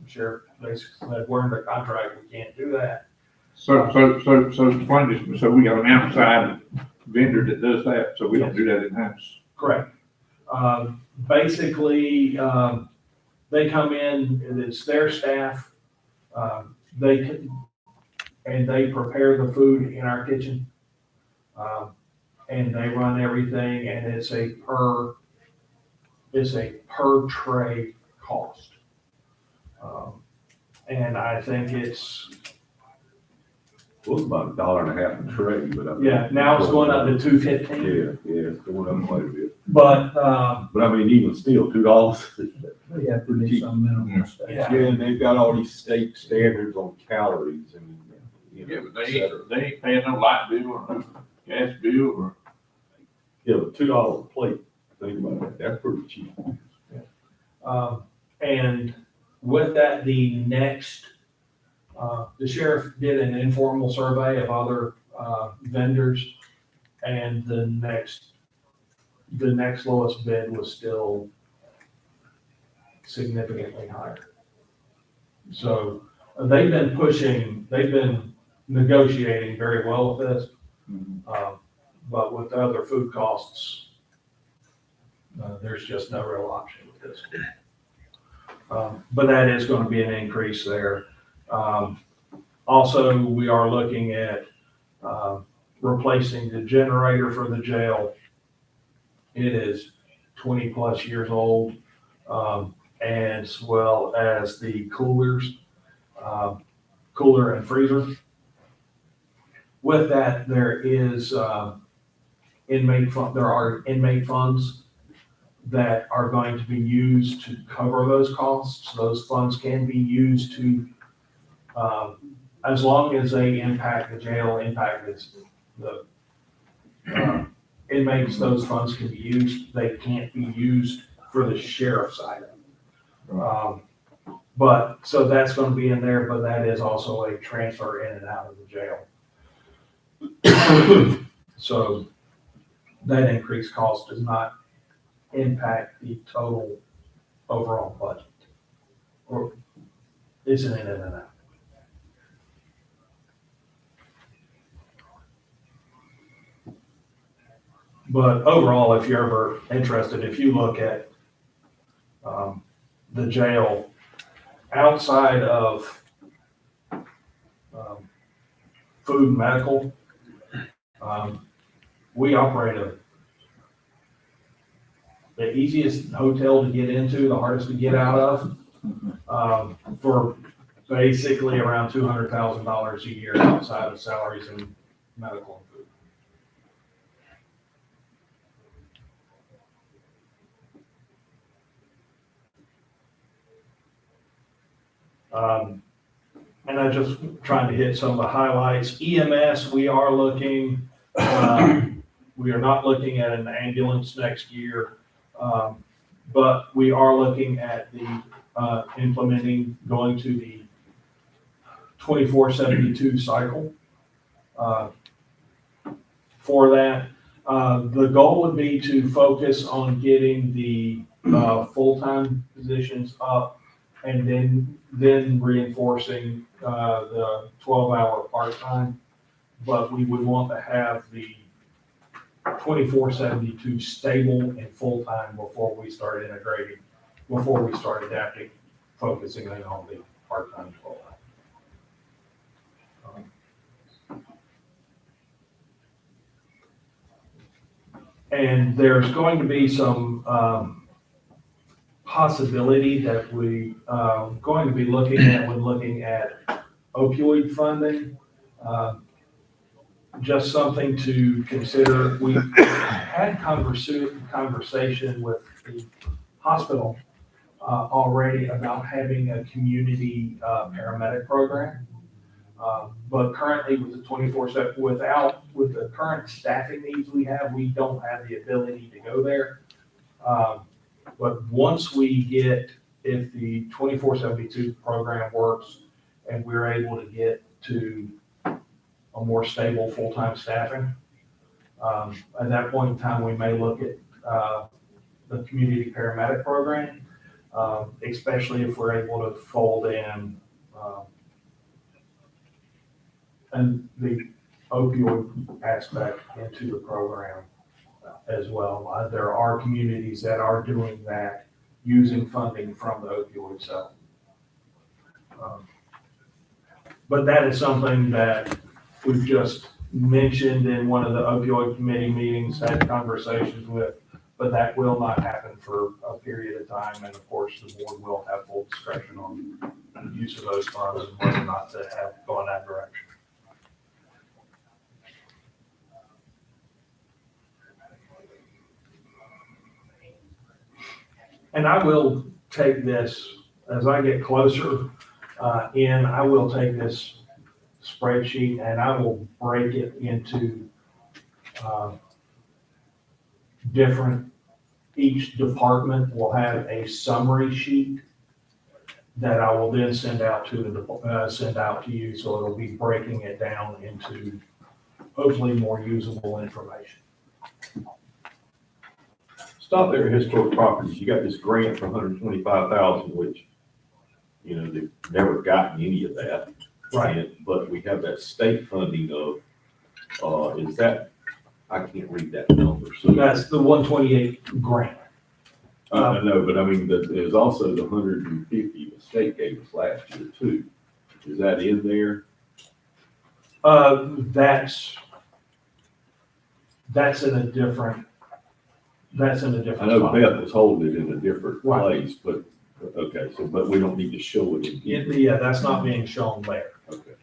Sheriff basically said, we're under contract, we can't do that. So explain this, so we got an outside vendor that does that, so we don't do that in-house? Correct. Basically, they come in, it's their staff, they prepare the food in our kitchen. And they run everything, and it's a per tray cost. And I think it's, It was about $1.50 a tray, but I mean. yeah, now it's going up to $2.15. Yeah, it's going up quite a bit. But, But I mean, even still, $2. We have to meet some minimum standards. yeah. Yeah, and they've got all these state standards on calories and, you know, Yeah, but et cetera. they ain't paying no light bill or no gas bill or. Yeah, but $2 a plate, think about that, that's pretty cheap. And with that, the sheriff did an informal survey of other vendors, and the next lowest bid was still significantly higher. So they've been negotiating very well with this, but with the other food costs, there's just no real option with this. But that is going to be an increase there. Also, we are looking at replacing the generator for the jail. It is 20 plus years old, as well as the coolers, cooler and freezer. With that, there are inmate funds that are going to be used to cover those costs. Those funds can be used to, as long as they impact the jail, impact the inmates, those funds can be used. They can't be used for the sheriff's item. But, so that's gonna be in there, but that is also a transfer in and out of the jail. So that increased cost does not impact the total overall budget. Or isn't it in and out? But overall, if you're ever interested, if you look at the jail outside of food and medical, we operate the easiest hotel to get into, the hardest to get out of, for basically around $200,000 a year outside of salaries and medical and food. And I just trying to hit some of the highlights. EMS, we are looking, we are not looking at an ambulance next year, but we are looking at the implementing, going to the 24/72 cycle. For that, the goal would be to focus on getting the full-time positions up and then reinforcing the 12-hour part-time. But we would want to have the 24/72 stable and full-time before we start integrating, before we start adapting, focusing in on the part-time 12 hours. And there's going to be some possibility that we going to be looking at when looking at opioid funding. Just something to consider. We had conversation with the hospital already about having a community paramedic program. But currently with the 24/7, with the current staffing needs we have, we don't have the ability to go there. But once we get, if the 24/72 program works and we're able to get to a more stable full-time staffing, at that point in time, we may look at the community paramedic program, especially if we're able to fold in and the opioid aspect into the program as well. There are communities that are doing that using funding from the opioid settlement. But that is something that we've just mentioned in one of the opioid committee meetings, had conversations with, but that will not happen for a period of time. And of course, the board will have full discretion on the use of those funds and whether or not to have go in that direction. And I will take this, as I get closer I will take this spreadsheet and I will break it into different, each department will have a summary sheet that I will then send out to you, so it'll be breaking it down into hopefully more usable information. Stop there at historic properties. You got this grant for $125,000, which, you know, they've never gotten any of that. Right. But we have that state funding of, is that, I can't read that number. So That's the 128 grant. I know, but I mean, there's also the 150 the state gave us last year too. Is that in there? That's in a different. I know fund. Beth was holding it in a different Right. place, but, okay, so, but we don't need to show it in here. Yeah, that's not being shown there. Okay.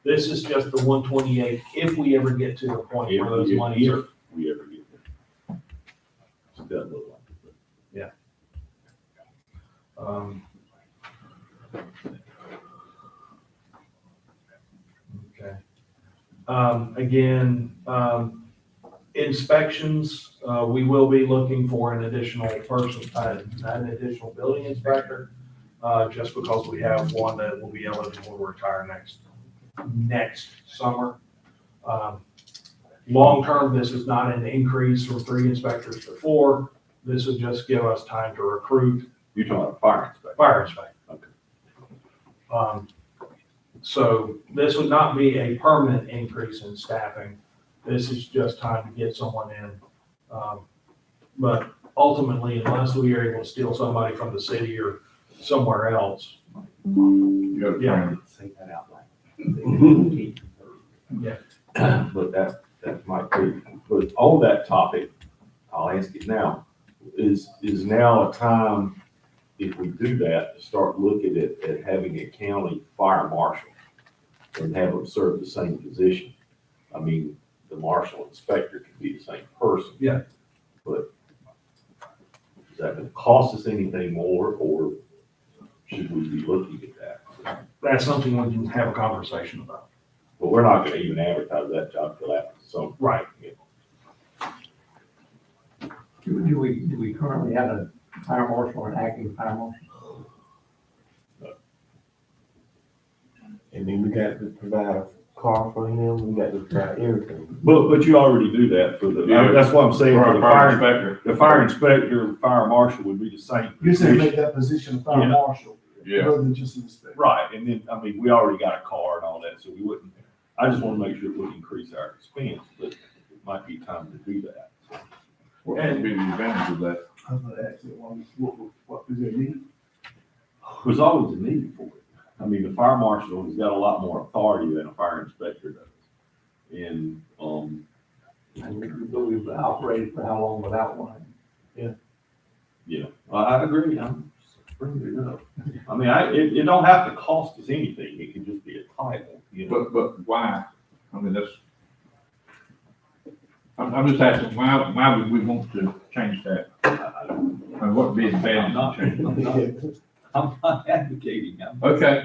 This is just the 128, if we ever get to the point where those monies are. If we ever get there. So that look like it, but- Yeah. Okay. Again, Inspections, we will be looking for an additional person, an additional building inspector, just because we have one that will be eligible to retire next summer. Long-term, this is not an increase from 3 inspectors to 4. This would just give us time to recruit. You're talking about fire inspector? Fire inspector. Okay. So this would not be a permanent increase in staffing. This is just time to get someone in. But ultimately, unless we are able to steal somebody from the city or somewhere else. Yeah. Say that out loud. Yeah. But that might be, but on that topic, I'll ask it now, is now a time, if we do that, to start looking at having a county fire marshal and have them serve the same position? I mean, the marshal inspector could be the same person. Yeah. But is that gonna cost us anything more, or should we be looking at that? That's something we can have a conversation about. But we're not gonna even advertise that job till after, so. Right. Do we currently have a fire marshal or an acting fire marshal? And then we got to provide a car for him, we got to provide everything. But you already do that for the, Yeah. that's what I'm saying, for the Fire fire, inspector. the fire inspector, fire marshal would be the same. You're saying position. make that position a fire Yeah. marshal Yeah. rather than just an inspector. Right, and then, I mean, we already got a car and all that, so we wouldn't, I just wanna make sure it wouldn't increase our expense, but it might be time to do that. What would be the advantage of that? I was gonna ask you, what is their need? There's always a need for it. I mean, the fire marshal has got a lot more authority than a fire inspector does. And, And we've operated for how long without one? yeah, I agree, I'm just bringing it up. I mean, it don't have to cost us anything, it can just be a title, you know? But why? I mean, that's, I'm just asking, why would we want to change that? I don't, And what would be the I'm advantage not, of changing? I'm not advocating, Okay.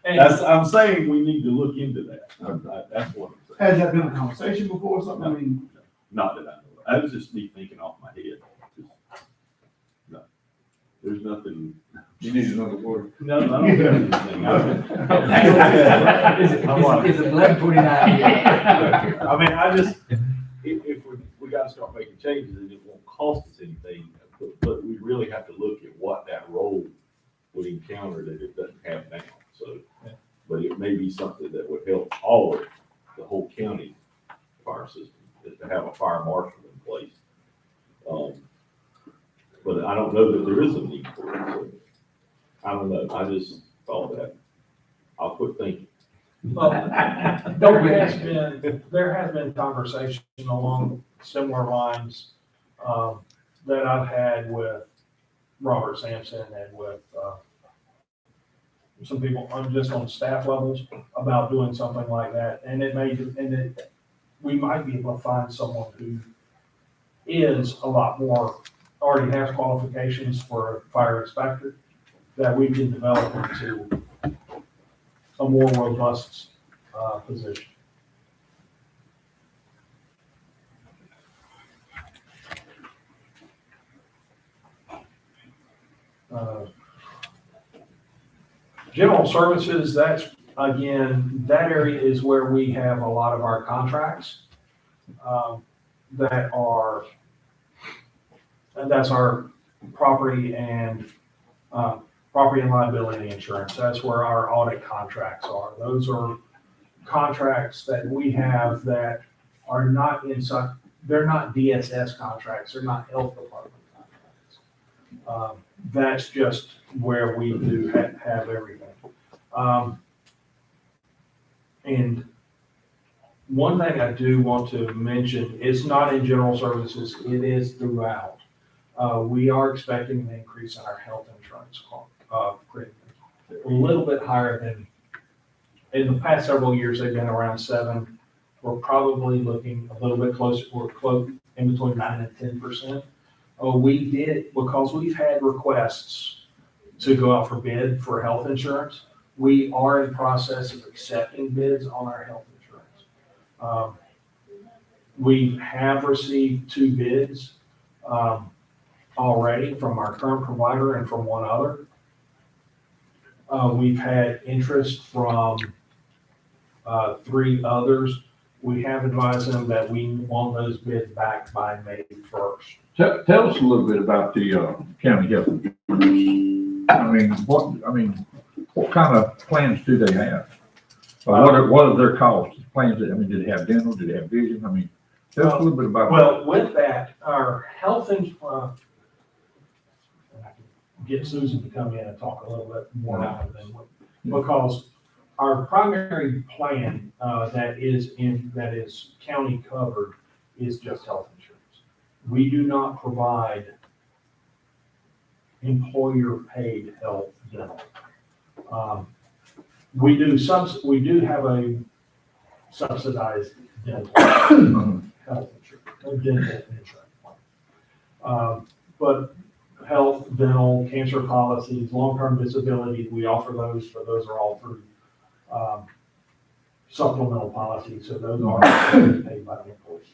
I'm saying we need to look into that. That's what I'm saying. Has that been a conversation before or something? I mean, Not that I know. That was just me thinking off my head. Just- No, there's nothing. You need another word. No, I don't have anything. Is it 11:29? I mean, I just, if we gotta start making changes and it won't cost us anything, but we really have to look at what that role would encounter that it doesn't have now, so. But it may be something that would help all of the whole county fire system, is to have a fire marshal in place. But I don't know that there is a need for it, so. I don't know, I just thought that, I'll quit thinking. Well, there has been conversation along similar lines, that I've had with Robert Sampson and with, some people just on staff levels about doing something like that. And we might be able to find someone who is a lot more, already has qualifications for a fire inspector, that we can develop into a more robust, position. General services, that's, again, that area is where we have a lot of our contracts, that are, and that's our property and liability insurance. That's where our audit contracts are. Those are contracts that we have that are not inside, they're not DSS contracts, they're not health department contracts. That's just where we do have everything. And one thing I do want to mention, it's not in general services, it is throughout. We are expecting an increase in our health insurance premium, a little bit higher than, in the past several years, they've been around 7. We're probably looking a little bit closer, we're close in between 9 and 10%. We did, because we've had requests to go out for bid for health insurance, we are in process of accepting bids on our health insurance. We have received 2 bids, already from our current provider and from one other. We've had interest from, 3 others. We have advised them that we want those bids back by May 1st. Tell us a little bit about the, county health insurance. What kind of plans do they have? What are their costs, plans, do they have dental, do they have vision? Tell us a little bit about that. Well, with that, our health insurance, get Susan to come in and talk a little bit more about it because our primary plan, that is county covered is just health insurance. We do not provide employer paid health dental. We do have a subsidized dental health insurance, dental insurance plan. But health, dental, cancer policies, long-term disability, we offer those, but those are all through supplemental policies, so those are paid by the employees.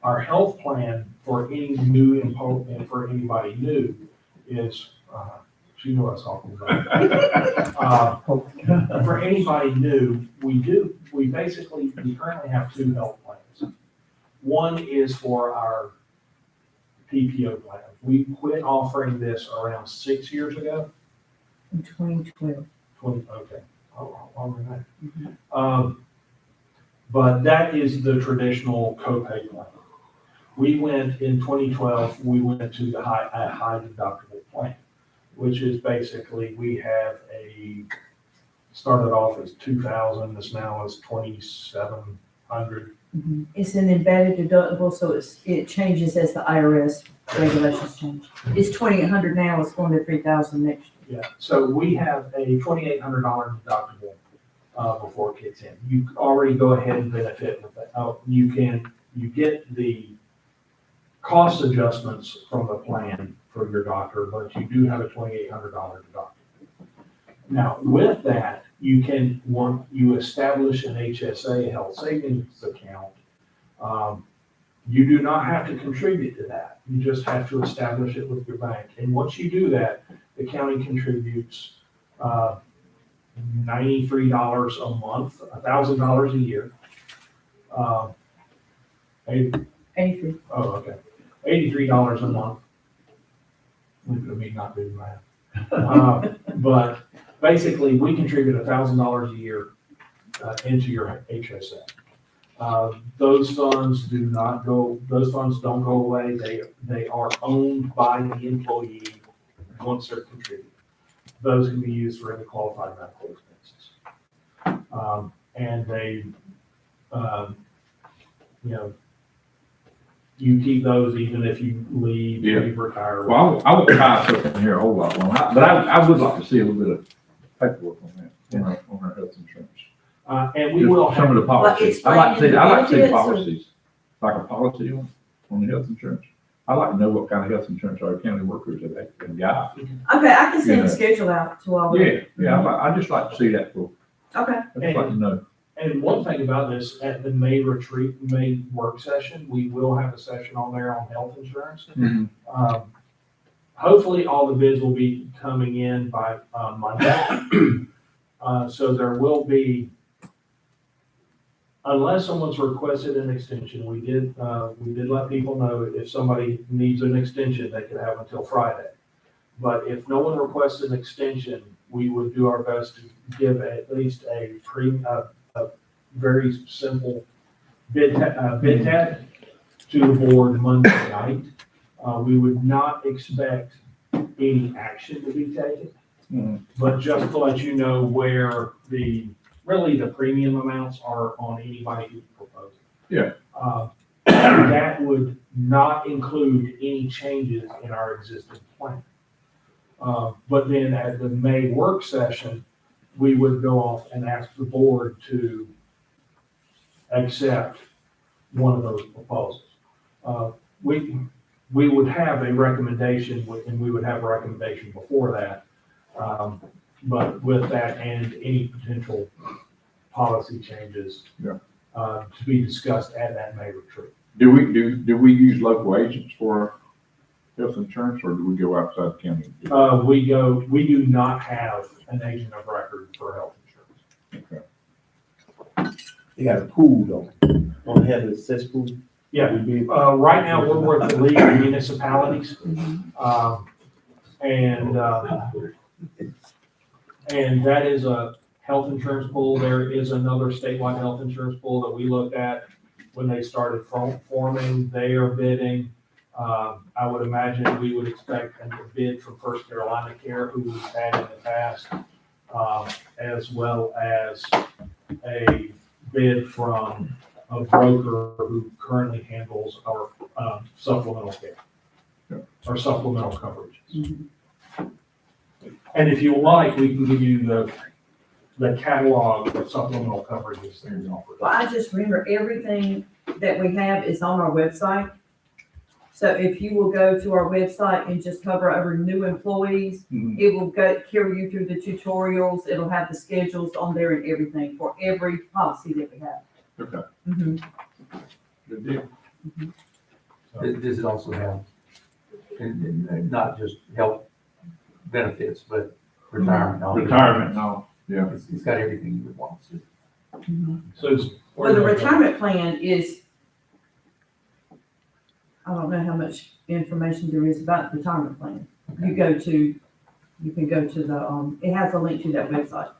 Our health plan for any new and for anybody new is, you know what I was talking about. For anybody new, we currently have 2 health plans. One is for our PPO plan. We quit offering this around 6 years ago. In 2012. Okay. Longer than that. But that is the traditional copay plan. In 2012, we went to the high deductible plan, which is basically, started off as 2,000, this now is 2,700. It's an embedded deductible, so it changes as the IRS regulations change. It's 2,800 now, it's going to 3,000 next year. Yeah, so we have a $2,800 deductible before it kicks in. You already go ahead and benefit with that. You get the cost adjustments from the plan for your doctor, but you do have a $2,800 deductible. Now, with that, you establish an HSA, health savings account. You do not have to contribute to that. You just have to establish it with your bank. And once you do that, the county contributes $93 a month, $1,000 a year. 83. Oh, okay. $83 a month. Look at me not doing math. But basically, we contribute $1,000 a year into your HSA. Those funds don't go away. They are owned by the employee once they're contributed. Those can be used for any qualified medical expenses. And they, you keep those even if you leave, Yeah. you retire. Well, I won't tie us up in here a whole lot long, but I would like to see a little bit of paperwork on that, on our health insurance. And we will Some of the policies. I like to see benefits or- policies, like a policy on the health insurance. I like to know what kind of health insurance our county workers have got. Okay, I can send Yeah. a schedule out to all of them. Yeah, I just like to see that for, Okay. I just like to know. And one thing about this, at the May work session, we will have a session on there on health insurance. Hopefully, all the bids will be coming in by Monday. So there will be, unless someone's requested an extension, we did let people know if somebody needs an extension, they could have until Friday. But if no one requests an extension, we would do our best to give at least a very simple bid tag to the board Monday night. We would not expect any action to be taken, but just to let you know where the premium amounts are on anybody who proposes. Yeah. That would not include any changes in our existing plan. But then at the May work session, we would go off and ask the board to accept one of those proposals. We would have a recommendation, and we would have a recommendation before that. But with that and any potential policy changes, to be discussed at that May retreat. Do we use local agents for health insurance, or do we go outside the county? We do not have an agent of record for health insurance. Okay. They got a pool though, on have a cesspool. Yeah, right now, we're with the League of Municipalities. And that is a health insurance pool. There is another statewide health insurance pool that we looked at when they started forming. They are bidding. I would imagine we would expect a bid from First Carolina Care, who we've had in the past, as well as a bid from a broker who currently handles our supplemental care, our supplemental coverage. And if you like, we can give you the catalog of supplemental coverages that are offered. Well, I just remember everything that we have is on our website. So if you will go to our website and just hover over new employees, it will carry you through the tutorials. It'll have the schedules on there and everything for every policy that we have. Okay. Good deal. Does it also have, and not just health benefits, but retirement? Retirement, no, yeah. It's got everything you would want to. So Well, the retirement plan is, I don't know how much information there is about the retirement plan. You can go to the, it has a link to that website.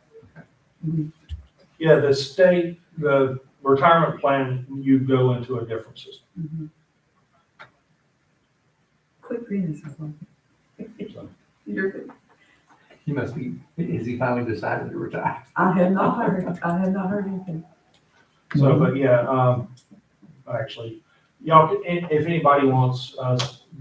yeah, the retirement plan, you go into a different system. Quick reading. You're good. He must be, has he finally decided to retire? I have not heard anything. So, but yeah, actually, y'all, if anybody wants,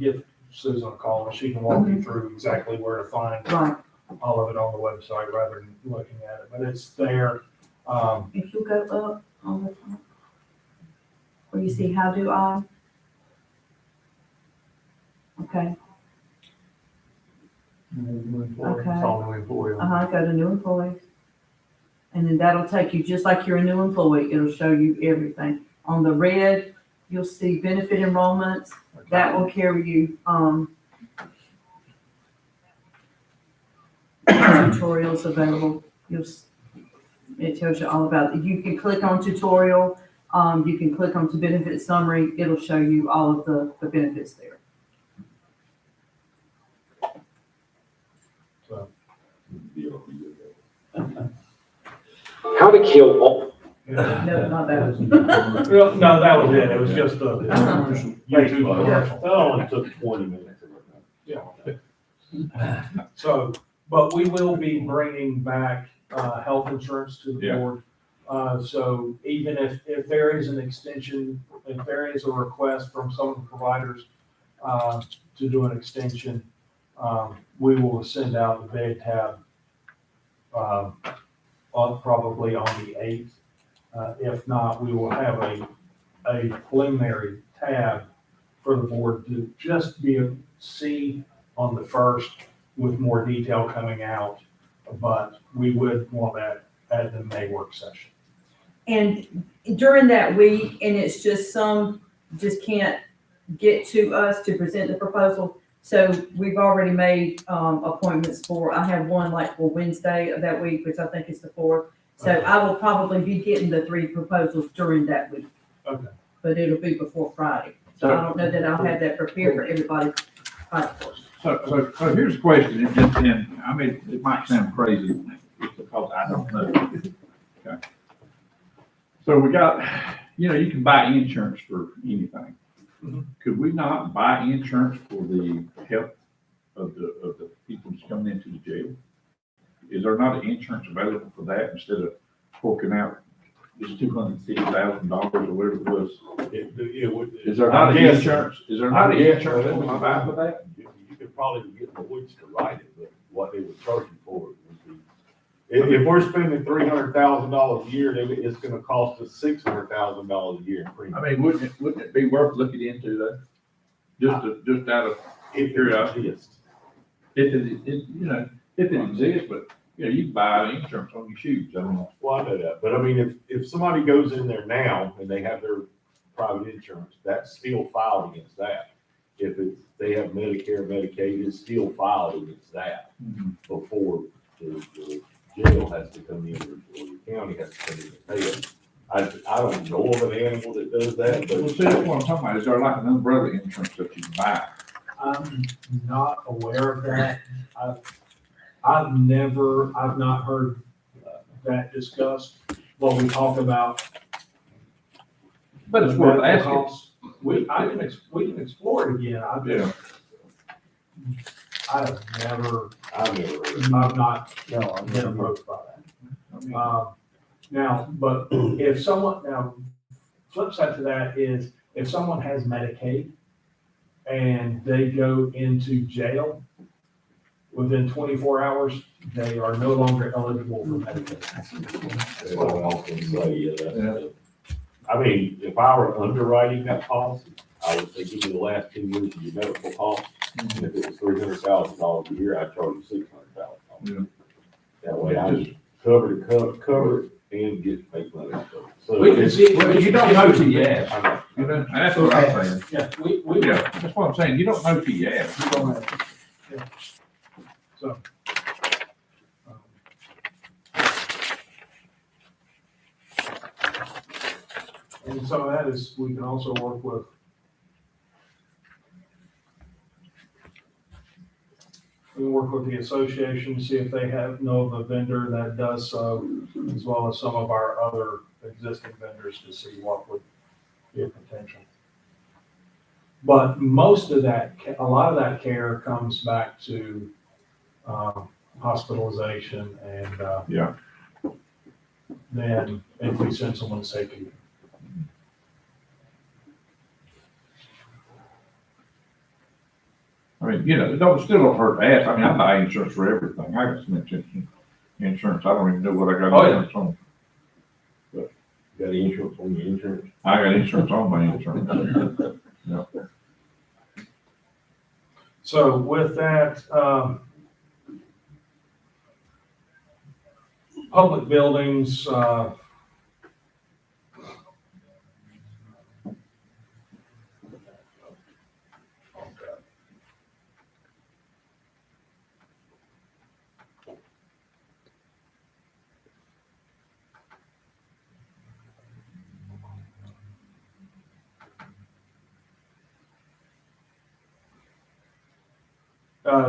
give Susan a call and she can walk you through exactly where to find Right. all of it on the website rather than looking at it, but it's there. If you go up on the top, where you see how do I? Okay, It's all new employee. go to new employees. And then that'll take you, just like you're a new employee, it'll show you everything. On the red, you'll see benefit enrollments, that will carry you, tutorials available. It tells you all about it. You can click on tutorial, you can click on to benefit summary, it'll show you all of the benefits there. How to kill all. No, not that. No, that was it. It was just a YouTube commercial. That only took 20 minutes. Yeah. So, but we will be bringing back, health insurance to the board. So even if there is an extension, if there is a request from some of the providers, to do an extension, we will send out the bid tab, probably on the 8th. If not, we will have a preliminary tab for the board to just see on the 1st with more detail coming out. But we would want that at the May work session. And during that week, and it's just some just can't get to us to present the proposal. So we've already made appointments I have one like for Wednesday of that week, which I think is the 4th. So I will probably be getting the 3 proposals during that week. Okay. But it'll be before Friday. So I don't know that I'll have that prepared for everybody. So here's a question, and I mean, it might sound crazy, just because I don't know. Okay. So we got, you can buy insurance for anything. Could we not buy insurance for the health of the people that's coming into the jail? Is there not an insurance available for that instead of forking out this $250,000 or whatever it was? Is there not an insurance? Is there not an insurance we can buy for that? You could probably get the Woods to write it, but what they would charge you for it would be. If we're spending $300,000 a year, it's gonna cost us $600,000 a year in premium. I mean, wouldn't it be worth looking into that? Just out of curiosity. Exists. If it exists, but Yeah, you can buy insurance on your shoes, I don't know. Well, I know that, but I mean, if somebody goes in there now and they have their private insurance, that's still filed against that. If it's, they have Medicare, Medicaid, it's still filed against that before the jail has to come in or the county has to come in and pay it. I don't know of an animal that does that, Well, but see, that's what I'm talking about, is there like an umbrella insurance that you can buy? I'm not aware of that. I've not heard that discussed, but we talk about. But it's worth medical asking. costs. We can explore it again. I've Yeah. not been approached by that. Now, but if someone, flip side to that is if someone has Medicaid and they go into jail, within 24 hours, they are no longer eligible for Medicaid. That's what I was gonna say, yeah. I mean, if I were underwriting that policy, I would say give me the last 2 years of your medical costs. And if it was $300,000 a year, I'd charge you $600,000. That way I just cover it and get make money. So Well, you don't know till you ask. I know. You know, that's what I'm saying. Yeah, Yeah, that's what I'm saying, you don't know till you ask. You don't have- yeah. So. And some of that is, we can also work with. We can work with the association, see if they know of a vendor that does so, as well as some of our other existing vendors to see what would be a potential. But most of that, a lot of that care comes back to hospitalization and Yeah. then if we send someone to safety. I mean, you know, still don't hurt to ask. I mean, I buy insurance for everything. I got some insurance. I don't even know what I got insurance on. But got insurance on your insurance? I got insurance on my insurance. Yeah. So with that, public buildings,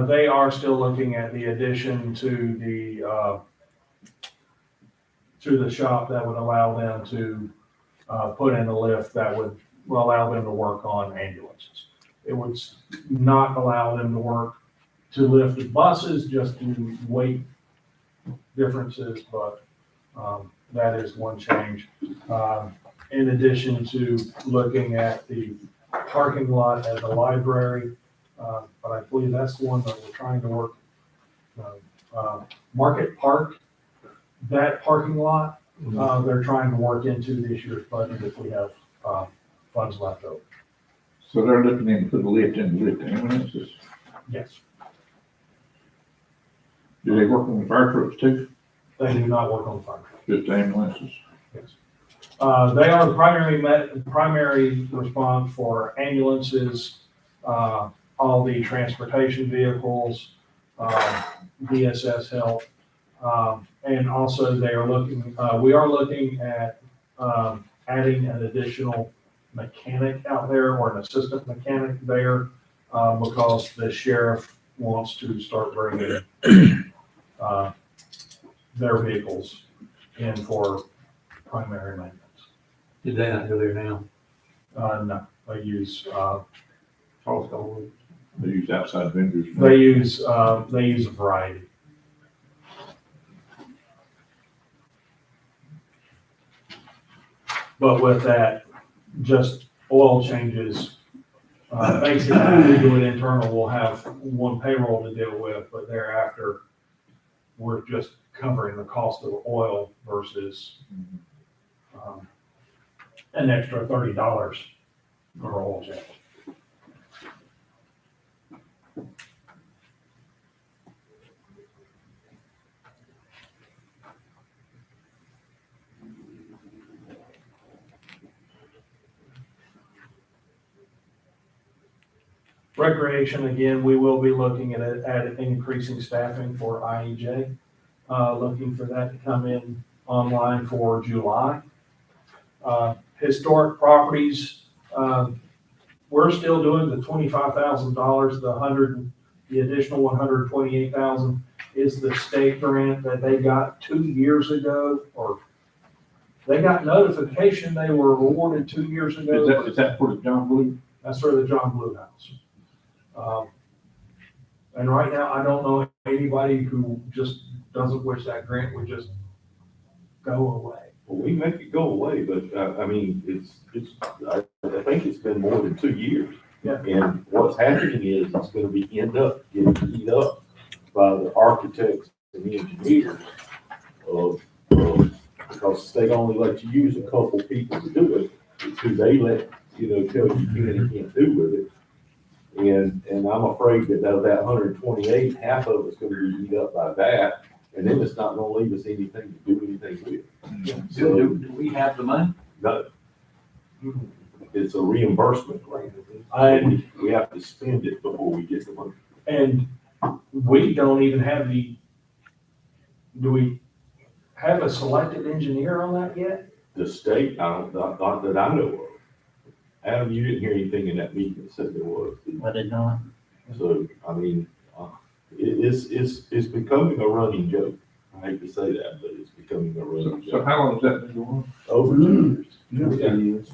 they are still looking at the addition to the shop that would allow them to put in a lift that would allow them to work on ambulances. It would not allow them to lift the buses, just to weight differences, but that is one change. In addition to looking at the parking lot at the library, but I believe that's the one that we're trying to work. Market Park, that parking lot, they're trying to work into this year's budget if we have funds left over. So they're looking in to put a lift in the lift ambulances. Yes. Do they work on the fire trucks too? They do not work on fire trucks. Just ambulances? Yes. They are the primary response for ambulances, all the transportation vehicles, DSS help. And also they are we are looking at adding an additional mechanic out there or an assistant mechanic there because the sheriff wants to start bringing their vehicles in for primary maintenance. Did they not go there now? No, they use Charles Gold. They use outside vendors. They use a variety. But with that, just oil changes. Basically, if we do it internal, we'll have one payroll to deal with, but thereafter, we're just covering the cost of oil versus an extra $30 for oil change. Recreation, again, we will be looking at increasing staffing for IEJ, looking for that to come in online for July. Historic properties, we're still doing the $25,000, the additional $128,000 is the state grant that they got 2 years ago, or they got notification they were awarded 2 years ago. Is that for the John Blue? That's for the John Blue House. And right now, I don't know anybody who just doesn't wish that grant would just go away. Well, we make it go away, but, I mean, I think it's been more than 2 years. Yeah. And what's happening is it's gonna be end up getting eat up by the architects and the engineers because the state only lets you use a couple people to do it. It's who they let, tell you can and can't do with it. And I'm afraid that of that 128, half of it's gonna be eat up by that. And then it's not gonna leave us anything to do anything with. So, Do we have the money? no. It's a reimbursement grant. And We have to spend it before we get the money. And we don't even have do we have a selected engineer on that yet? The state, not that I know of. Adam, you didn't hear anything in that meeting that said there was. I did not. So, I mean, it's becoming a running joke. I hate to say that, but it's becoming a running So joke. how long has that been going on? Over 2 years.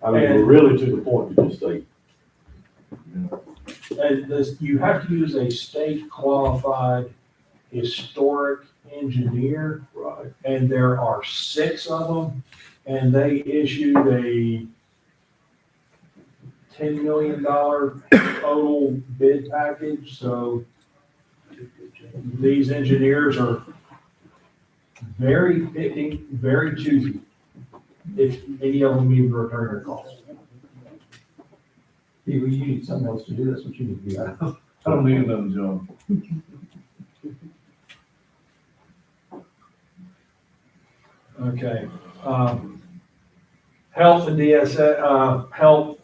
I mean, we're really to the point to just say, And you have to use a state qualified historic engineer. right, And there are 6 of them, and they issued a $10 million total bid package, so these engineers are very picky, very choosy, if any of them even return their calls. You need something else to do, that's what you need to do. I don't need another job. Okay, health and DSS, health,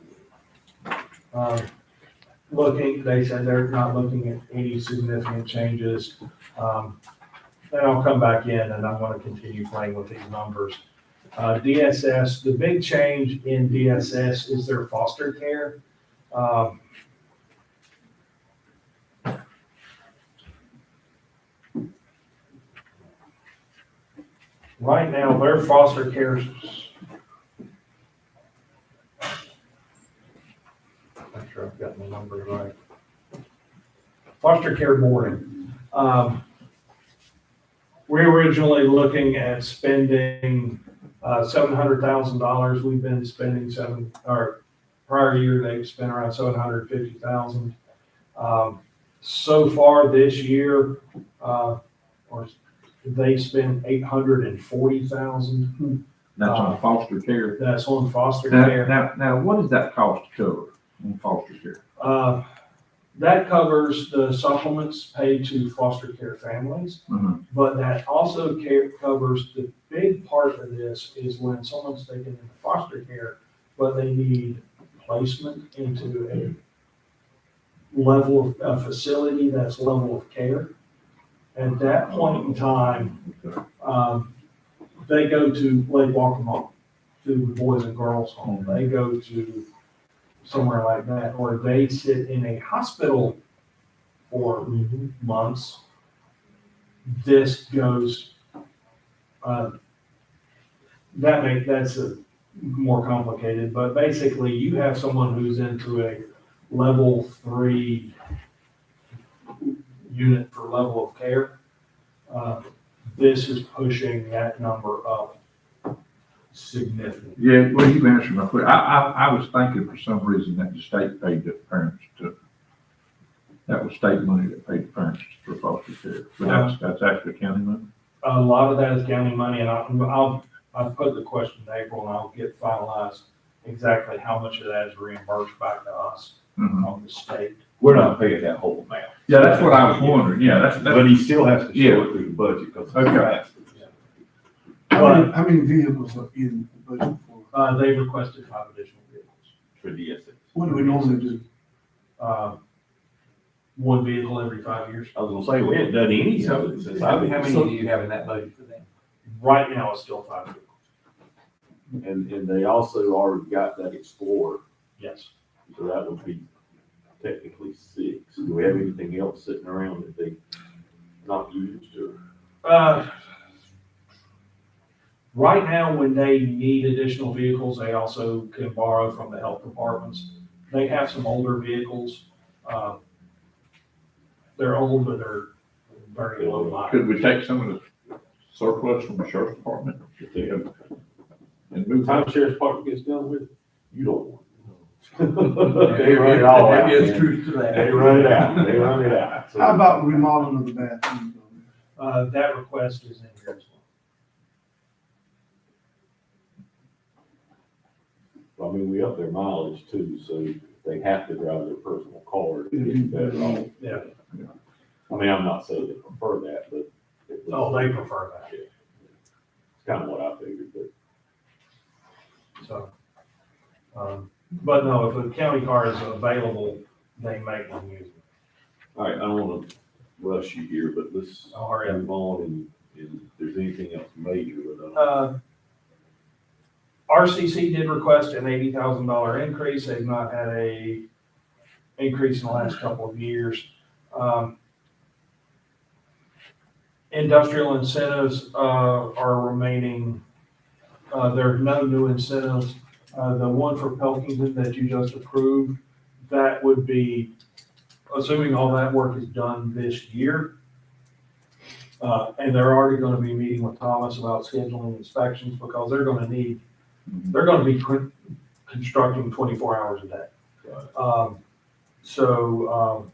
they said they're not looking at any significant changes. Then I'll come back in and I'm gonna continue playing with these numbers. DSS, the big change in DSS is their foster care. Right now, their foster care, make sure I've got my numbers right. Foster care boarding. We're originally looking at spending $700,000. We've been spending prior year, they spent around $750,000. So far this year, they spent $840,000. That's on foster care. That's on foster care. Now, what does that cost to cover on foster care? That covers the supplements paid to foster care families, but that also covers the big part of this is when someone's taken into foster care, but they need placement into a level of facility that's level of care. At that point in time, they go to Lake Waccamaw, to the Boys and Girls Home. They go to somewhere like that, or they sit in a hospital for months. This goes, that's a more complicated, but basically you have someone who's into a level 3 unit for level of care. This is pushing that number up significantly. Yeah, well, you answered my question. I was thinking for some reason that the state paid the parents that was state money that paid the parents for foster care, but that's actually county money. A lot of that is county money, and I'll put the question in April, and I'll get finalized exactly how much of that is reimbursed back to us on the state. we're not paying that whole amount. Yeah, that's what I was wondering. Yeah, that's. But he still has to show it through the budget. Okay. How many vehicles are in the budget for? They requested 5 additional vehicles. For DSS. What do we normally do? one vehicle every 5 years. I was gonna say, we haven't done any of it since How I've many been. do you have in that budget for them? Right now, it's still 5 vehicles. And they also already got that Explorer, Yes. so that would be technically 6. Do we have anything else sitting around that they not used or? Right now, when they need additional vehicles, they also can borrow from the health departments. They have some older vehicles. They're old, but they're very low mileage. Could we take some of the surplus from the sheriff's department and move? Time sheriff's department gets done with, it, you don't want. They run it all out. There is truth to that. They run it out, they run it out. So- How about remodeling of the bathroom? That request is in here as well. I mean, we up their mileage too, so they have to drive their personal car to get better off. Yeah. I mean, I'm not saying they prefer that, but. Oh, they prefer that. Yeah. It's kind of what I figured, but. So, but no, if a county car is available, they make them use it. All right, I don't want to rush you here, but let's I'll hurry up. move on and if there's anything else major with us. RCC did request an $80,000 increase. They've not had a increase in the last couple of years. Industrial incentives, are remaining, there are no new incentives. The one for Pelkington that you just approved, that would be, assuming all that work is done this year. And they're already gonna be meeting with Thomas about scheduling inspections because they're gonna be constructing 24 hours a day.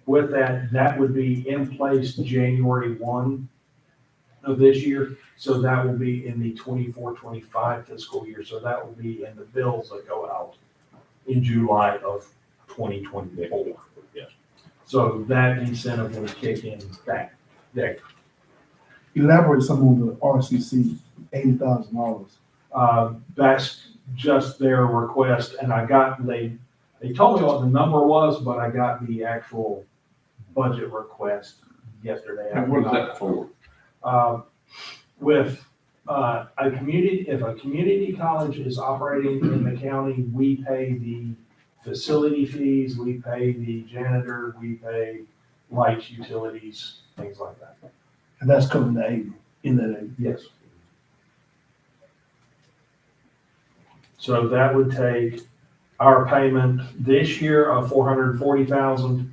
With that, that would be in place January 1 of this year. So that will be in the 24-25 fiscal year. So that will be in the bills that go out in July of 2024. Yes. So that incentive will kick in back there. Elaborate some on the RCC, $80,000. That's just their request, and they told me what the number was, but I got the actual budget request yesterday. And what is that for? If a community college is operating in the county, we pay the facility fees, we pay the janitor, we pay lights, utilities, things like that. And that's coming to 80, in that 80. Yes. So that would take our payment this year of $440,000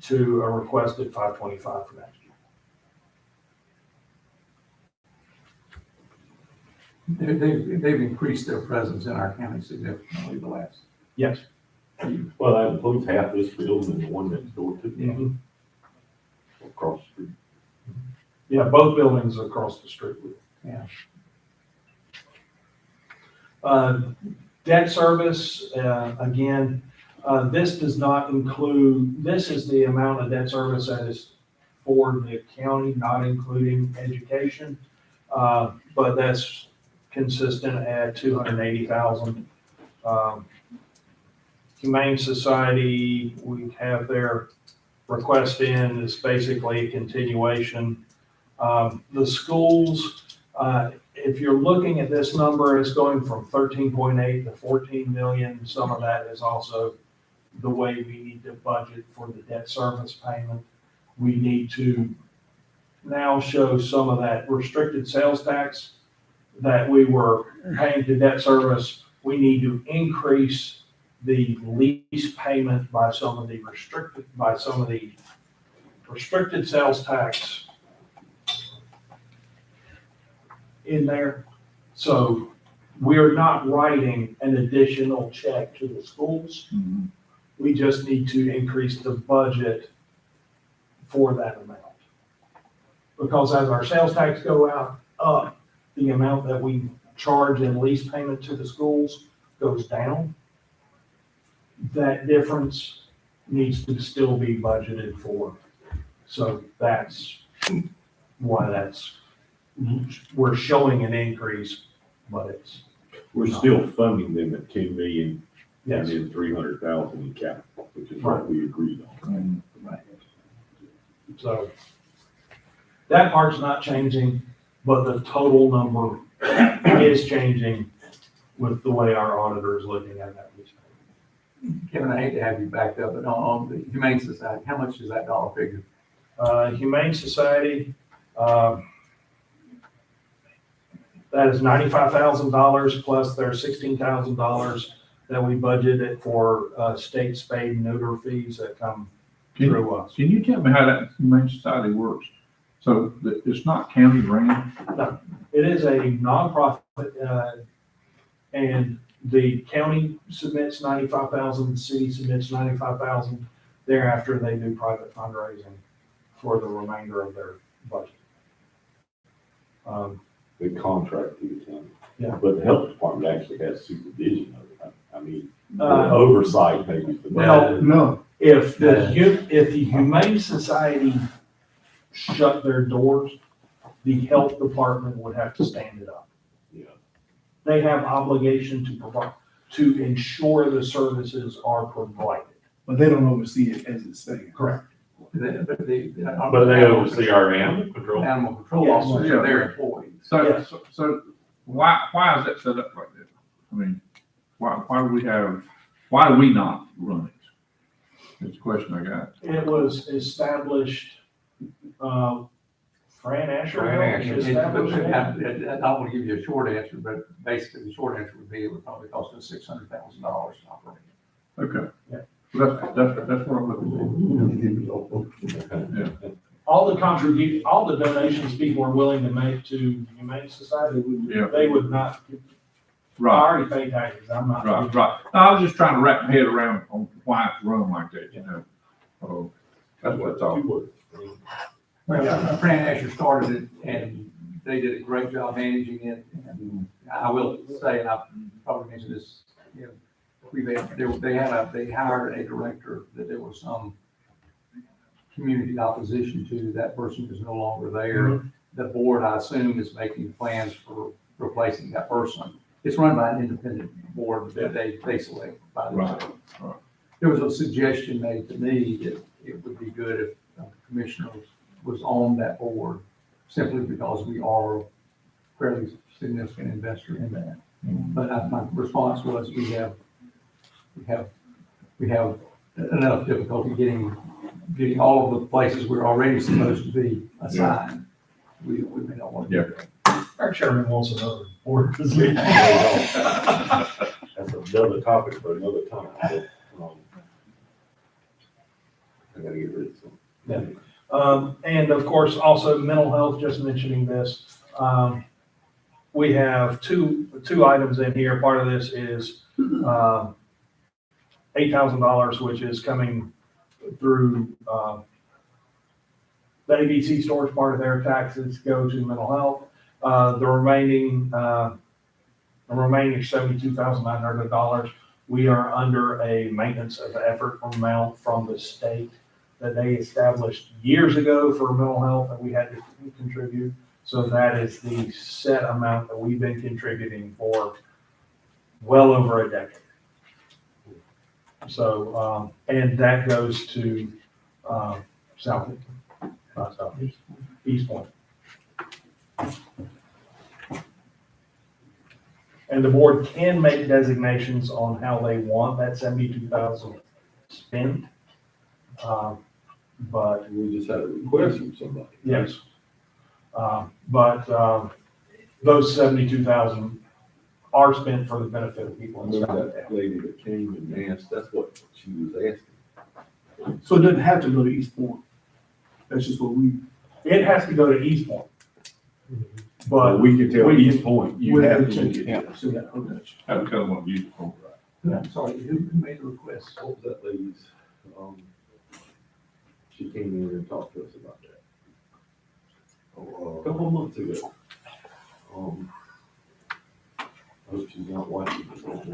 to a requested $525 for next year. They've increased their presence in our county significantly the last. Yes. Well, that includes half this building and the one next door to Mhm. them. Across the street. Yeah, both buildings are across the street. Yeah. Debt service, again, this does not include, this is the amount of debt service that is for the county, not including education. But that's consistent at $280,000. Humane Society, we have their request in, is basically a continuation. The schools, if you're looking at this number, it's going from 13.8 to 14 million. Some of that is also the way we need to budget for the debt service payment. We need to now show some of that restricted sales tax that we were paying to debt service. We need to increase the lease payment by some of the restricted sales tax in there. So we're not writing an additional check to the schools. We just need to increase the budget for that amount. Because as our sales tax go up, the amount that we charge in lease payment to the schools goes down. That difference needs to still be budgeted for. So that's why we're showing an increase, but We're still funding them at 10 million Yes. and then 300,000 in capital. which is what we agreed on. So that part's not changing, but the total number is changing with the way our auditor is looking at that. Kevin, I hate to have you backed up, but on the Humane Society, how much is that dollar figure? Humane Society, that is $95,000 plus their $16,000 that we budgeted for state spade and neuter fees that come through us. Can you tell me how that Humane Society works? So it's not county ran? No, it is a nonprofit, and the county submits 95,000, the city submits 95,000. Thereafter, they do private fundraising for the remainder of their budget. They contract to the county. Yeah. But the health department actually has supervision of it. I mean, Uh, oversight maybe. Well, No, if the Humane Society shut their doors, the health department would have to stand it up. Yeah. They have obligation to provide, to ensure the services are provided. but they don't oversee it as it's saying. Correct. But they oversee our animal control. Animal control Yes. officers are their employees. So, Yes. so why is that set up like that? I mean, why do we not run it? That's the question I got. It was established, Fran Asher. I established it. don't want to give you a short answer, but basically the short answer would be it would probably cost us $600,000 to operate. Okay. Yeah. Well, that's what I'm looking All the donations people are willing to make to Humane Society, Yeah. they would not, I Right, already pay taxes, I'm not. right. No, I was just trying to wrap my head around on why it's run like that, you know? Oh, that's what it's all. Well, Fran Asher started it and they did a great job managing it. And I will say, and I probably mentioned this, you know, they hired a director that there was some community opposition to. That person is no longer there. The board, I assume, is making plans for replacing that person. It's run by an independent board that they select by themselves. Right. There was a suggestion made to me that it would be good if a commissioner was on that board, simply because we are a fairly significant investor in that. But my response was, we have enough difficulty getting all of the places we're already supposed to be assigned. We may not want to do that. Our chairman wants another board position. That's another topic for another time. But, I gotta get rid of some. And of course, also mental health, just mentioning this. We have two items in here. Part of this is, $8,000, which is coming through, the ABC stores. Part of their taxes go to mental health. The remaining $72,900, we are under a maintenance of effort amount from the state that they established years ago for mental health that we had to contribute. So that is the set amount that we've been contributing for well over a decade. So, and that goes to, East Point. And the board can make designations on how they want that 72,000 spent. But we just had a request from somebody. yes. But those 72,000 are spent for the benefit of people in Remember South that lady that came and asked, that's what she was asking. So it doesn't have to go to East Point. That's just what we. It has to go to East Point. But we can tell East Point, you have to. So, yeah, okay. Have to come on beautiful. I'm sorry, who made the request? What was that lady's, she came in and talked to us about that. A couple of months ago. I hope she's not watching this. But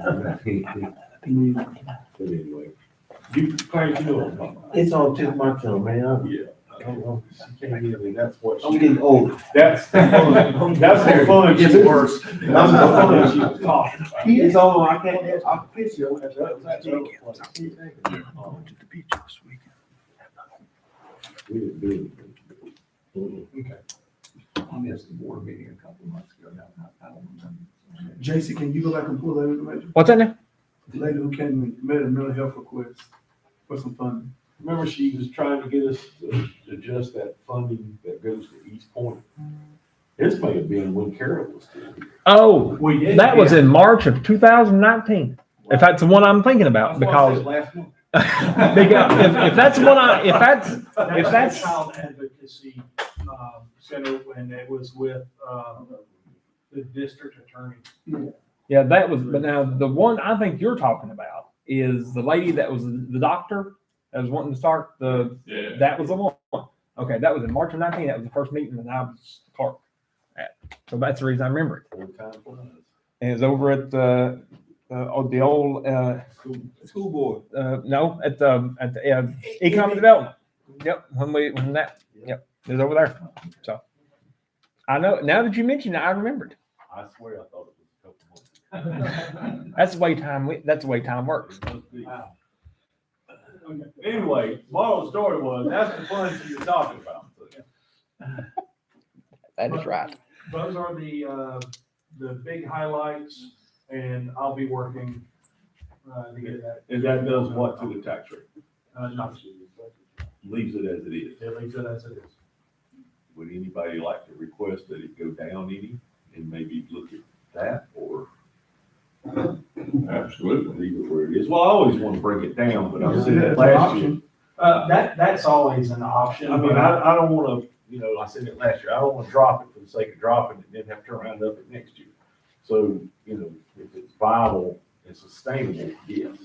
anyway, Clarence, you know what I'm talking about. It's on tip of my tongue, man. Yeah. I don't know, she can't hear me, that's what. I'm getting old. That's the fun, that's the fun she was, that's the fun she was talking about. It's on, I can't, I'll piss you. That's the other place. To the beach this weekend. We didn't do it. I missed the board meeting a couple of months ago. I don't remember. JC, can you go back and pull that information? What's that now? The lady who came and made a mental health request for some funding. Remember, she was trying to get us to adjust that funding that goes to East Point. This may have been when Carol was still here. Oh, We did, that was yeah. in March of 2019. If that's the one I'm thinking about, That's why I because said last month. if that's the one if that's the Child Advocacy Center, when it was with the district attorney. yeah, that was. But now the one I think you're talking about is the lady that was the doctor that was wanting to start the. Yeah. That was the one. Okay, that was in March of 19. That was the first meeting that I was clerk at. So that's the reason I remember it. And it was over at the old School board. no at the economic development. Yep, when that yep it was over there. So I know now that you mentioned it, I remembered. I swear I thought it was a couple months. That's the way time works. Wow. Okay. Anyway, moral of the story was, that's the fun she was talking about. That is right. Those are the big highlights, and I'll be working to get that. And that does what to the tax rate? Not Leaves it as it is. it leaves it as it is. Would anybody like to request that it go down any and maybe look at that, or Absolutely. leave it where it is? Well, I always want to bring it down, but I said that That's an last year. option. That's always an option. I mean, I don't want to, you know, I said it last year, I don't want to drop it for the sake of dropping it and then have to turn around and up it next year. So, you know, if it's viable and sustainable, yes.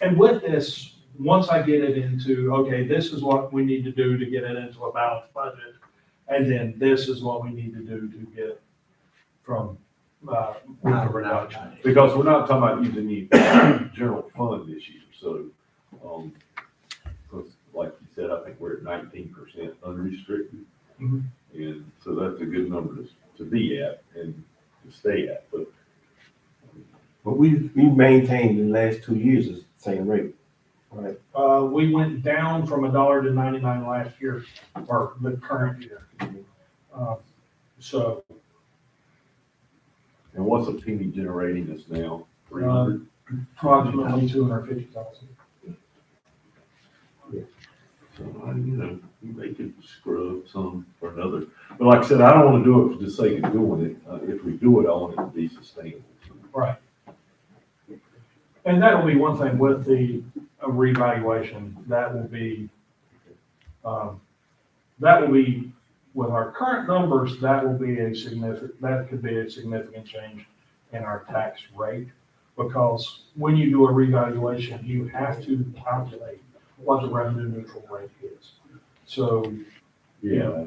And with this, once I get it into, okay, this is what we need to do to get it into a balanced budget, and then this is what we need to do to get from, with the reduction. Because we're not talking about using the general fund this year, so, because like you said, I think we're at 19% unrestricted. Mhm. And so that's a good number to be at and to stay at, but But we maintained in the last 2 years the same rate, right? We went down from $1 to 99 last year, or the current year. So, and what's a penny generating us now? 300? approximately 250,000. So, you know, they could scrub some or another. But like I said, I don't want to do it for the sake of doing it. If we do it, I want it to be sustainable. Right. And that'll be one thing with the revaluation, that will be, with our current numbers, that will be that could be a significant change in our tax rate. Because when you do a revaluation, you have to calculate what the revenue neutral rate is. So, Yeah.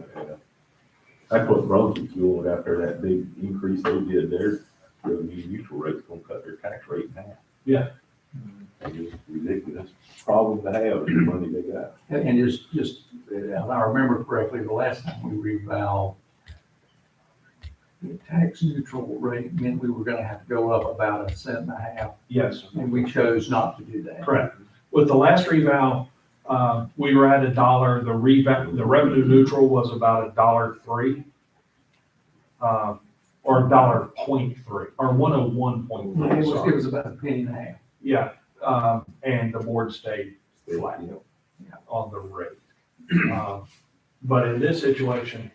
That's what Brunswick's doing after that big increase they did. Their revenue neutral rate's gonna cut their tax rate in half. yeah, It's ridiculous problem to have, the money they got. And if I remember correctly, the last time we reval, the tax neutral rate meant we were gonna have to go up about 1.5 cents. yes. And we chose not to do that. Correct. With the last reval, we were at $1. The revenue neutral was about $1.03. Or $1.3, or 101.3. It was about 1.5 pennies. Yeah, and the board stayed flat on the rate. But in this situation,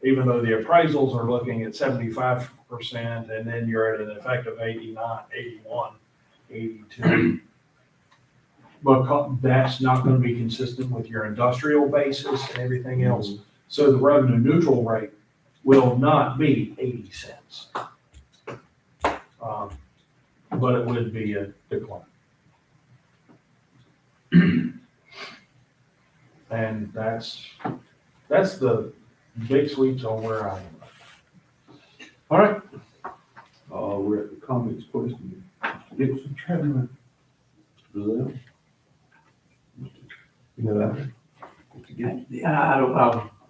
even though the appraisals are looking at 75%, and then you're at an effective 89, 81, 82, but that's not gonna be consistent with your industrial basis and everything else. So the revenue neutral rate will not be 80 cents. But it would be a decline. And that's the big sweeps on where I am. All right. We're at the comments question. Gibson, Brazil. You know that?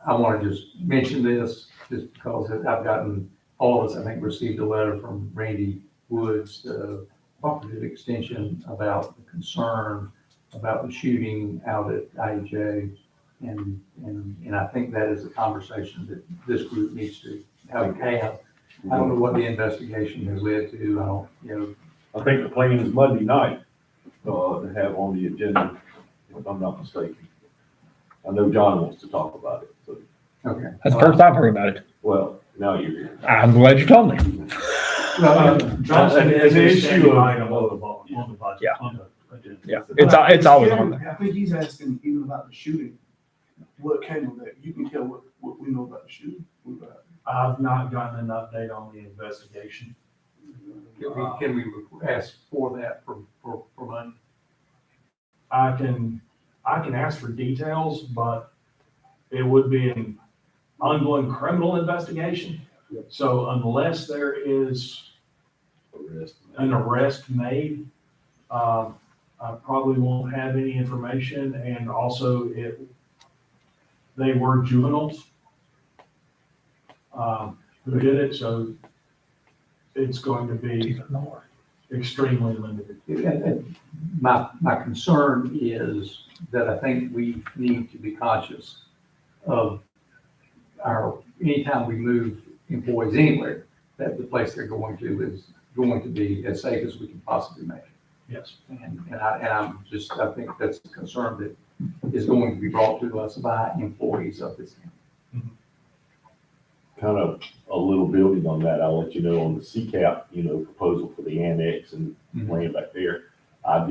I want to just mention this, just because I've gotten, all of us, I think, received a letter from Randy Woods, the cooperative extension, about the concern about the shooting out at IJ. And I think that is a conversation that this group needs to have. I don't know what the investigation has led to, I don't, you know. I think the plan is Monday night, to have on the agenda, if I'm not mistaken. I know John wants to talk about it, so, Okay. That's the first I've heard about it. well, now you're here. I'm glad you told me. Johnson is an a issue issue of- item on the budget. Yeah. On the agenda. Yeah, it's always on there. I think he's asking even about the shooting, what came of that? You can tell what we know about the shooting. I've not gotten an update on the investigation. Can we ask for that for money? I can ask for details, but it would be an ongoing criminal investigation. So unless there is an arrest made, I probably won't have any information. And also they were juveniles who did it, so it's going to be extremely limited. My concern is that I think we need to be conscious of anytime we move employees anywhere, that the place they're going to is going to be as safe as we can possibly make it. Yes. And I think that's a concern that is going to be brought to us by employees of this county. Kind of a little building on that, I'll let you know on the CCAP, proposal for the annex and land back there. I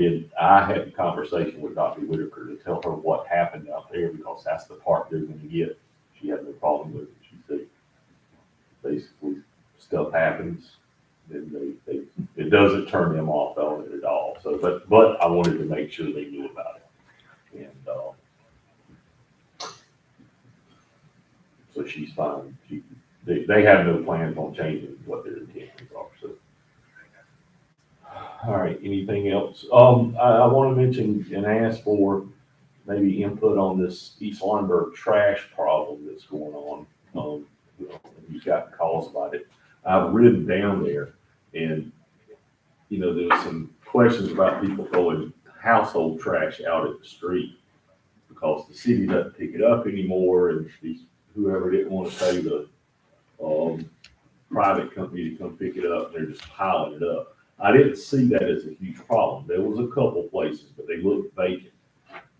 had a conversation with Dr. Whitaker to tell her what happened out there, because that's the part they're gonna get. She had no problem with it. She said, basically, stuff happens, then it doesn't turn them off on it at all. So, but I wanted to make sure they knew about it. And, so she's fine. They have no plans on changing what their intentions are, so. All right, anything else? I want to mention and ask for maybe input on this East Laurinburg trash problem that's going on. You've got calls about it. I've ridden down there and, there was some questions about people throwing household trash out at the street because the city doesn't pick it up anymore, and whoever didn't want to pay the private company to come pick it up, they're just piling it up. I didn't see that as a huge problem. There was a couple places, but they looked vacant.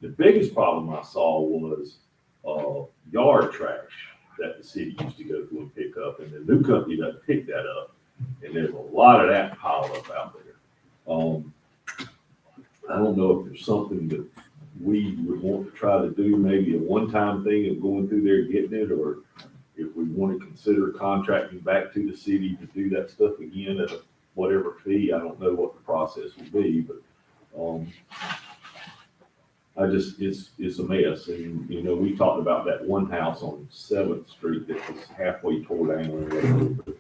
The biggest problem I saw was yard trash that the city used to go through and pick up, and the new company doesn't pick that up. And there's a lot of that piled up out there. I don't know if there's something that we would want to try to do, maybe a one-time thing of going through there and getting it, or if we want to consider contracting back to the city to do that stuff again at whatever fee. I don't know what the process will be, but it's a mess. And, we talked about that one house on 7th Street that was halfway tore down or whatever, but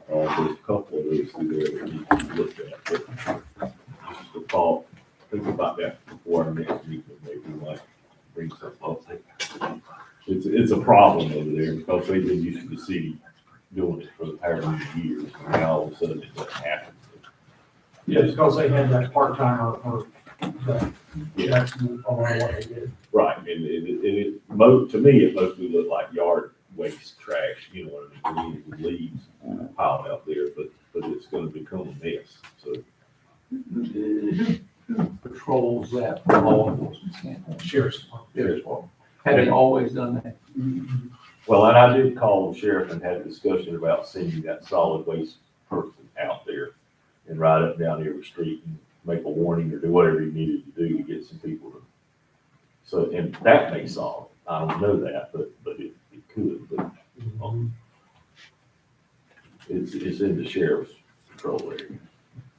there's a couple of those through there that need to be looked at. But just a thought, think about that before our next meeting, maybe we might bring something up. It's a problem over there because they've been used to the city doing it for the past many years, and now all of a sudden it doesn't happen. Yeah, it's because they had that part-timer or that's all what they did. Right, and to me, it mostly looked like yard waste trash, what I mean, with leaves piled out there, but it's gonna become a mess, so. Who patrols that for law enforcement standpoint? Sheriff's Department. Have they always done that? Well, and I did call the sheriff and had a discussion about sending that solid waste person out there and ride up and down every street and make a warning or do whatever he needed to do to get some people to. So, and that may solve it. I don't know that, but it could, but, it's in the sheriff's patrol area.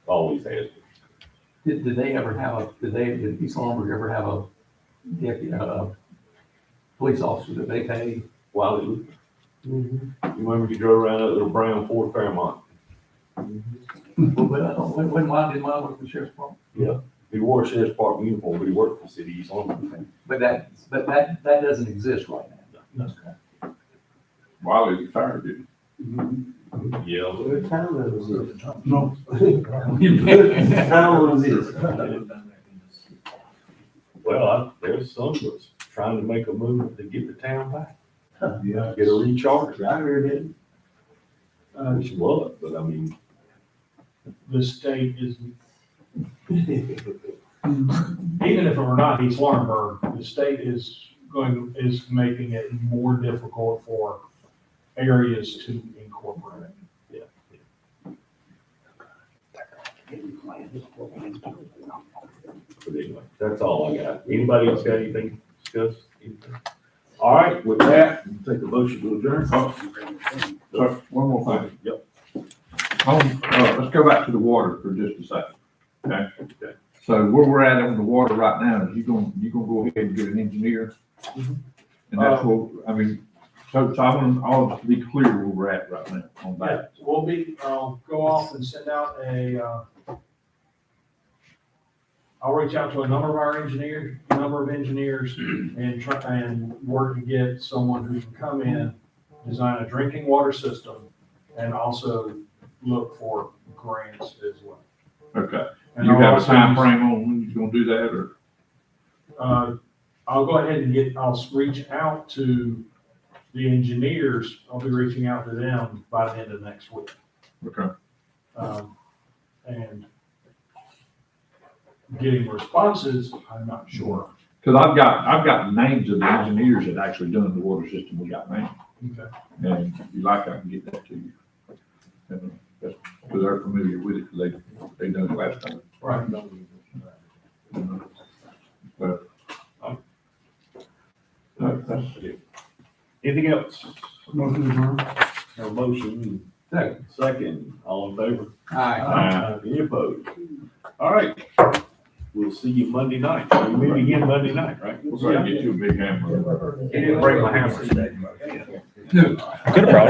Always has been. Did they ever have did East Laurinburg ever have a police officer that they paid? Wiley Luther. You remember you drove around that little brown Ford Fairmont? When did mine work for the sheriff's department? Yeah, He wore a sheriff's department uniform, but he worked for the city of East Lansing. But that doesn't exist right now. Wiley retired, didn't Yeah. What time was it? No. What time was this? Well, there's some that's trying to make a move to get the town back. Yeah. Get a recharge. I heard it. Which was, but I mean, The state is, even if it were not East Laurinburg, the state is making it more difficult for areas to incorporate. yeah. But anyway, that's all I got. Anybody else got anything to discuss? Anything? All right, with that, we'll take a motion to adjourn. Sorry, one more thing. Yep. Let's go back to the water for just a second, okay? So where we're at on the water right now is you gonna go ahead and get an engineer? And that's what, I mean, so I want all of us to be clear where we're at right now on Yeah, that. we'll go off and send out I'll reach out to a number of engineers and try and work to get someone who can come in, design a drinking water system, and also look for grants as well. Okay. And You have a also- time frame on when you're gonna do that, or? I'll go ahead and I'll reach out to the engineers. I'll be reaching out to them by the end of next week. Okay. And getting responses, I'm not sure. Cause I've got names of the engineers that actually done the water system we got now. Okay. And if you like, I can get that to you. And that's, cause they're familiar with it, 'cause they done it last time. Right. But, that's it. Anything else? Motion adjourned. No motion. Second, all in favor? Aye. Any opposed? All right. We'll see you Monday night. We meet again Monday night, right? We're gonna get you a big hammer. He didn't bring my hammer today. Could have brought